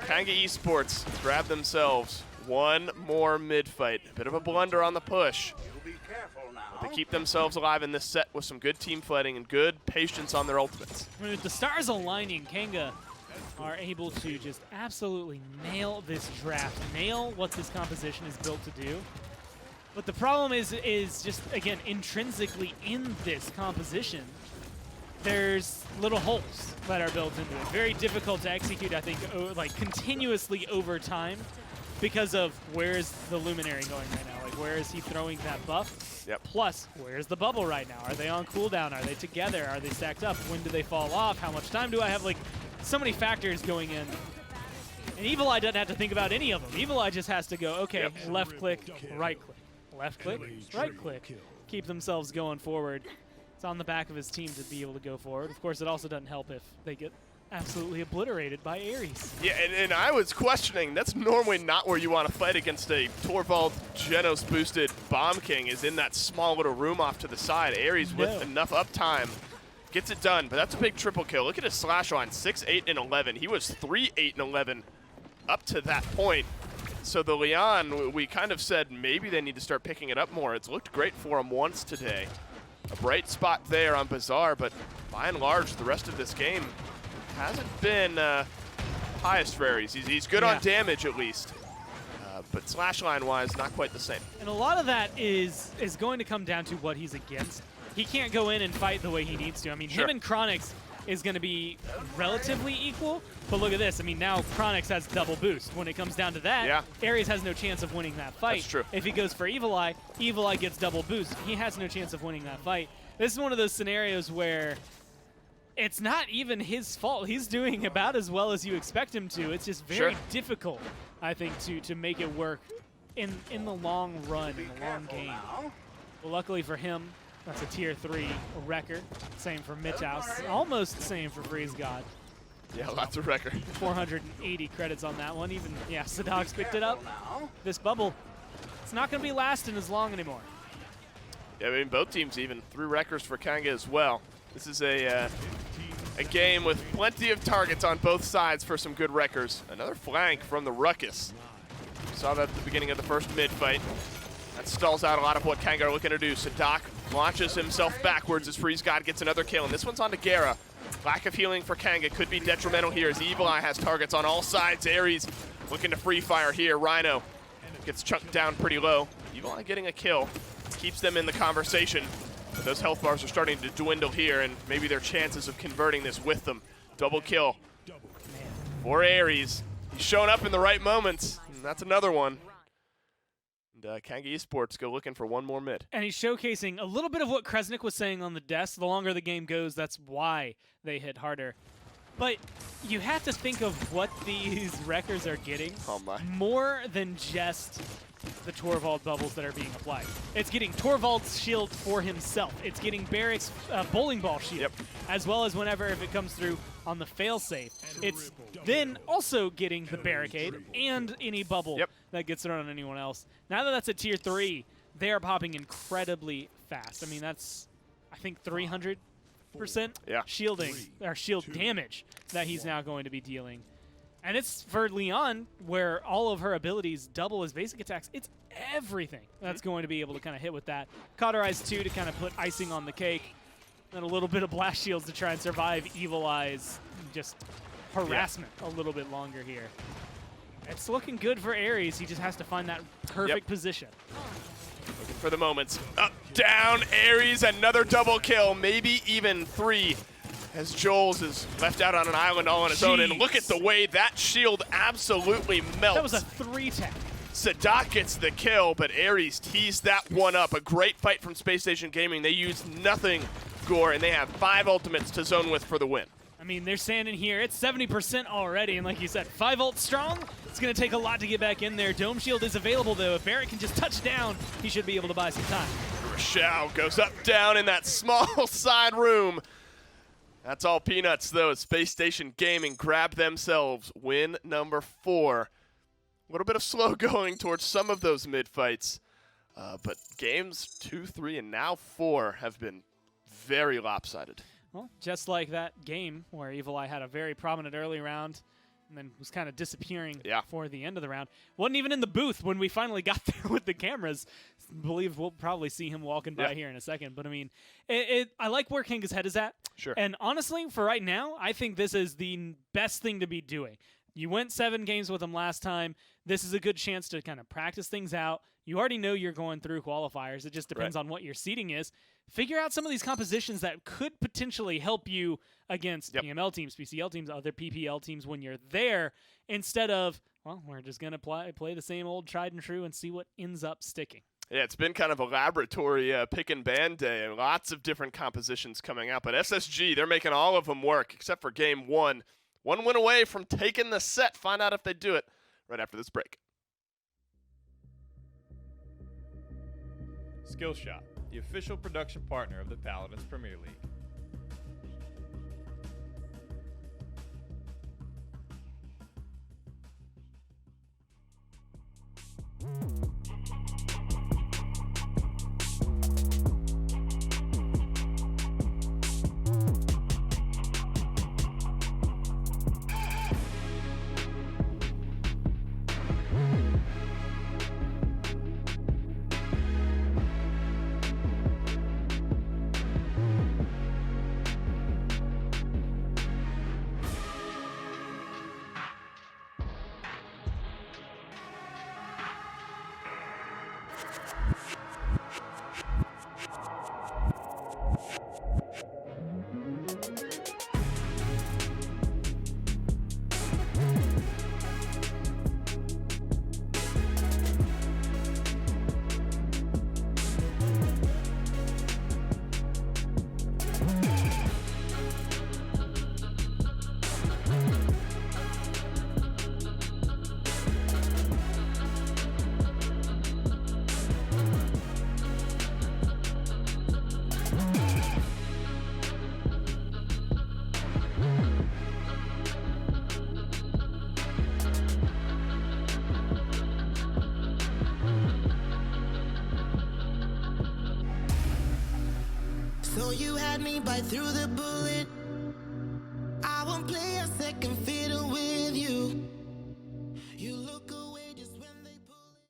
Kanga Esports grab themselves one more mid-fight. A bit of a blunder on the push. But they keep themselves alive in this set with some good team fighting and good patience on their ultimates. With the stars aligning, Kanga are able to just absolutely nail this draft, nail what this composition is built to do. But the problem is just, again, intrinsically in this composition, there's little holes that are built into it. Very difficult to execute, I think, like continuously over time because of where's the Luminary going right now? Like, where is he throwing that buff? Yep. Plus, where's the bubble right now? Are they on cooldown? Are they together? Are they stacked up? When do they fall off? How much time do I have? Like, so many factors going in. And Evil Eye doesn't have to think about any of them. Evil Eye just has to go, okay, left click, right click. Left click, right click. Keep themselves going forward. It's on the back of his team to be able to go forward. Of course, it also doesn't help if they get absolutely obliterated by Ares. Yeah, and I was questioning, that's normally not where you want to fight against a Torvald Genos boosted Bomb King, is in that small little room off to the side. Ares with enough uptime gets it done, but that's a big triple kill. Look at his slash line, 6, 8, and 11. He was 3, 8, and 11 up to that point. So the Leon, we kind of said maybe they need to start picking it up more. It's looked great for him once today. A bright spot there on Bazaar, but by and large, the rest of this game hasn't been highest for Ares. He's good on damage at least, but slash line-wise, not quite the same. And a lot of that is going to come down to what he's against. He can't go in and fight the way he needs to. I mean, him and Chronix is going to be relatively equal, but look at this. I mean, now Chronix has double boost. When it comes down to that, Ares has no chance of winning that fight. That's true. If he goes for Evil Eye gets double boost. He has no chance of winning that fight. This is one of those scenarios where it's not even his fault. He's doing about as well as you expect him to. It's just very difficult, I think, to make it work in the long run, in the long game. Well, luckily for him, that's a tier 3 wrecker. Same for Mitch House. Almost the same for Freeze God. Yeah, lots of record. 480 credits on that one. Even, Sadok's picked it up. This bubble, it's not going to be lasting as long anymore. Yeah, I mean, both teams even 3 wreckers for Kanga as well. This is a game with plenty of targets on both sides for some good wreckers. Another flank from the Ruckus. Saw that at the beginning of the first mid-fight. That stalls out a lot of what Kanga are looking to do. Sadak launches himself backwards as Freeze God gets another kill, and this one's on to Gera. Lack of healing for Kanga could be detrimental here as Evil Eye has targets on all sides. Ares looking to free fire here. Rhino gets chunked down pretty low. Evil Eye getting a kill. Keeps them in the conversation. But those health bars are starting to dwindle here, and maybe their chances of converting this with them. Double kill. for Aries. He's showing up in the right moments, and that's another one. And Kanga Esports go looking for one more mid. And he's showcasing a little bit of what Kresnik was saying on the desk. The longer the game goes, that's why they hit harder. But you have to think of what these wreckers are getting more than just the Torvald bubbles that are being applied. It's getting Torvald's shield for himself. It's getting Barrick's bowling ball shield, as well as whenever if it comes through on the failsafe. It's then also getting the barricade and any bubble that gets thrown on anyone else. Now that that's a tier 3, they are popping incredibly fast. I mean, that's, I think, 300% shielding, or shield damage that he's now going to be dealing. And it's for Leon, where all of her abilities double his basic attacks. It's everything that's going to be able to kind of hit with that. Cauterize 2 to kind of put icing on the cake. And a little bit of blast shields to try and survive Evil Eye's just harassment a little bit longer here. It's looking good for Aries. He just has to find that perfect position. Looking for the moments. Up, down, Aries, another double kill, maybe even 3. As Joel's is left out on an island all on his own. And look at the way that shield absolutely melts. That was a 3-tech. Sadat gets the kill, but Aries teased that one up. A great fight from Spacestation Gaming. They used nothing, Gore, and they have 5 ultimates to zone with for the win. I mean, they're standing here. It's 70% already, and like you said, 5 ult strong. It's going to take a lot to get back in there. Dome Shield is available, though. If Barrett can just touch down, he should be able to buy some time. Rochelle goes up, down in that small side room. That's all peanuts, though. Space Station Gaming grab themselves win number 4. A little bit of slow going towards some of those mid fights, but games 2, 3, and now 4 have been very lopsided. Well, just like that game where Evil Eye had a very prominent early round and then was kind of disappearing for the end of the round. Wasn't even in the booth when we finally got there with the cameras. I believe we'll probably see him walking by here in a second. But, I mean, I like where Kanga's head is at. Sure. And honestly, for right now, I think this is the best thing to be doing. You went 7 games with him last time. This is a good chance to kind of practice things out. You already know you're going through qualifiers. It just depends on what your seeding is. Figure out some of these compositions that could potentially help you against PML teams, PCL teams, other PPL teams when you're there, instead of, well, we're just going to play the same old tried and true and see what ends up sticking. Yeah, it's been kind of a laboratory pick and ban day, and lots of different compositions coming out. But SSG, they're making all of them work, except for game 1. 1 win away from taking the set. Find out if they do it right after this break. Skillshot, the official production partner of the Paladins Premier League. So you had me bite through the bullet. I won't play a second fiddle with you. You look away just when they pull it.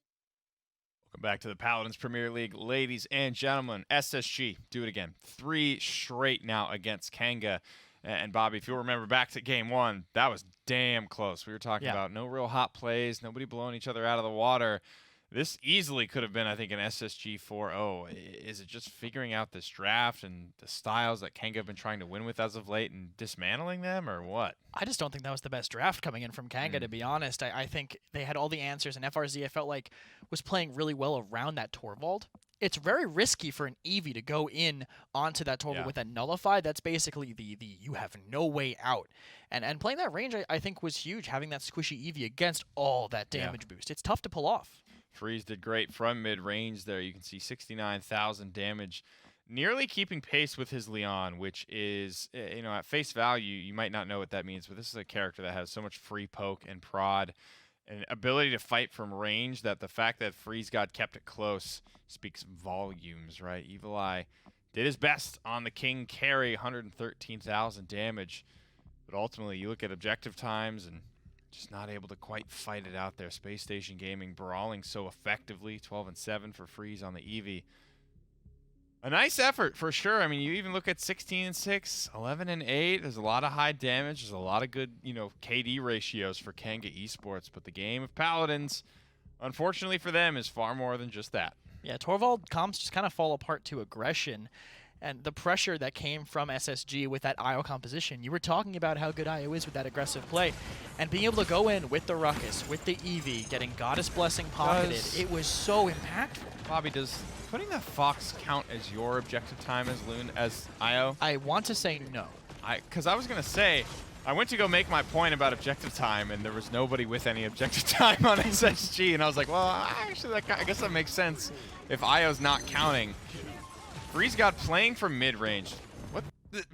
Welcome back to the Paladins Premier League, ladies and gentlemen. SSG, do it again. 3 straight now against Kanga. And Bobby, if you'll remember back to game 1, that was damn close. We were talking about no real hot plays, nobody blowing each other out of the water. This easily could have been, I think, an SSG 4-0. Is it just figuring out this draft and the styles that Kanga have been trying to win with as of late and dismantling them, or what? I just don't think that was the best draft coming in from Kanga, to be honest. I think they had all the answers, and FRZ, I felt like, was playing really well around that Torvald. It's very risky for an Eevee to go in onto that Torvald with a Nullify. That's basically the you have no way out. And playing that range, I think, was huge, having that squishy Eevee against all that damage boost. It's tough to pull off. Freeze did great from mid-range there. You can see 69,000 damage, nearly keeping pace with his Leon, which is, at face value, you might not know what that means, but this is a character that has so much free poke and prod and ability to fight from range that the fact that Freeze God kept it close speaks volumes, right? Evil Eye did his best on the King carry, 113,000 damage, but ultimately you look at objective times and just not able to quite fight it out there. Space Station Gaming brawling so effectively, 12-7 for Freeze on the Eevee. A nice effort for sure. I mean, you even look at 16-6, 11-8. There's a lot of high damage. There's a lot of good, KD ratios for Kanga Esports. But the game of Paladins, unfortunately for them, is far more than just that. Yeah, Torvald comps just kind of fall apart to aggression. And the pressure that came from SSG with that IO composition. You were talking about how good IO is with that aggressive play. And being able to go in with the Ruckus, with the Eevee, getting Goddess Blessing pocketed, it was so impactful. Bobby, does putting the Fox count as your objective time as IO? I want to say no. Because I was going to say, I went to go make my point about objective time, and there was nobody with any objective time on SSG. And I was like, well, actually, I guess that makes sense if IO's not counting. Freeze God playing from mid-range. What?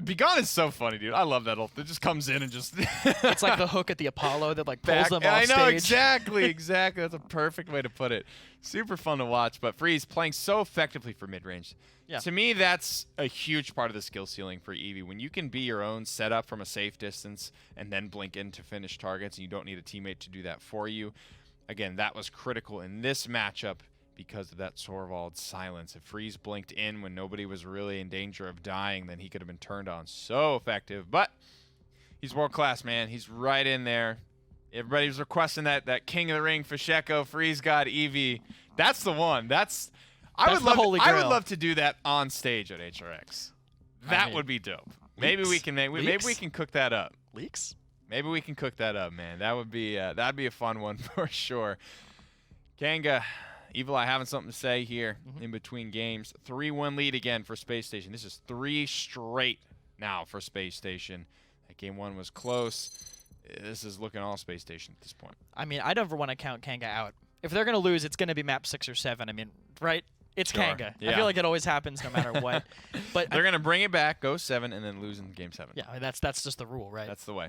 Begone is so funny, dude. I love that ult. It just comes in and just... It's like the hook at the Apollo that pulls them off stage. I know, exactly. That's a perfect way to put it. Super fun to watch, but Freeze playing so effectively for mid-range. Yeah. To me, that's a huge part of the skill ceiling for Eevee. When you can be your own setup from a safe distance and then blink in to finish targets, and you don't need a teammate to do that for you. Again, that was critical in this matchup because of that Torvald silence. If Freeze blinked in when nobody was really in danger of dying, then he could have been turned on. So effective. But he's world-class, man. He's right in there. Everybody was requesting that King of the Ring, Fasheko, Freeze God, Eevee. That's the one. I would love to do that on stage at HRX. That would be dope. Maybe we can cook that up. Leaks? Maybe we can cook that up, man. That would be that'd be a fun one for sure. Kanga, Evil Eye having something to say here in between games. 3-1 lead again for Space Station. This is 3 straight now for Space Station. That game 1 was close. This is looking all Space Station at this point. I mean, I never want to count Kanga out. If they're going to lose, it's going to be map 6 or 7. I mean, right? It's Kanga. Yeah. I feel like it always happens no matter what. But they're going to bring it back, go 7, and then lose in game 7. Yeah, I mean, that's just the rule, right? That's the way.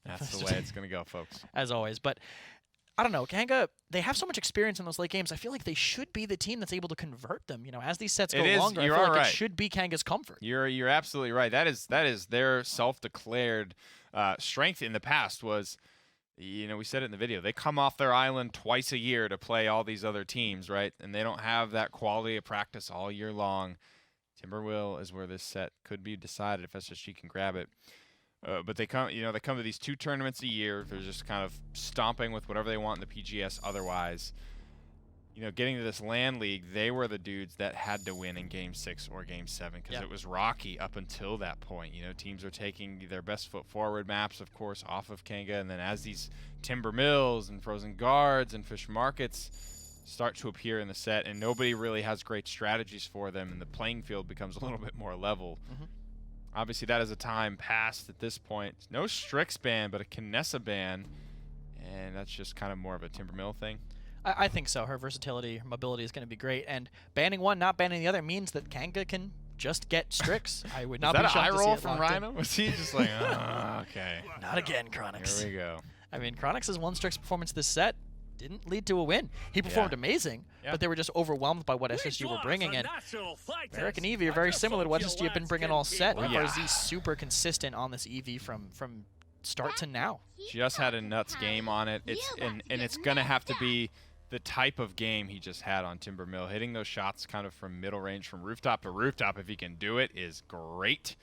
That's the way it's going to go, folks. As always. But I don't know. Kanga, they have so much experience in those late games. I feel like they should be the team that's able to convert them. As these sets go longer, I feel like it should be Kanga's comfort. You're absolutely right. That is their self-declared strength in the past was, we said it in the video, they come off their island twice a year to play all these other teams, right? And they don't have that quality of practice all year long. Timberwheel is where this set could be decided if SSG can grab it. But they come to these 2 tournaments a year. They're just kind of stomping with whatever they want in the PGS otherwise. Getting to this LAN League, they were the dudes that had to win in Game 6 or Game 7 because it was rocky up until that point. Teams are taking their best foot forward maps, of course, off of Kanga. And then as these Timber Mills and Frozen Guards and Fish Markets start to appear in the set and nobody really has great strategies for them and the playing field becomes a little bit more level. Obviously, that is a time past at this point. No Strix ban, but a Kinessa ban. And that's just kind of more of a Timbermill thing. I think so. Her versatility, her mobility is going to be great. And banning one, not banning the other means that Kanga can just get Strix. I would not be shocked to see it. Is that an eye roll from Rhino? Was he just like, okay. Not again, Chronix. Here we go. I mean, Chronix's 1 Strix performance this set didn't lead to a win. He performed amazing, but they were just overwhelmed by what SSG were bringing. And Eric and Eevee are very similar to what SSG have been bringing all set. FRZ super consistent on this Eevee from start to now. Just had a nuts game on it. It's going to have to be the type of game he just had on Timbermill. Hitting those shots kind of from middle range, from rooftop to rooftop, if he can do it, is great.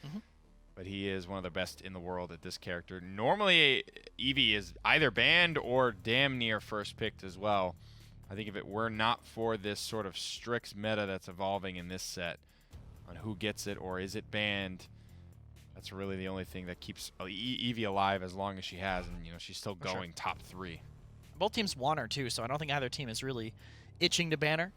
But he is one of the best in the world at this character. Normally, Eevee is either banned or damn near first picked as well. I think if it were not for this sort of Strix meta that's evolving in this set on who gets it or is it banned, that's really the only thing that keeps Eevee alive as long as she has, and she's still going top 3. Both teams want her too, so I don't think either team is really itching to ban her.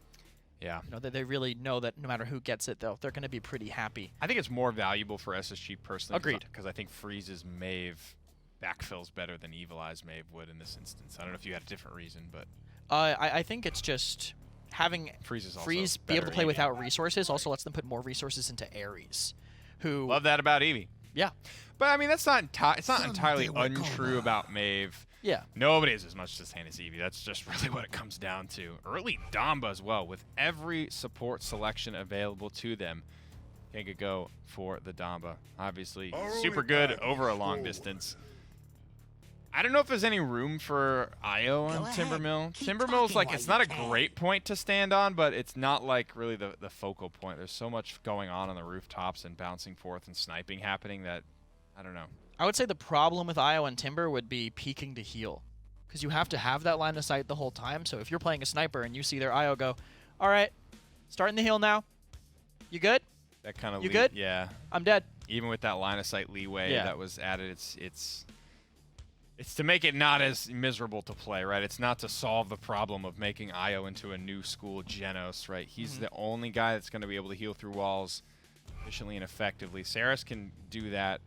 Yeah. That they really know that no matter who gets it, they're going to be pretty happy. I think it's more valuable for SSG personally. Agreed. Because I think Freeze's Mave backfills better than Evil Eye's Mave would in this instance. I don't know if you had a different reason, but I think it's just having Freeze be able to play without resources also lets them put more resources into Ares, who love that about Eevee. Yeah, but I mean that's not it's not entirely untrue about Mave. Yeah, nobody has as much sustain as Eevee. That's just really what it comes down to. Early Damba as well, with every support selection available to them. Kanga go for the Damba. Obviously, super good over a long distance. I don't know if there's any room for Io on Timbermill. Timbermill's like, it's not a great point to stand on, but it's not like really the focal point. There's so much going on the rooftops and bouncing forth and sniping happening that, I don't know. I would say the problem with Io and Timber would be peeking to heal, because you have to have that line of sight the whole time. So if you're playing a sniper and you see their Io go, all right, starting the heal now. You good? That kind of you good? Yeah. I'm dead. Even with that line of sight leeway that was added, it's to make it not as miserable to play, right? It's not to solve the problem of making Io into a new school Genos, right? He's the only guy that's going to be able to heal through walls efficiently and effectively. Saris can do that,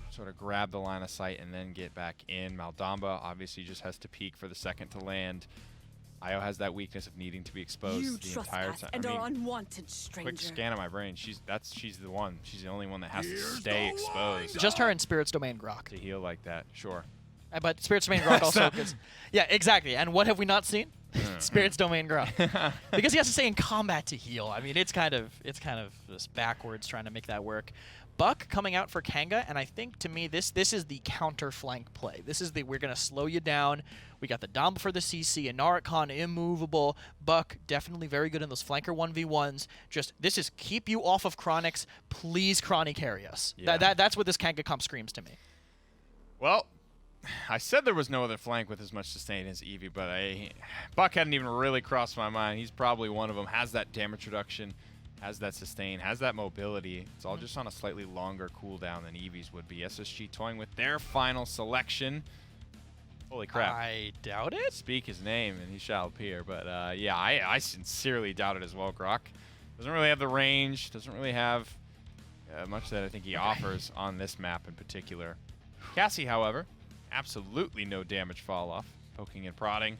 sort of grab the line of sight and then get back in. Maldamba obviously just has to peek for the second to land. Io has that weakness of needing to be exposed the entire time. And our unwanted stranger. Quick scan of my brain. She's the one. She's the only one that has to stay exposed. Just her and Spirit's Domain Grok. To heal like that, sure. But Spirit's Domain Grok also gets... Yeah, exactly. And what have we not seen? Spirit's Domain Grok. Because he has to stay in combat to heal. I mean, it's kind of just backwards trying to make that work. Buck coming out for Kanga, and I think to me this is the counter flank play. This is we're gonna slow you down. We got the Dom for the CC, and Narikon immovable. Buck definitely very good in those flanker 1v1s. Just this is keep you off of Chronix. Please Chrony carry us. Yeah. That's what this Kanga comp screams to me. Well, I said there was no other flank with as much sustain as Eevee, but Buck hadn't even really crossed my mind. He's probably one of them. Has that damage reduction. Has that sustain, has that mobility. It's all just on a slightly longer cooldown than Eevee's would be. SSG toying with their final selection. Holy crap. I doubt it. Speak his name and he shall appear. But yeah, I sincerely doubt it as well. Grok doesn't really have the range, doesn't really have much that I think he offers on this map in particular. Cassie, however, absolutely no damage fall off. Poking and prodding.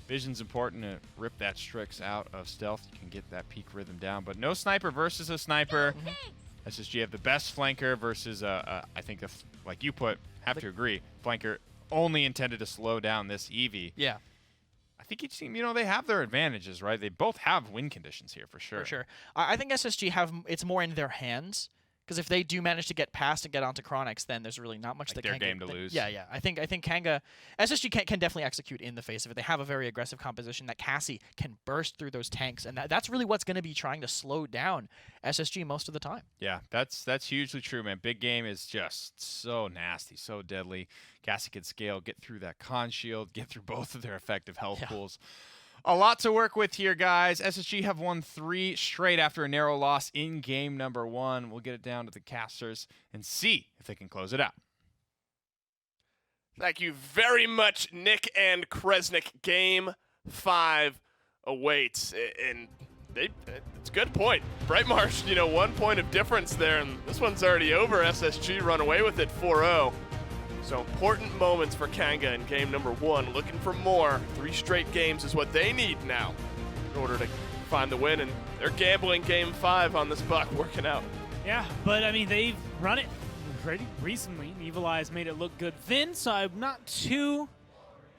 Vision's important to rip that Strix out of stealth. You can get that peak rhythm down, but no sniper versus a sniper. SSG have the best flanker versus I think, like you put, have to agree, flanker only intended to slow down this Eevee. Yeah. I think each team, they have their advantages, right? They both have win conditions here for sure. For sure. I think SSG it's more in their hands. Because if they do manage to get past and get onto Chronix, then there's really not much like that their Kanga game to lose. Yeah. I think Kanga, SSG can definitely execute in the face of it. They have a very aggressive composition that Cassie can burst through those tanks, and that's really what's going to be trying to slow down SSG most of the time. Yeah, that's hugely true, man. Big game is just so nasty, so deadly. Cassie can scale, get through that con shield, get through both of their effective health pools. A lot to work with here, guys. SSG have won 3 straight after a narrow loss in game number 1. We'll get it down to the casters and see if they can close it out. Thank you very much, Nick and Kresnik. Game 5 awaits. And it's a good point. Brightmarsh, 1 point of difference there, and this one's already over. SSG run away with it 4-0. So important moments for Kanga in game number 1. Looking for more. 3 straight games is what they need now in order to find the win. And they're gambling game 5 on this Buck working out. Yeah, but I mean, they've run it pretty recently. Evil Eye's made it look good then, so I'm not too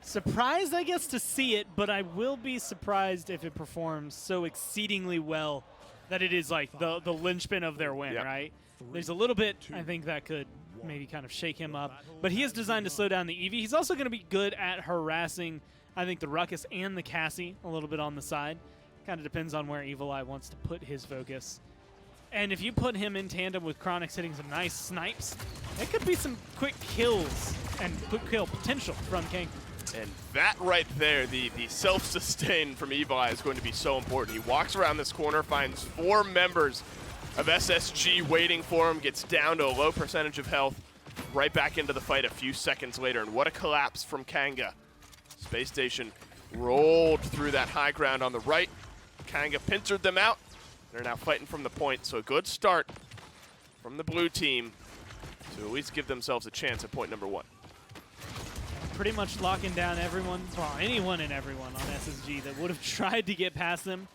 surprised, I guess, to see it, but I will be surprised if it performs so exceedingly well that it is like the linchpin of their win, right? There's a little bit, I think, that could maybe kind of shake him up. But he is designed to slow down the Eevee. He's also going to be good at harassing, I think, the Ruckus and the Cassie a little bit on the side. Kind of depends on where Evil Eye wants to put his focus. And if you put him in tandem with Chronix hitting some nice snipes, it could be some quick kills and quick kill potential from Kanga. And that right there, the self-sustain from Evi is going to be so important. He walks around this corner, finds 4 members of SSG waiting for him, gets down to a low percentage of health, right back into the fight a few seconds later. And what a collapse from Kanga. Spacestation rolled through that high ground on the right. Kanga pincered them out. They're now fighting from the point, so a good start from the blue team to at least give themselves a chance at point number 1. Pretty much locking down everyone, well, anyone and everyone on SSG that would have tried to get past them.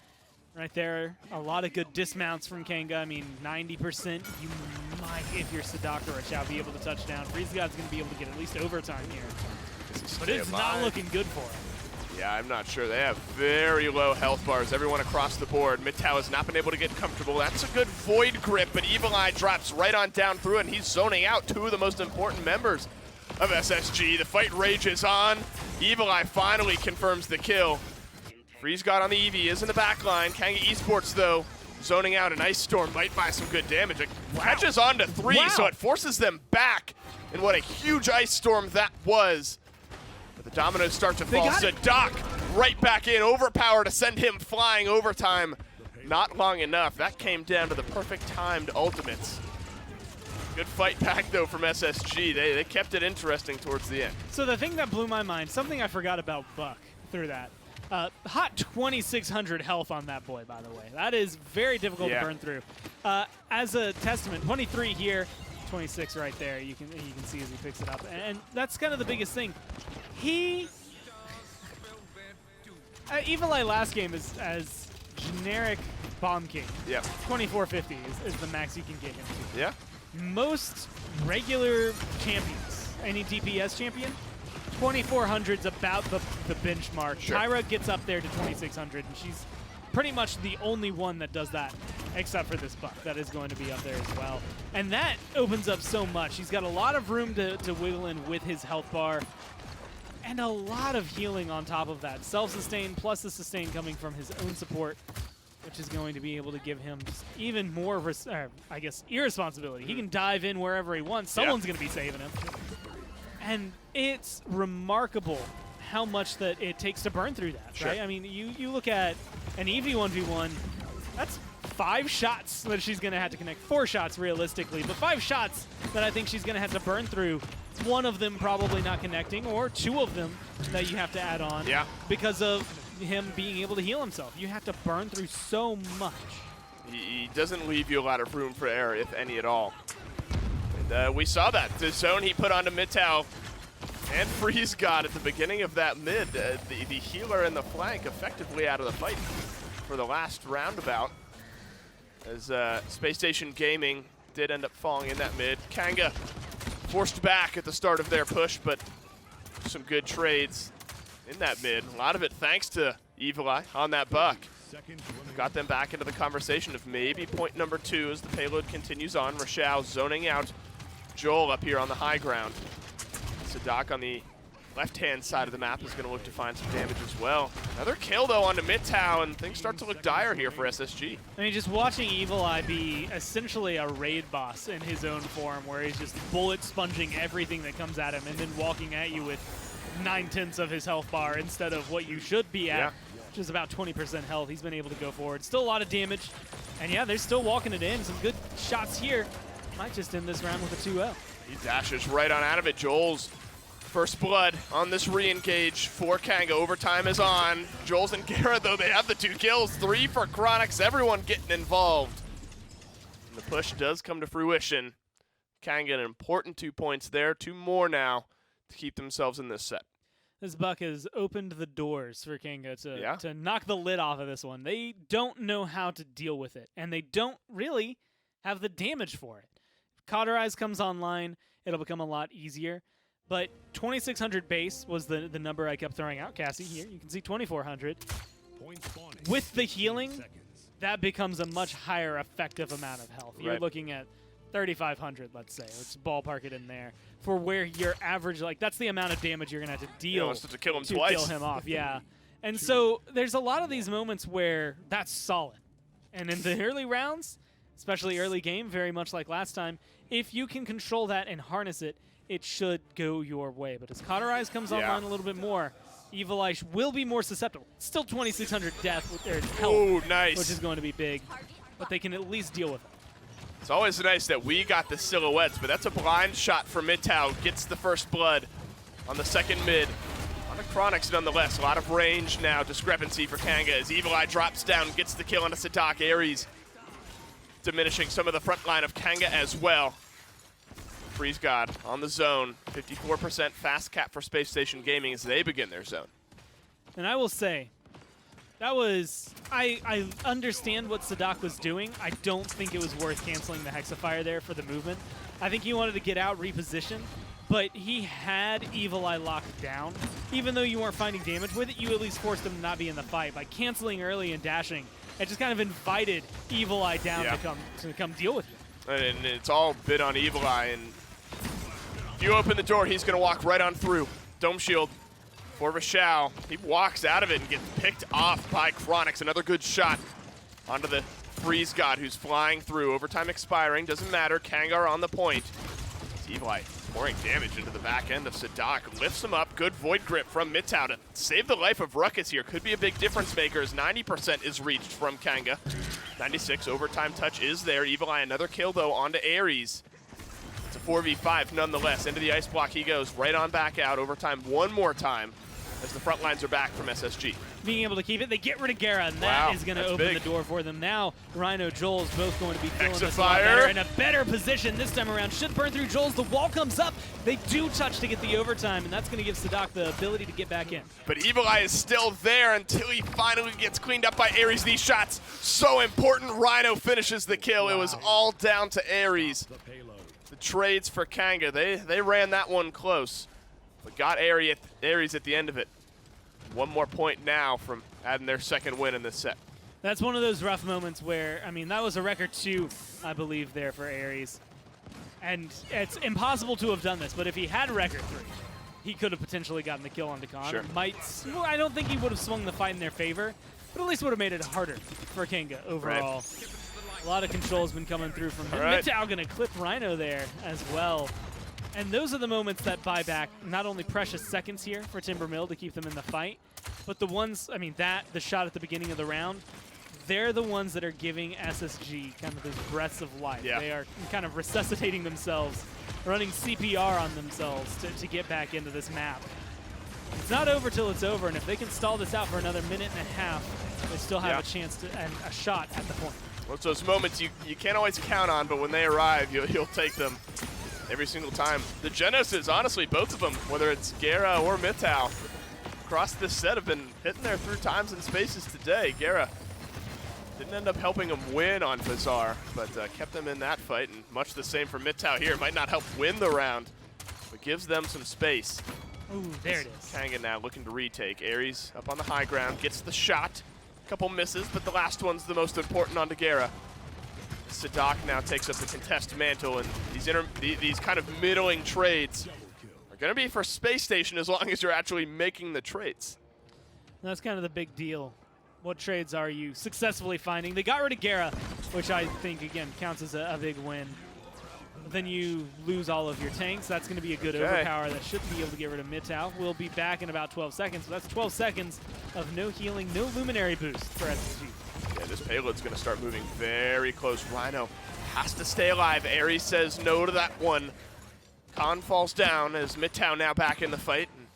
Right there, a lot of good dismounts from Kanga. I mean, 90%, you might, if you're Sadaka or Chow, be able to touch down. Freeze God's going to be able to get at least overtime here. But it's not looking good for him. Yeah, I'm not sure. They have very low health bars, everyone across the board. Midtow has not been able to get comfortable. That's a good Void Grip, but Evil Eye drops right on down through it, and he's zoning out 2 of the most important members of SSG. The fight rages on. Evil Eye finally confirms the kill. Freeze God on the Eevee is in the back line. Kanga Esports, though, zoning out. An Ice Storm might buy some good damage. It catches on to 3, so it forces them back. And what a huge Ice Storm that was. But the dominoes start to fall. Sadak right back in, overpower to send him flying overtime. Not long enough. That came down to the perfect timed ultimates. Good fight back, though, from SSG. They kept it interesting towards the end. So the thing that blew my mind, something I forgot about Buck through that. Hot 2,600 health on that boy, by the way. That is very difficult to burn through. As a testament, 23 here, 26 right there. You can see as he picks it up, and that's kind of the biggest thing. He Evil Eye last game is as generic Bomb King. Yeah. 2450 is the max you can get him to. Yeah. Most regular champions, any DPS champion, 2,400's about the benchmark. Sure. Tyra gets up there to 2,600, and she's pretty much the only one that does that, except for this Buck that is going to be up there as well. And that opens up so much. He's got a lot of room to wiggle in with his health bar, and a lot of healing on top of that. Self-sustain plus the sustain coming from his own support, which is going to be able to give him just even more, I guess, irresponsibility. He can dive in wherever he wants. Someone's going to be saving him. And it's remarkable how much that it takes to burn through that, right? I mean, you look at an Eevee 1v1, that's 5 shots that she's going to have to connect. 4 shots realistically, but 5 shots that I think she's going to have to burn through. One of them probably not connecting, or 2 of them that you have to add on because of him being able to heal himself. You have to burn through so much. He doesn't leave you a lot of room for error, if any at all. And we saw that. The zone he put onto Midtow and Freeze God at the beginning of that mid. The healer in the flank effectively out of the fight for the last roundabout. As Space Station Gaming did end up falling in that mid. Kanga forced back at the start of their push, but some good trades in that mid. A lot of it thanks to Evil Eye on that Buck. Got them back into the conversation of maybe point number 2 as the payload continues on. Rochelle zoning out Joel up here on the high ground. Sadak on the left-hand side of the map is going to look to find some damage as well. Another kill, though, onto Midtown, and things start to look dire here for SSG. I mean, just watching Evil Eye be essentially a raid boss in his own form, where he's just bullet sponging everything that comes at him and then walking at you with 9/10 of his health bar instead of what you should be at, which is about 20% health. He's been able to go forward. Still a lot of damage, and yeah, they're still walking it in. Some good shots here. Might just end this round with a 2-0. He dashes right on out of it. Joel's first blood on this re-engage for Kanga. Overtime is on. Joel's and Gara, though, they have the 2 kills. 3 for Chronix. Everyone getting involved. And the push does come to fruition. Kanga, an important 2 points there. 2 more now to keep themselves in this set. This Buck has opened the doors for Kanga to knock the lid off of this one. They don't know how to deal with it, and they don't really have the damage for it. If Cauterize comes online, it'll become a lot easier. But 2,600 base was the number I kept throwing out. Cassie, here, you can see 2,400. With the healing, that becomes a much higher effective amount of health. You're looking at 3,500, let's say. Let's ballpark it in there. For where your average, like, that's the amount of damage you're going to have to deal to kill him to twice. kill him off, And so there's a lot of these moments where that's solid. And in the early rounds, especially early game, very much like last time, if you can control that and harness it, it should go your way. But as Cauterize comes online a little bit more, Evil Eye will be more susceptible. Still 2,600 death with their health, Ooh, nice. which is going to be big. But they can at least deal with it. It's always nice that we got the silhouettes, but that's a blind shot for Midtown. Gets the first blood on the second mid. On the Chronix nonetheless. A lot of range now. Discrepancy for Kanga as Evil Eye drops down, gets the kill onto Sadak. Ares diminishing some of the front line of Kanga as well. Freeze God on the zone. 54% fast cap for Space Station Gaming as they begin their zone. And I will say, that was, I understand what Sadak was doing. I don't think it was worth canceling the Hexafire there for the movement. I think he wanted to get out, reposition, but he had Evil Eye locked down. Even though you weren't finding damage with it, you at least forced him to not be in the fight. By canceling early and dashing, it just kind of invited Evil Eye down to come deal with you. And it's all bid on Evil Eye, and if you open the door, he's going to walk right on through. Dome Shield for Vishal. He walks out of it and gets picked off by Chronix. Another good shot onto the Freeze God who's flying through. Overtime expiring, doesn't matter. Kangar on the point. It's Evil Eye pouring damage into the back end of Sadak. Lifts him up. Good Void Grip from Midtown to save the life of Ruckus here. Could be a big difference maker as 90% is reached from Kanga. 96 overtime touch is there. Evil Eye another kill though onto Ares. It's a 4v5 nonetheless. Into the ice block he goes. Right on back out. Overtime one more time as the front lines are back from SSG. Being able to keep it, they get rid of Gera, and that is going to open the door for them. Now, Rhino, Joel's both going to be feeling this a lot better. In a better position this time around. Should burn through Joel's. The wall comes up. They do touch to get the overtime, and that's going to give Sadak the ability to get back in. But Evil Eye is still there until he finally gets cleaned up by Ares. These shots, so important. Rhino finishes the kill. It was all down to Ares. The trades for Kanga, they ran that one close, but got Ares at the end of it. One more point now from adding their second win in this set. That's one of those rough moments where, I mean, that was a record 2, I believe, there for Ares. And it's impossible to have done this, but if he had record 3, he could have potentially gotten the kill on Dakan. Sure. Well, I don't think he would have swung the fight in their favor, but at least would have made it harder for Kanga overall. Right. A lot of control has been coming through from him. Right. Mitao going to clip Rhino there as well. And those are the moments that buy back not only precious seconds here for Timbermill to keep them in the fight, but the ones, I mean, the shot at the beginning of the round, they're the ones that are giving SSG kind of those breaths of life. Yeah. They are kind of resuscitating themselves, running CPR on themselves to get back into this map. It's not over till it's over, and if they can stall this out for another minute and a half, they still have a chance to, and a shot at the point. Well, it's those moments you can't always count on, but when they arrive, you'll take them every single time. The Genesis, honestly, both of them, whether it's Gera or Mitau, across this set have been hitting there through times and spaces today. Gera didn't end up helping them win on Bazaar, but kept them in that fight, and much the same for Mitau here. Might not help win the round, but gives them some space. Ooh, there it is. Kanga now looking to retake. Ares up on the high ground, gets the shot. Couple misses, but the last one's the most important on Gera. Sadak now takes up the contest mantle, and these kind of middling trades are going to be for Space Station as long as you're actually making the trades. That's kind of the big deal. What trades are you successfully finding? They got rid of Gera, which I think, again, counts as a big win. But then you lose all of your tanks. That's going to be a good overpower that should be able to get rid of Mitau. We'll be back in about 12 seconds. So that's 12 seconds of no healing, no luminary boost for SSG. Yeah, this payload's going to start moving very close. Rhino has to stay alive. Ares says no to that one. Khan falls down as Midtown now back in the fight. And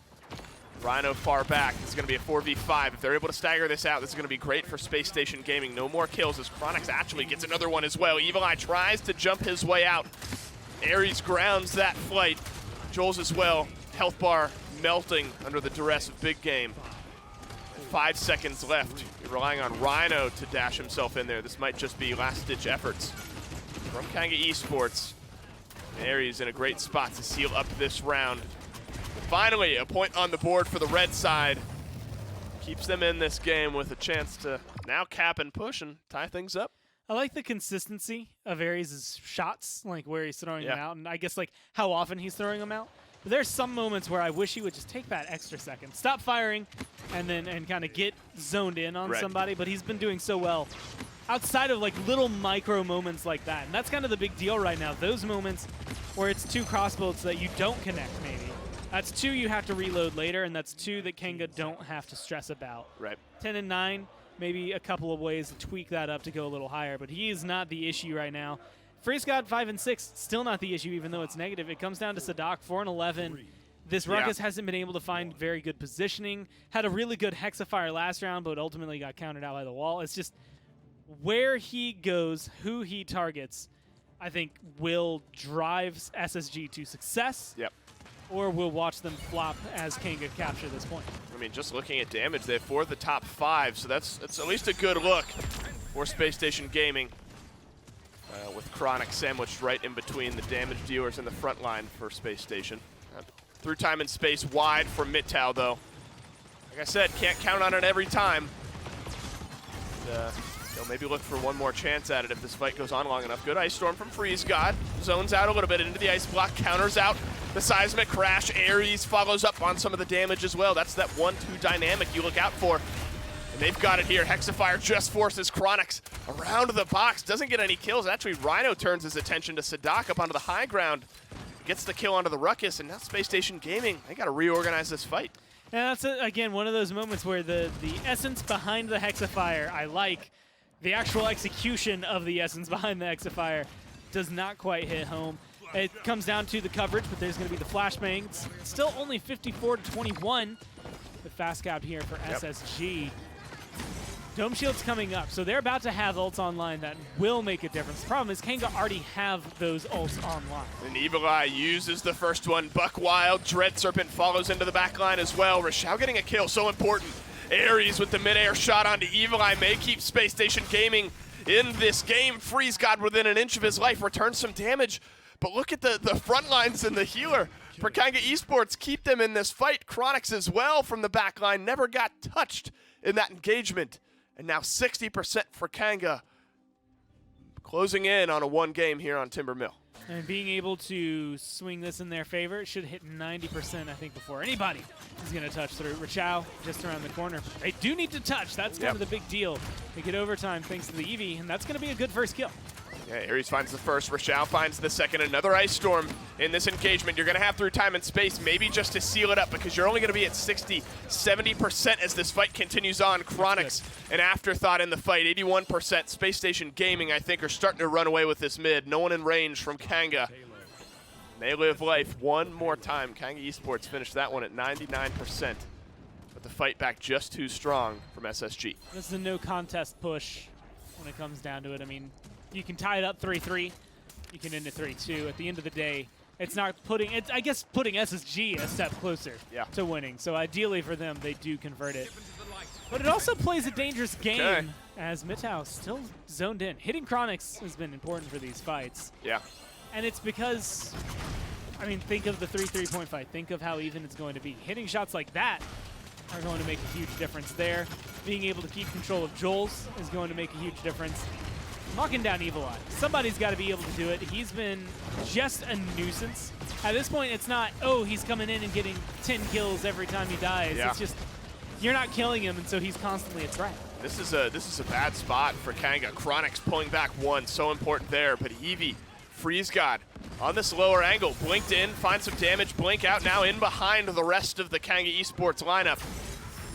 Rhino far back. This is going to be a 4v5. If they're able to stagger this out, this is going to be great for Space Station Gaming. No more kills as Chronix actually gets another one as well. Evil Eye tries to jump his way out. Ares grounds that flight. Joel's as well. Health bar melting under the duress of Big Game. 5 seconds left. You're relying on Rhino to dash himself in there. This might just be last-ditch efforts from Kanga Esports. Ares in a great spot to seal up this round. Finally, a point on the board for the red side. Keeps them in this game with a chance to now cap and push and tie things up. I like the consistency of Ares' shots, like where he's throwing them out, and I guess like how often he's throwing them out. But there's some moments where I wish he would just take that extra second, stop firing, and kind of get zoned in on somebody. But he's been doing so well outside of like little micro moments like that, and that's kind of the big deal right now. Those moments or it's 2 crossbows that you don't connect maybe. That's 2 you have to reload later, and that's 2 that Kanga don't have to stress about. Right. 10 and 9, maybe a couple of ways to tweak that up to go a little higher, but he is not the issue right now. Freeze God 5 and 6, still not the issue, even though it's negative. It comes down to Sadak 4 and 11. This Ruckus hasn't been able to find very good positioning. Had a really good Hexafire last round, but ultimately got countered out by the wall. It's just where he goes, who he targets, I think will drive SSG to success. Yep. Or we'll watch them flop as Kanga capture this point. I mean, just looking at damage, they have 4 of the top 5, so that's at least a good look for Spacestation Gaming. With Chronic sandwiched right in between the damage dealers in the front line for Spacestation. Through time and space wide for Mittal, though. Like I said, can't count on it every time. They'll maybe look for one more chance at it if this fight goes on long enough. Good Ice Storm from Freeze God. Zones out a little bit into the Ice Block, counters out the Seismic Crash. Ares follows up on some of the damage as well. That's that 1-2 dynamic you look out for. And they've got it here. Hexafire just forces Chronix around the box. Doesn't get any kills. Actually, Rhino turns his attention to Sadak up onto the high ground. Gets the kill onto the Ruckus, and now Spacestation Gaming, they got to reorganize this fight. And that's, again, one of those moments where the essence behind the Hexafire, I like. The actual execution of the essence behind the Hexafire does not quite hit home. It comes down to the coverage, but there's going to be the flashbang. It's still only 54-21. The fast cap here for SSG. Dome Shield's coming up, so they're about to have ults online that will make a difference. The problem is Kanga already have those ults online. And Evil Eye uses the first one. Buck Wild, Dread Serpent follows into the back line as well. Rashao getting a kill, so important. Ares with the mid-air shot onto Evil Eye may keep Spacestation Gaming in this game. Freeze God within an inch of his life, returns some damage. But look at the front lines and the healer for Kanga Esports. Keep them in this fight. Chronix as well from the back line. Never got touched in that engagement. And now 60% for Kanga. Closing in on a 1 game here on Timber Mill. And being able to swing this in their favor, it should hit 90%, I think, before anybody is going to touch through. Rachao just around the corner. They do need to touch. That's kind of the big deal. They get overtime thanks to the Eevee, and that's going to be a good first kill. Yeah, Ares finds the first, Rachao finds the second. Another Ice Storm in this engagement. You're going to have through time and space, maybe just to seal it up, because you're only going to be at 60, 70% as this fight continues on. Chronix, an afterthought in the fight, 81%. Space Station Gaming, I think, are starting to run away with this mid. No one in range from Kanga. They live life one more time. Kanga Esports finished that one at 99%. But the fight back just too strong from SSG. This is a no contest push when it comes down to it. I mean, you can tie it up 3-3. You can end it 3-2. At the end of the day, it's not putting, I guess, putting SSG a step closer to winning. So ideally for them, they do convert it. But it also plays a dangerous game as Mittal still zoned in. Hitting Chronix has been important for these fights. Yeah. And it's because, I mean, think of the 3-3 point fight. Think of how even it's going to be. Hitting shots like that are going to make a huge difference there. Being able to keep control of Joel's is going to make a huge difference. Knocking down Evil Eye. Somebody's got to be able to do it. He's been just a nuisance. At this point, it's not, oh, he's coming in and getting 10 kills every time he dies. It's just, you're not killing him, and so he's constantly a threat. This is a bad spot for Kanga. Chronix pulling back 1, so important there. But Eevee, Freeze God, on this lower angle, blinked in, finds some damage, blink out, now in behind the rest of the Kanga Esports lineup.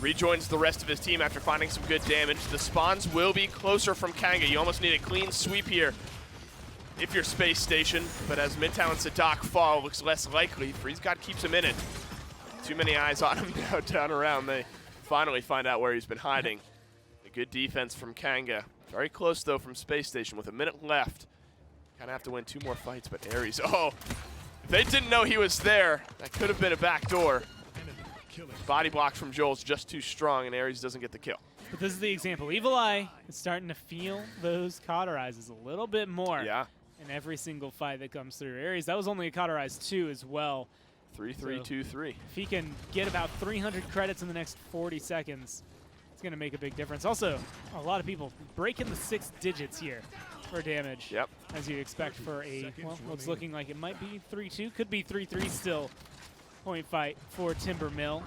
Rejoins the rest of his team after finding some good damage. The spawns will be closer from Kanga. You almost need a clean sweep here if you're Space Station, but as Midtown and Sadak fall, looks less likely. Freeze God keeps him in it. Too many eyes on him now down around. They finally find out where he's been hiding. A good defense from Kanga. Very close, though, from Space Station with a minute left. Kind of have to win 2 more fights, but Ares, oh, if they didn't know he was there, that could have been a backdoor. Body block from Joel's just too strong, and Ares doesn't get the kill. But this is the example. Evil Eye is starting to feel those cauterizes a little bit more in every single fight that comes through. Ares, that was only a cauterize 2 as well. 3-3-2-3. If he can get about 300 credits in the next 40 seconds, it's going to make a big difference. Also, a lot of people breaking the 6 digits here for damage, as you expect for a, well, what's looking like it might be 3-2, could be 3-3 still. Point fight for Timber Mill.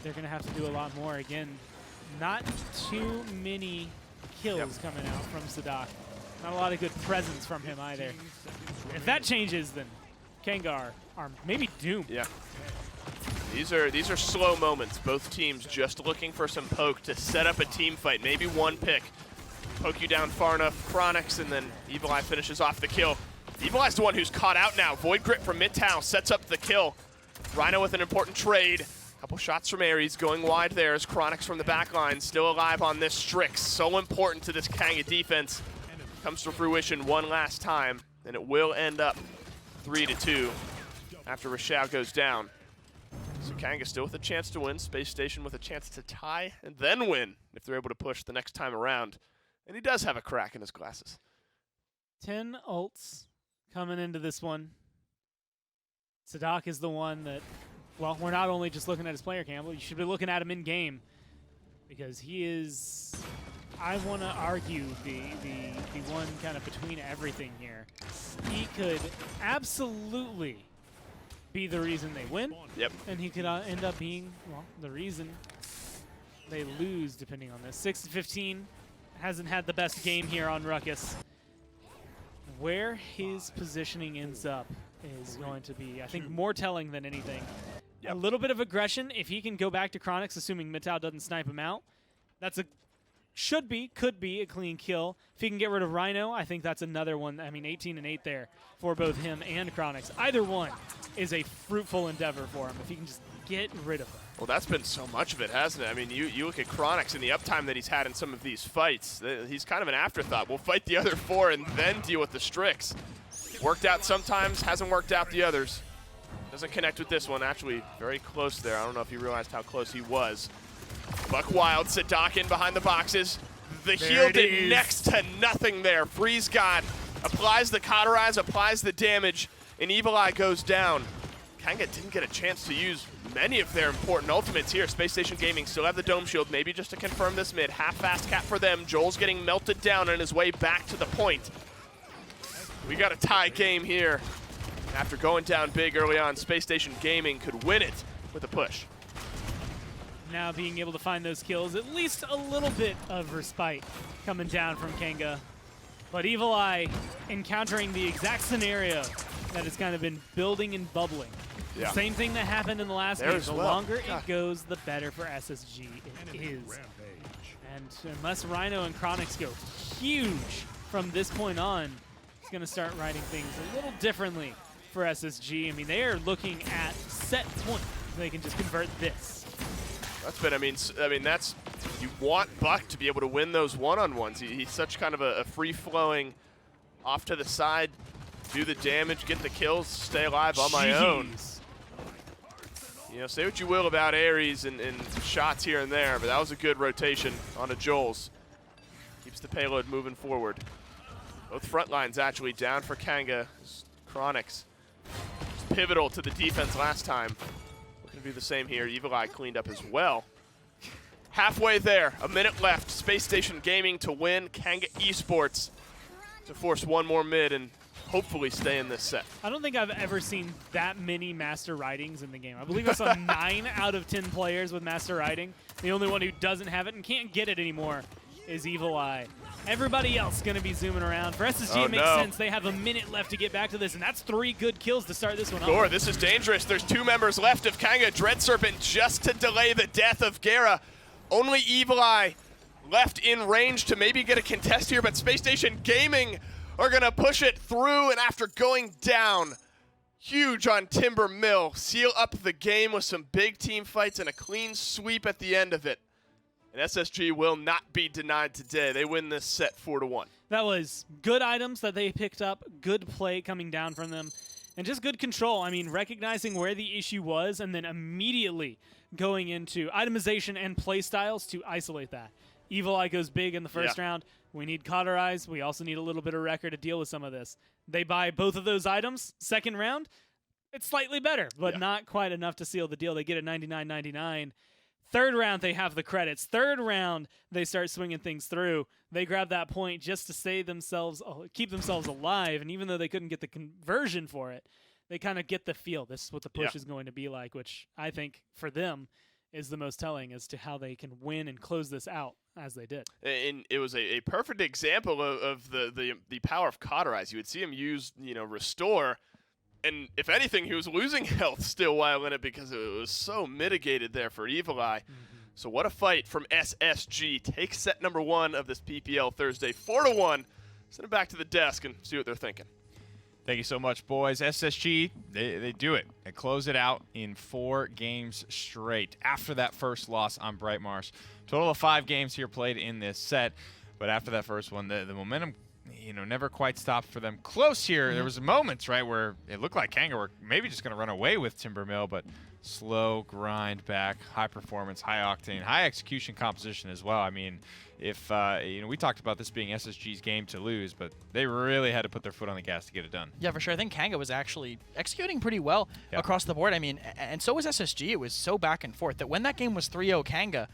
They're going to have to do a lot more. Again, not too many kills coming out from Sadak. Not a lot of good presence from him either. if that changes, then Kanga are maybe doomed. Yeah. These are slow moments. Both teams just looking for some poke to set up a team fight. Maybe one pick. Poke you down far enough, Chronix, and then Evil Eye finishes off the kill. Evil Eye's the one who's caught out now. Void Grip from mid-town sets up the kill. Rhino with an important trade. Couple shots from Ares going wide there as Chronix from the back line still alive on this Strix. So important to this Kanga defense. Comes to fruition one last time, and it will end up 3-2 after Rashao goes down. So Kanga still with a chance to win. Space Station with a chance to tie and then win if they're able to push the next time around. And he does have a crack in his glasses. 10 ults coming into this one. Sadak is the one that, well, we're not only just looking at his player cam, but you should be looking at him in game because he is, I want to argue, the one kind of between everything here. He could absolutely be the reason they win. Yep. And he could end up being, well, the reason they lose, depending on this. 6-15, hasn't had the best game here on Ruckus. Where his positioning ends up is going to be, I think, more telling than anything. A little bit of aggression, if he can go back to Chronix, assuming Mitau doesn't snipe him out, that's a could be a clean kill. If he can get rid of Rhino, I think that's another one. I mean, 18 and 8 there for both him and Chronix. Either one is a fruitful endeavor for him if he can just get rid of them. Well, that's been so much of it, hasn't it? I mean, you look at Chronix and the uptime that he's had in some of these fights. He's kind of an afterthought. We'll fight the other 4 and then deal with the Strix. Worked out sometimes, hasn't worked out the others. Doesn't connect with this one. Actually, very close there. I don't know if you realized how close he was. Buck Wild, Sadak in behind the boxes. The heal did next to nothing there. Freeze God applies the cauterize, applies the damage, and Evil Eye goes down. Kanga didn't get a chance to use many of their important ultimates here. Space Station Gaming still have the Dome Shield, maybe just to confirm this mid. Half fast cap for them. Joel's getting melted down on his way back to the point. We got a tie game here. After going down big early on, Space Station Gaming could win it with a push. Now being able to find those kills, at least a little bit of respite coming down from Kanga. But Evil Eye encountering the exact scenario that has kind of been building and bubbling. Yeah. Same thing that happened in the last game. The well. longer it goes, the better for SSG it is. And unless Rhino and Chronix go huge from this point on, it's going to start writing things a little differently for SSG. I mean, they are looking at set point. They can just convert this. That's been, I mean, that's, you want Buck to be able to win those one-on-ones. He's such kind of a free-flowing, off to the side, do the damage, get the kills, stay alive on my own. You know, say what you will about Ares and shots here and there, but that was a good rotation on a Joel's. Keeps the payload moving forward. Both front lines actually down for Kanga. Chronix was pivotal to the defense last time. Looking to do the same here. Evil Eye cleaned up as well. Halfway there, a minute left. Space Station Gaming to win. Kanga Esports to force one more mid and hopefully stay in this set. I don't think I've ever seen that many master ridings in the game. I believe I saw 9 out of 10 players with master riding. The only one who doesn't have it and can't get it anymore is Evil Eye. Everybody else going to be zooming around. For SSG, it makes sense. They have a minute left to get back to this, and that's 3 good kills to start this one off. This is dangerous. There's 2 members left of Kanga. Dread Serpent just to delay the death of Gera. Only Evil Eye left in range to maybe get a contest here, but Space Station Gaming are going to push it through, and after going down huge on Timber Mill, seal up the game with some big team fights and a clean sweep at the end of it. And SSG will not be denied today. They win this set 4-1. That was good items that they picked up, good play coming down from them, and just good control. I mean, recognizing where the issue was and then immediately going into itemization and play styles to isolate that. Evil Eye goes big in the first round. We need Cauterize. We also need a little bit of Wrecker to deal with some of this. They buy both of those items. Second round, it's slightly better, but not quite enough to seal the deal. They get a 99-99. Third round, they have the credits. Third round, they start swinging things through. They grab that point just to save themselves, keep themselves alive. And even though they couldn't get the conversion for it, they kind of get the feel. This is what the push is going to be like, which I think for them is the most telling as to how they can win and close this out as they did. And it was a perfect example of the power of Cauterize. You would see him use, Restore, and if anything, he was losing health still while in it because it was so mitigated there for Evil Eye. So what a fight from SSG. Take set number 1 of this PPL Thursday, 4-1. Send it back to the desk and see what they're thinking. Thank you so much, boys. SSG, they do it. They close it out in 4 games straight after that first loss on Bright Marsh. Total of 5 games here played in this set. But after that first one, the momentum, never quite stopped for them. Close here. There was moments, right, where it looked like Kanga were maybe just going to run away with Timbermill, but slow grind back, high performance, high octane, high execution composition as well. I mean, if we talked about this being SSG's game to lose, but they really had to put their foot on the gas to get it done. Yeah, for sure. I think Kanga was actually executing pretty well across the board. I mean, and so was SSG. It was so back and forth that when that game was 3-0 Kanga,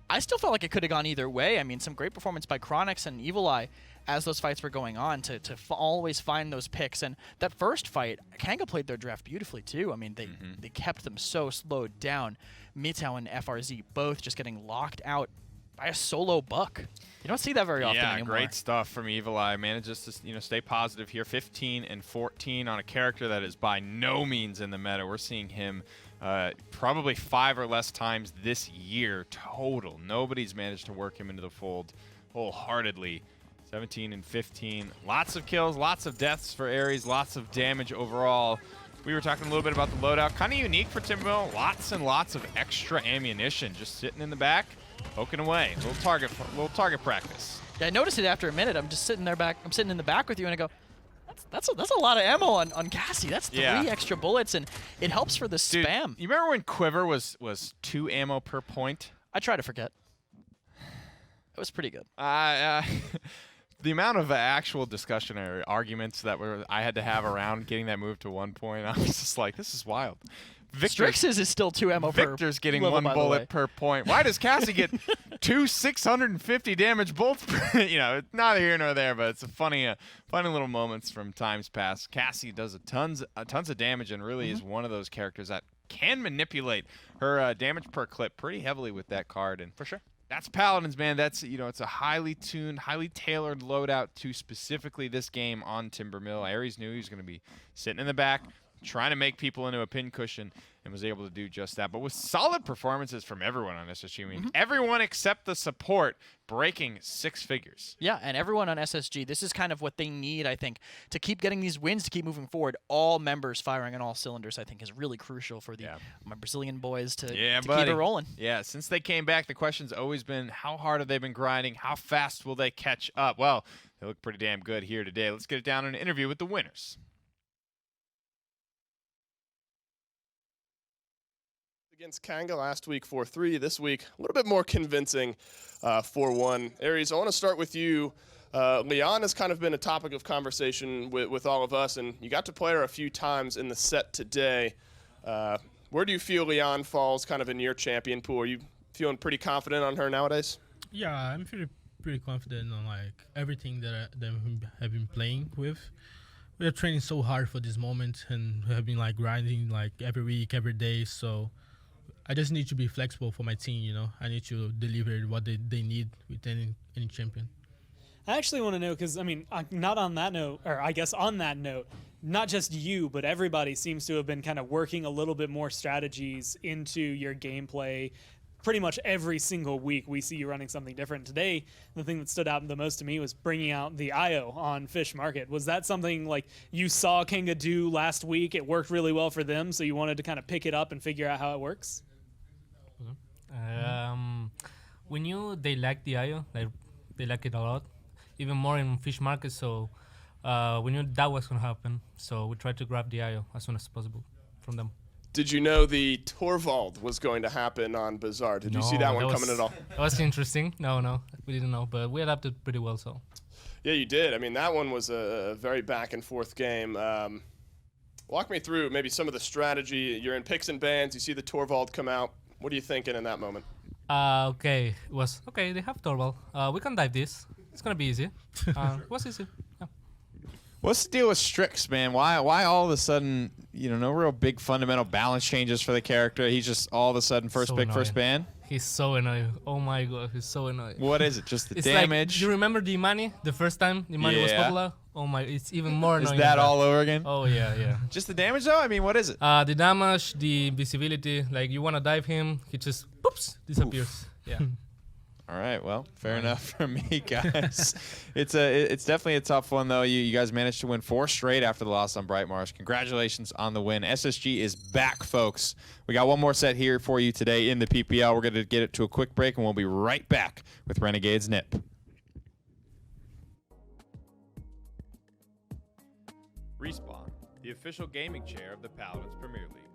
I still felt like it could have gone either way. I mean, some great performance by Chronix and Evil Eye as those fights were going on to always find those picks. And that first fight, Kanga played their draft beautifully too. I mean, they kept them so slowed down. Mitao and FRZ both just getting locked out by a solo buck. You don't see that very often anymore. Yeah, great stuff from Evil Eye. Manages to stay positive here. 15 and 14 on a character that is by no means in the meta. We're seeing him probably 5 or less times this year total. Nobody's managed to work him into the fold wholeheartedly. 17 and 15. Lots of kills, lots of deaths for Ares, lots of damage overall. We were talking a little bit about the loadout. Kind of unique for Timbermill. Lots and lots of extra ammunition just sitting in the back, poking away. Little target practice. Yeah, I noticed it after a minute. I'm just sitting there back. I'm sitting in the back with you, and I go, that's a lot of ammo on Cassie. That's 3 extra bullets, and it helps for the spam. You remember when Quiver was 2 ammo per point? I try to forget. It was pretty good. The amount of actual discussion or arguments that I had to have around getting that move to 1 point, I was just like, this is wild. Strix's is still 2 ammo per Victor's getting 1 bullet per point. Why does Cassie get 2 650 damage bolts per, it's neither here nor there, but it's a funny little moments from times past. Cassie does tons of damage and really is one of those characters that can manipulate her damage per clip pretty heavily with that card. And for sure. That's Paladins, man. That's, it's a highly tuned, highly tailored loadout to specifically this game on Timbermill. Ares knew he was going to be sitting in the back, trying to make people into a pincushion, and was able to do just that. But with solid performances from everyone on SSG. I mean, everyone except the support breaking 6 figures. Yeah, and everyone on SSG, this is kind of what they need, I think, to keep getting these wins, to keep moving forward. All members firing on all cylinders, I think, is really crucial for my Brazilian boys to keep it rolling. Yeah, since they came back, the question's always been, how hard have they been grinding? How fast will they catch up? Well, they look pretty damn good here today. Let's get it down in an interview with the winners. Against Kanga last week, 4-3. This week, a little bit more convincing, 4-1. Ares, I want to start with you. Leon has kind of been a topic of conversation with all of us, and you got to play her a few times in the set today. Where do you feel Leon falls kind of in your champion pool? Are you feeling pretty confident on her nowadays? Yeah, I'm feeling pretty confident on everything that I have been playing with. We are training so hard for this moment, and we have been grinding every week, every day, so I just need to be flexible for my team, I need to deliver what they need with any champion. I actually want to know, because, I mean, not on that note, or I guess on that note, not just you, but everybody seems to have been kind of working a little bit more strategies into your gameplay. Pretty much every single week we see you running something different. Today, the thing that stood out the most to me was bringing out the IO on Fish Market. Was that something you saw Kanga do last week? It worked really well for them, so you wanted to kind of pick it up and figure out how it works? We knew they liked the IO, they like it a lot, even more in Fish Market, so we knew that was going to happen, so we tried to grab the IO as soon as possible from them. Did you know the Torvald was going to happen on Bazaar? Did you see that one coming at all? That was interesting. No, we didn't know, but we adapted pretty well, so. Yeah, you did. I mean, that one was a very back and forth game. Walk me through maybe some of the strategy. You're in picks and bans, you see the Torvald come out. What are you thinking in that moment? Okay, it was, okay, they have Torvald. We can dive this. It's going to be easy. It was easy. Yeah. What's the deal with Strix, man? Why all of a sudden, no real big fundamental balance changes for the character. He's just all of a sudden first pick, first ban. He's so annoying. Oh my god, he's so annoying. What is it? Just the it's damage? Like, you remember the money the first time the money was popular? Oh my, it's even more annoying. Is that all over again? Oh yeah. Just the damage though? I mean, what is it? The damage, the visibility. Like you wanna dive him, he just poops disappears. Yeah. All right, well, fair enough for me, guys. It's definitely a tough one, though. You guys managed to win 4 straight after the loss on Bright Marsh. Congratulations on the win. SSG is back, folks. We got one more set here for you today in the PPL. We're going to get it to a quick break, and we'll be right back with Renegades Nip. Respawn, the official gaming chair of the Paladins Premier League.